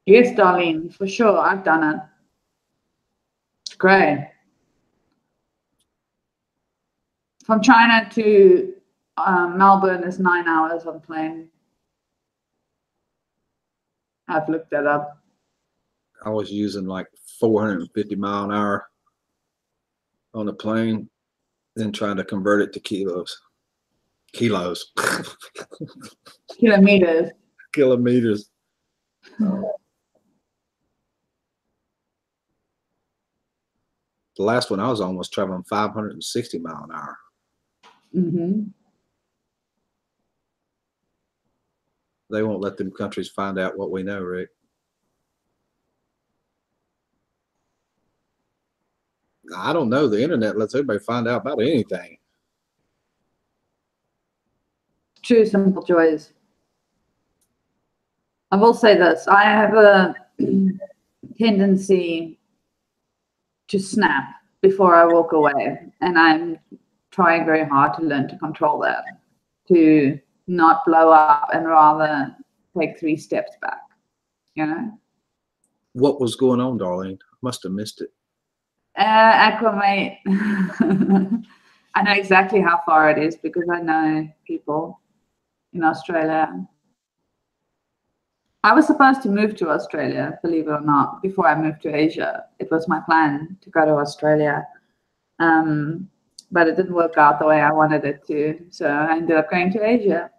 Yes, Darlene, for sure. I've done it. It's great. From China to Melbourne is 9 hours on plane. I've looked that up. I was using like 450 mile an hour on the plane, then trying to convert it to kilos. Kilometers. Kilometers. The last one I was on was traveling 560 mile an hour. Mm-hmm. They won't let them countries find out what we know, Rick. I don't know. The internet lets everybody find out about anything. True, simple joys. I will say this. I have a tendency to snap before I walk away. And I'm trying very hard to learn to control that, to not blow up and rather take 3 steps back, you know? What was going on, Darlene? Must have missed it. Acclimate. I know exactly how far it is because I know people in Australia. I was supposed to move to Australia, believe it or not, before I moved to Asia. It was my plan to go to Australia. But it didn't work out the way I wanted it to. So I ended up going to Asia.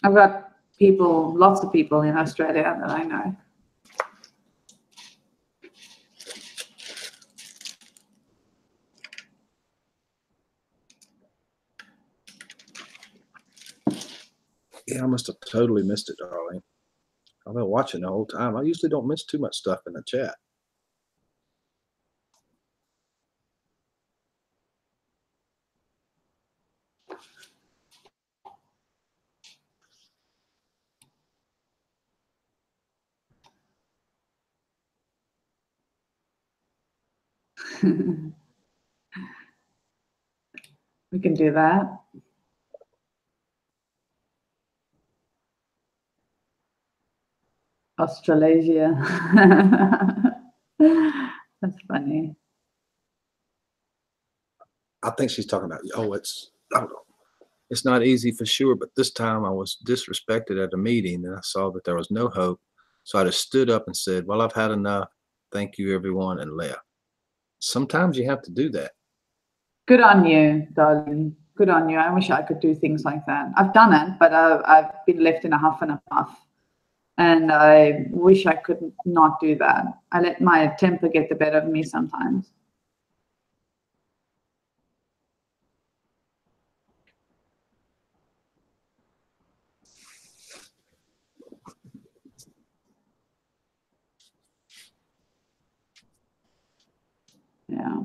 I've got people, lots of people in Australia that I know. Yeah, I must have totally missed it, Darlene. I've been watching the whole time. I usually don't miss too much stuff in the chat. We can do that. Australasia. That's funny. I think she's talking about, I don't know. It's not easy for sure, but this time I was disrespected at a meeting and I saw that there was no hope. So I just stood up and said, well, I've had enough. Thank you, everyone, and left. Sometimes you have to do that. Good on you, darling. Good on you. I wish I could do things like that. I've done it, but I've been left in a huff and a puff. And I wish I could not do that. I let my temper get the better of me sometimes. Yeah.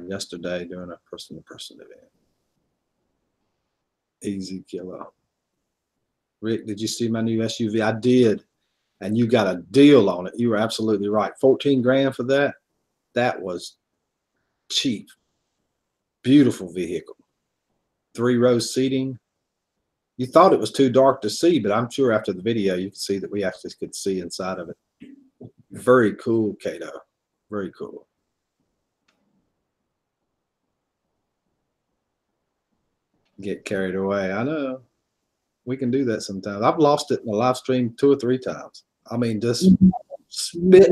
Yesterday doing a person-to-person event. Easy killer. Rick, did you see my new SUV? I did. And you got a deal on it. You were absolutely right. 14 grand for that. That was cheap. Beautiful vehicle. 3-row seating. You thought it was too dark to see, but I'm sure after the video you could see that we actually could see inside of it. Very cool, Kato. Very cool. Get carried away. I know. We can do that sometimes. I've lost it in a live stream 2 or 3 times. I mean, just spit,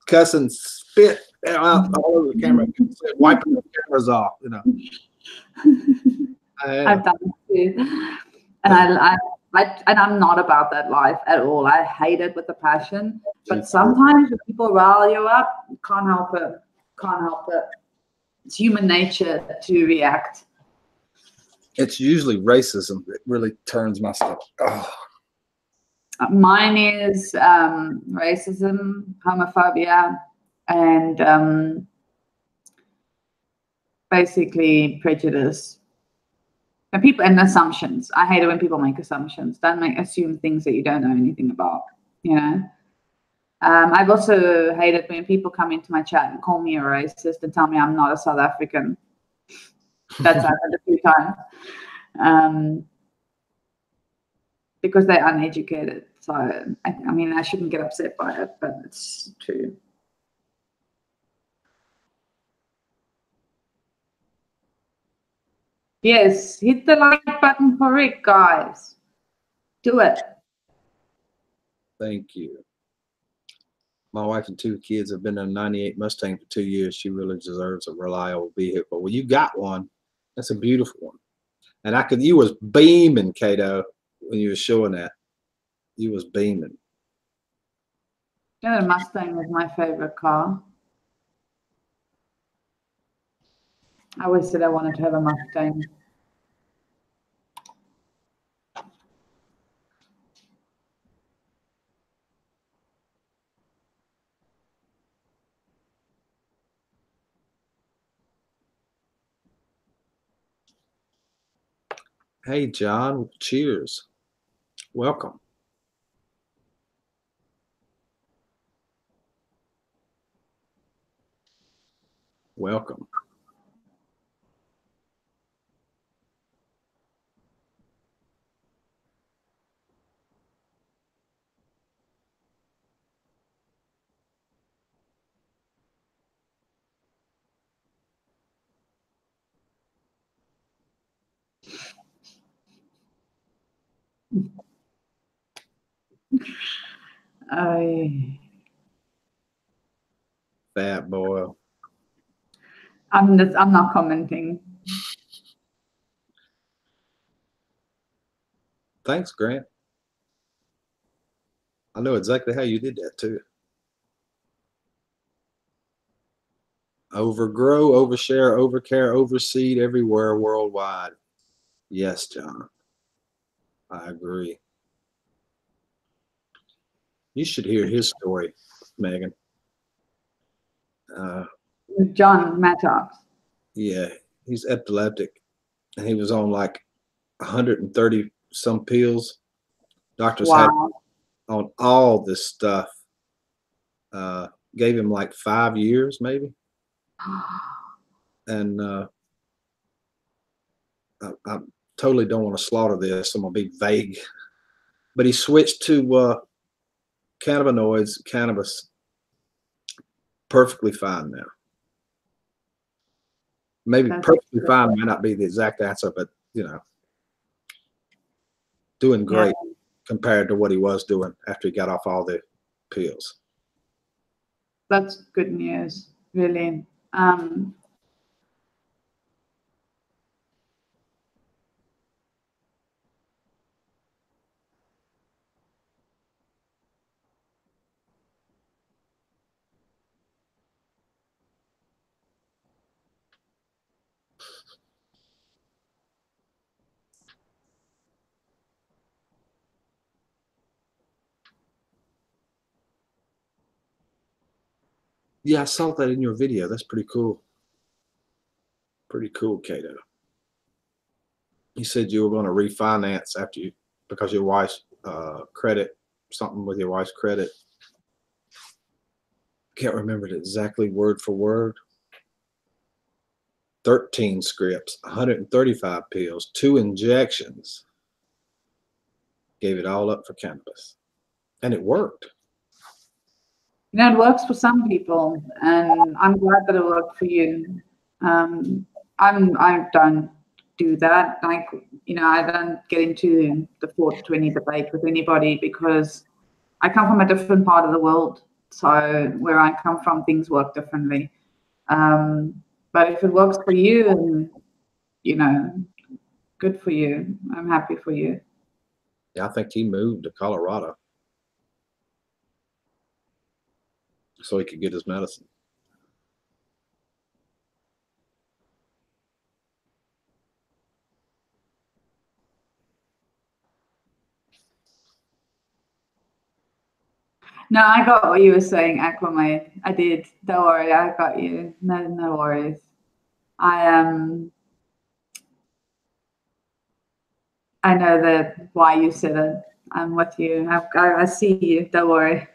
cussing, spit out all over the camera, wiping the cameras off, you know. I've done it too. And and I'm not about that life at all. I hate it with a passion. But sometimes when people rile you up, you can't help it. Can't help it. It's human nature to react. It's usually racism that really turns my stuff. Oh, Mine is racism, homophobia, and basically prejudice. And people and assumptions. I hate it when people make assumptions. Don't assume things that you don't know anything about. You know. I've also hated when people come into my chat and call me a racist and tell me I'm not a South African. That's happened a few times. Because they're uneducated. So, I mean, I shouldn't get upset by it, but it's true. Yes, hit the like button for Rick, guys. Do it. thank you. My wife and 2 kids have been in a 98 Mustang for 2 years. She really deserves a reliable vehicle. Well, you got one. That's a beautiful one. And you was beaming, Kato, when you were showing that. You was beaming. You know, the Mustang is my favorite car. I always said I wanted to have a Mustang. Hey, John, cheers. Welcome. Welcome. Fat boy. I'm not commenting. Thanks, Grant. I know exactly how you did that too. Overgrow, overshare, overcare, overseed everywhere worldwide. Yes, John. I agree. You should hear his story, Megan. John Mattox. Yeah, he's epileptic, and he was on like 130 some pills. Doctors had on all this stuff. Gave him like 5 years, maybe. And I totally don't want to slaughter this. I'm gonna be vague, but he switched to cannabinoids, cannabis. Perfectly fine now. Maybe perfectly fine might not be the exact answer, but you know, doing great compared to what he was doing after he got off all the pills. That's good news, really. Yeah, I saw that in your video. That's pretty cool. Pretty cool, Kato. You said you were going to refinance after you, because your wife's credit, something with your wife's credit. Can't remember it exactly word for word. 13 scripts, 135 pills, 2 injections. Gave it all up for cannabis. And it worked. You know, it works for some people, and I'm glad that it worked for you. I don't do that. Like, you know, I don't get into the 420 debate with anybody because I come from a different part of the world. So where I come from, things work differently. But if it works for you, and you know, good for you. I'm happy for you. Yeah, I think he moved to Colorado so he could get his medicine. No, I got what you were saying, Aquaman. I did. Don't worry, I got you. No worries. I know that why you said it. I'm with you. I see you. Don't worry.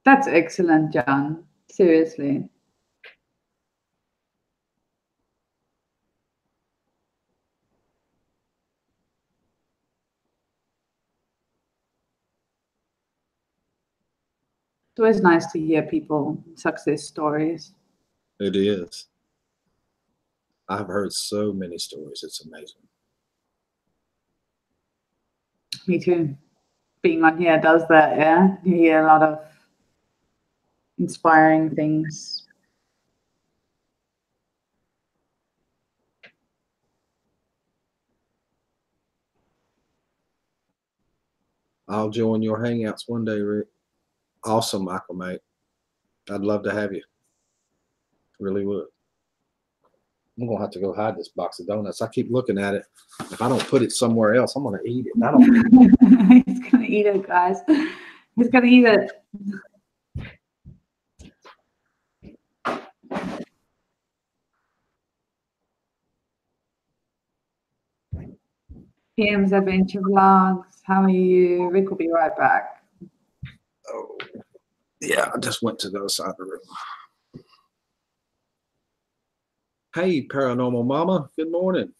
That's excellent, John. Seriously. It's always nice to hear people success stories. It is. I've heard so many stories. It's amazing. Me too. Being on here does that, yeah? You hear a lot of inspiring things. I'll join your hangouts one day, Rick. Awesome, Michael, mate. I'd love to have you. Really would. I'm gonna have to go hide this box of donuts. I keep looking at it. If I don't put it somewhere else, I'm gonna eat it. I don't. He's gonna eat it, guys. He's gonna eat it. PM's Adventure Vlogs. How are you? Rick will be right back. Oh, yeah. I just went to the other side of the room. Hey, Paranormal Mama. Good morning.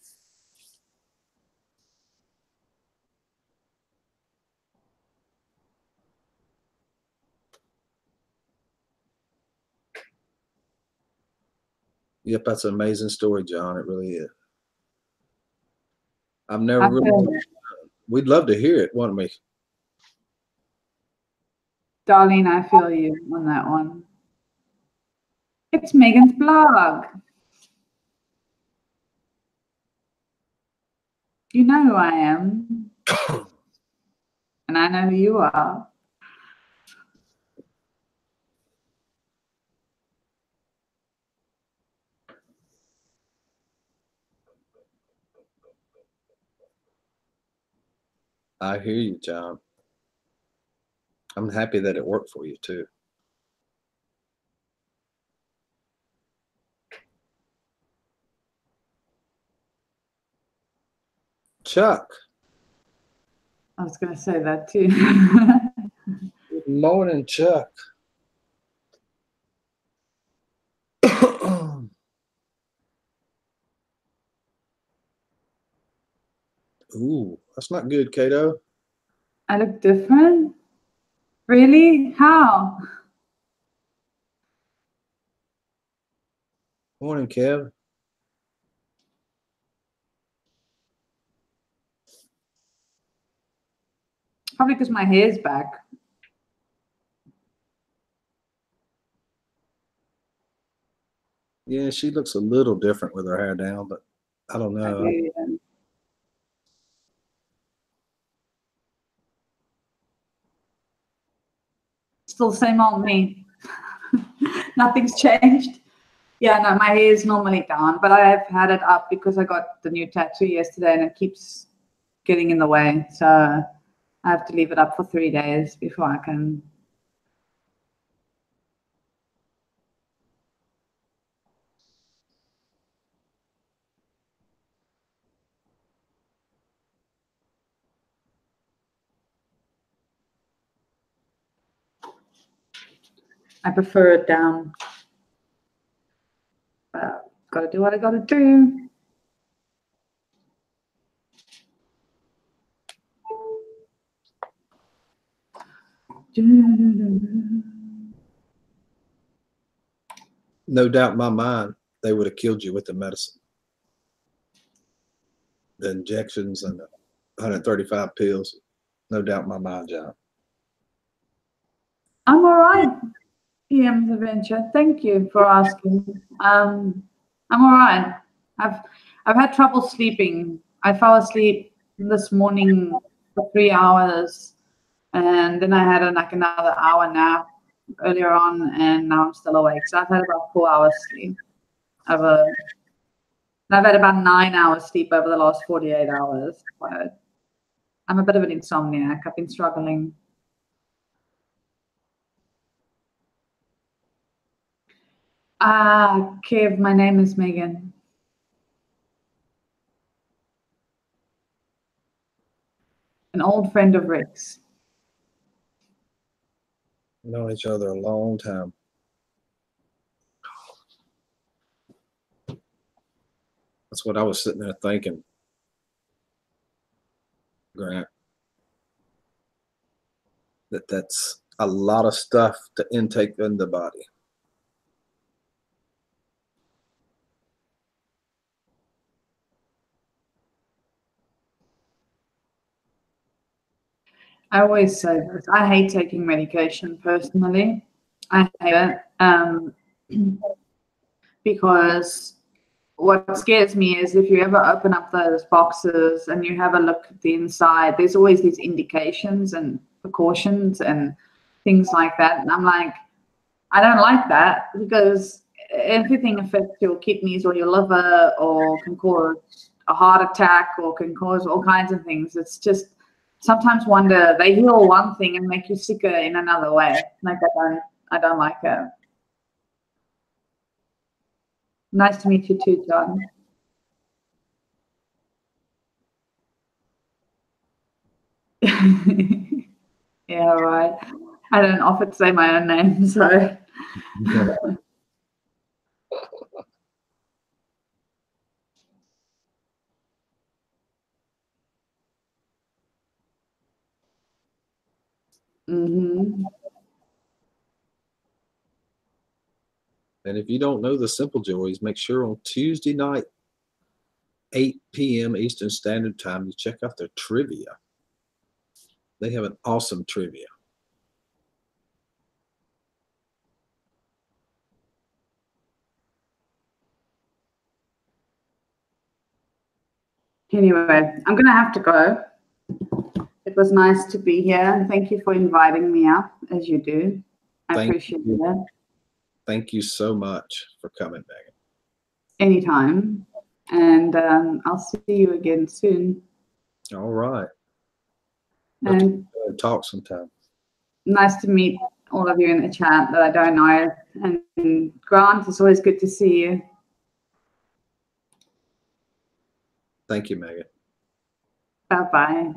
Yep, that's an amazing story, John. It really is. I've never really. We'd love to hear it, wouldn't we? Darlene, I feel you on that one. It's Megan's blog. You know who I am. And I know who you are. I hear you, John. I'm happy that it worked for you, too. Chuck. I was going to say that too. Good morning, Chuck. Ooh, that's not good, Kato. I look different? Really? How? Morning, Kev. Probably because my hair's back. Yeah, she looks a little different with her hair down, but I don't know. Still same old me. Nothing's changed. Yeah, no, my hair is normally down, but I have had it up because I got the new tattoo yesterday and it keeps getting in the way. So I have to leave it up for 3 days before I can. I prefer it down. But gotta do what I gotta do. No doubt in my mind, they would have killed you with the medicine. The injections and the 135 pills. No doubt in my mind, John. I'm all right, PM's Adventure. Thank you for asking. I'm all right. I've had trouble sleeping. I fell asleep this morning for 3 hours, and then I had like another hour nap earlier on, and now I'm still awake. So I've had about 4 hours sleep over And I've had about 9 hours sleep over the last 48 hours. But I'm a bit of an insomniac. I've been struggling. Kev, my name is Megan. An old friend of Rick's. Known each other a long time. That's what I was sitting there thinking, Grant. That's a lot of stuff to intake in the body. I always say this. I hate taking medication personally. I hate it because what scares me is if you ever open up those boxes and you have a look at the inside, there's always these indications and precautions and things like that. And I'm like, I don't like that because everything affects your kidneys or your liver or can cause a heart attack or can cause all kinds of things. It's just sometimes wonder they heal one thing and make you sicker in another way. Like I don't like it. Nice to meet you too, John. Yeah, right. I don't often say my own name, so. Mm-hmm. And if you don't know the Simple Joys, make sure on Tuesday night, 8 p.m. Eastern Standard Time, you check out their trivia. They have an awesome trivia. Anyway, I'm going to have to go. It was nice to be here, and thank you for inviting me up, as you do. I appreciate it. Thank you so much for coming, Megan. Anytime. And I'll see you again soon. All right. And talk sometime. nice to meet all of you in the chat that I don't know. And Grant, it's always good to see you. Thank you, Megan. Bye-bye.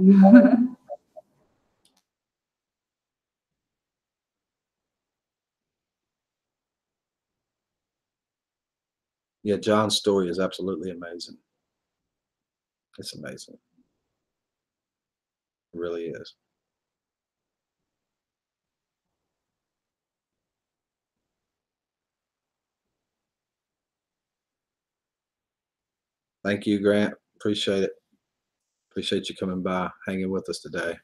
Yeah, John's story is absolutely amazing. It's amazing. It really is. Thank you, Grant. Appreciate it. Appreciate you coming by, hanging with us today.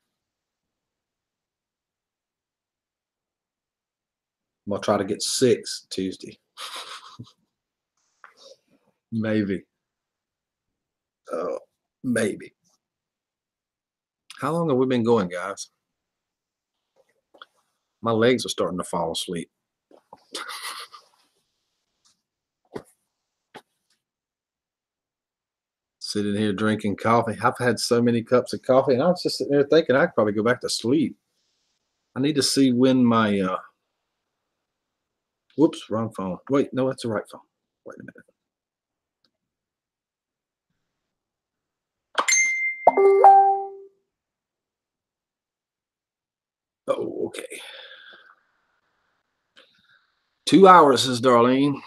I'm gonna try to get 6 Tuesday. Maybe. Oh, maybe. How long have we been going, guys? My legs are starting to fall asleep. Sitting here drinking coffee. I've had so many cups of coffee, and I was just sitting there thinking I could probably go back to sleep. I need to see when my whoops, wrong phone. Wait, no, that's the right phone. Wait a minute. Oh, okay. 2 hours, says Darlene.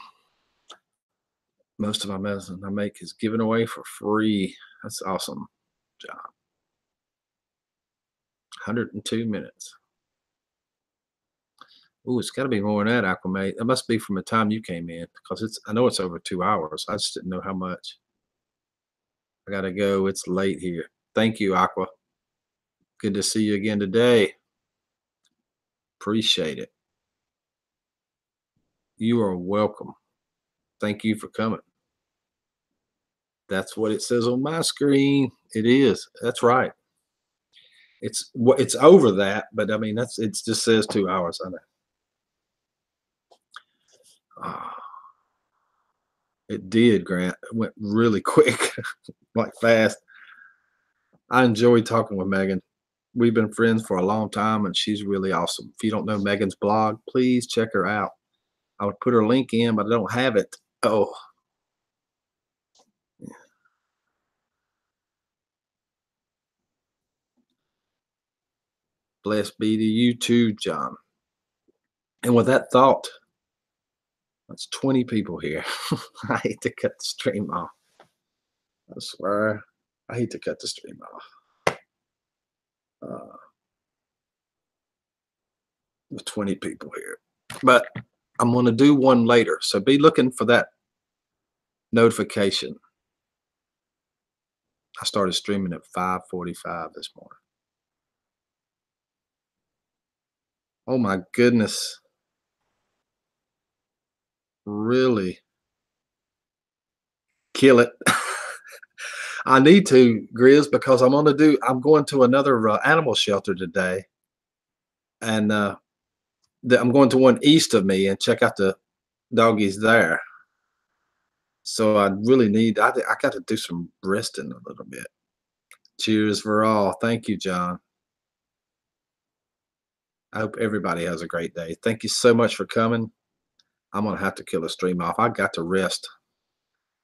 Most of my medicine I make is given away for free. That's awesome, John. 102 minutes. Ooh, it's got to be more than that, Aquamate. It must be from the time you came in because I know it's over 2 hours. I just didn't know how much. I got to go. It's late here. Thank you, Aqua. Good to see you again today. Appreciate it. You are welcome. Thank you for coming. That's what it says on my screen. It is. That's right. It's over that, but I mean it just says 2 hours. I know. It did, Grant. It went really quick, like fast. I enjoyed talking with Megan. We've been friends for a long time, and she's really awesome. If you don't know Megan's blog, please check her out. I would put her link in, but I don't have it. Oh. Blessed be to you too, John. And with that thought, that's 20 people here. I hate to cut the stream off. I swear, I hate to cut the stream off. With 20 people here. But I'm going to do one later. So be looking for that notification. I started streaming at 5:45 this morning. Oh my goodness. Really? Kill it. I need to, Grizz, because I'm going to another animal shelter today. And I'm going to one east of me and check out the doggies there. So I really need, I got to do some resting a little bit. Cheers for all. Thank you, John. I hope everybody has a great day. Thank you so much for coming. I'm going to have to kill a stream off. I got to rest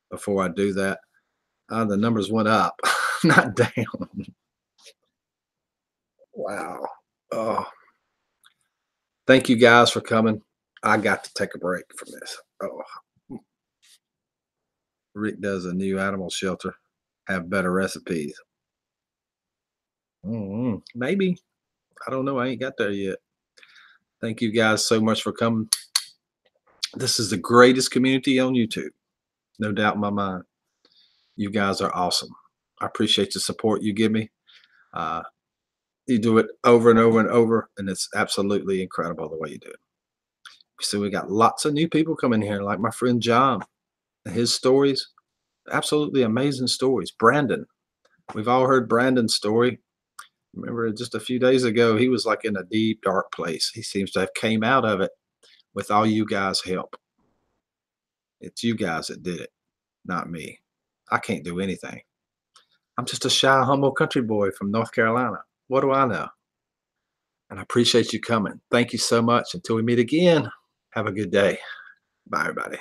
before I do that. The numbers went up, not down. Wow. Oh. Thank you guys for coming. I got to take a break from this. Oh. Rick does a new animal shelter. Have better recipes. Maybe. I don't know. I ain't got there yet. Thank you guys so much for coming. This is the greatest community on YouTube. No doubt in my mind. You guys are awesome. I appreciate the support you give me. You do it over and over and over, and it's absolutely incredible the way you do it. So we got lots of new people coming here, like my friend John and his stories. Absolutely amazing stories. Brandon. We've all heard Brandon's story. Remember just a few days ago, he was like in a deep, dark place. He seems to have came out of it with all you guys' help. It's you guys that did it, not me. I can't do anything. I'm just a shy, humble country boy from North Carolina. What do I know? And I appreciate you coming. Thank you so much. Until we meet again, have a good day. Bye, everybody.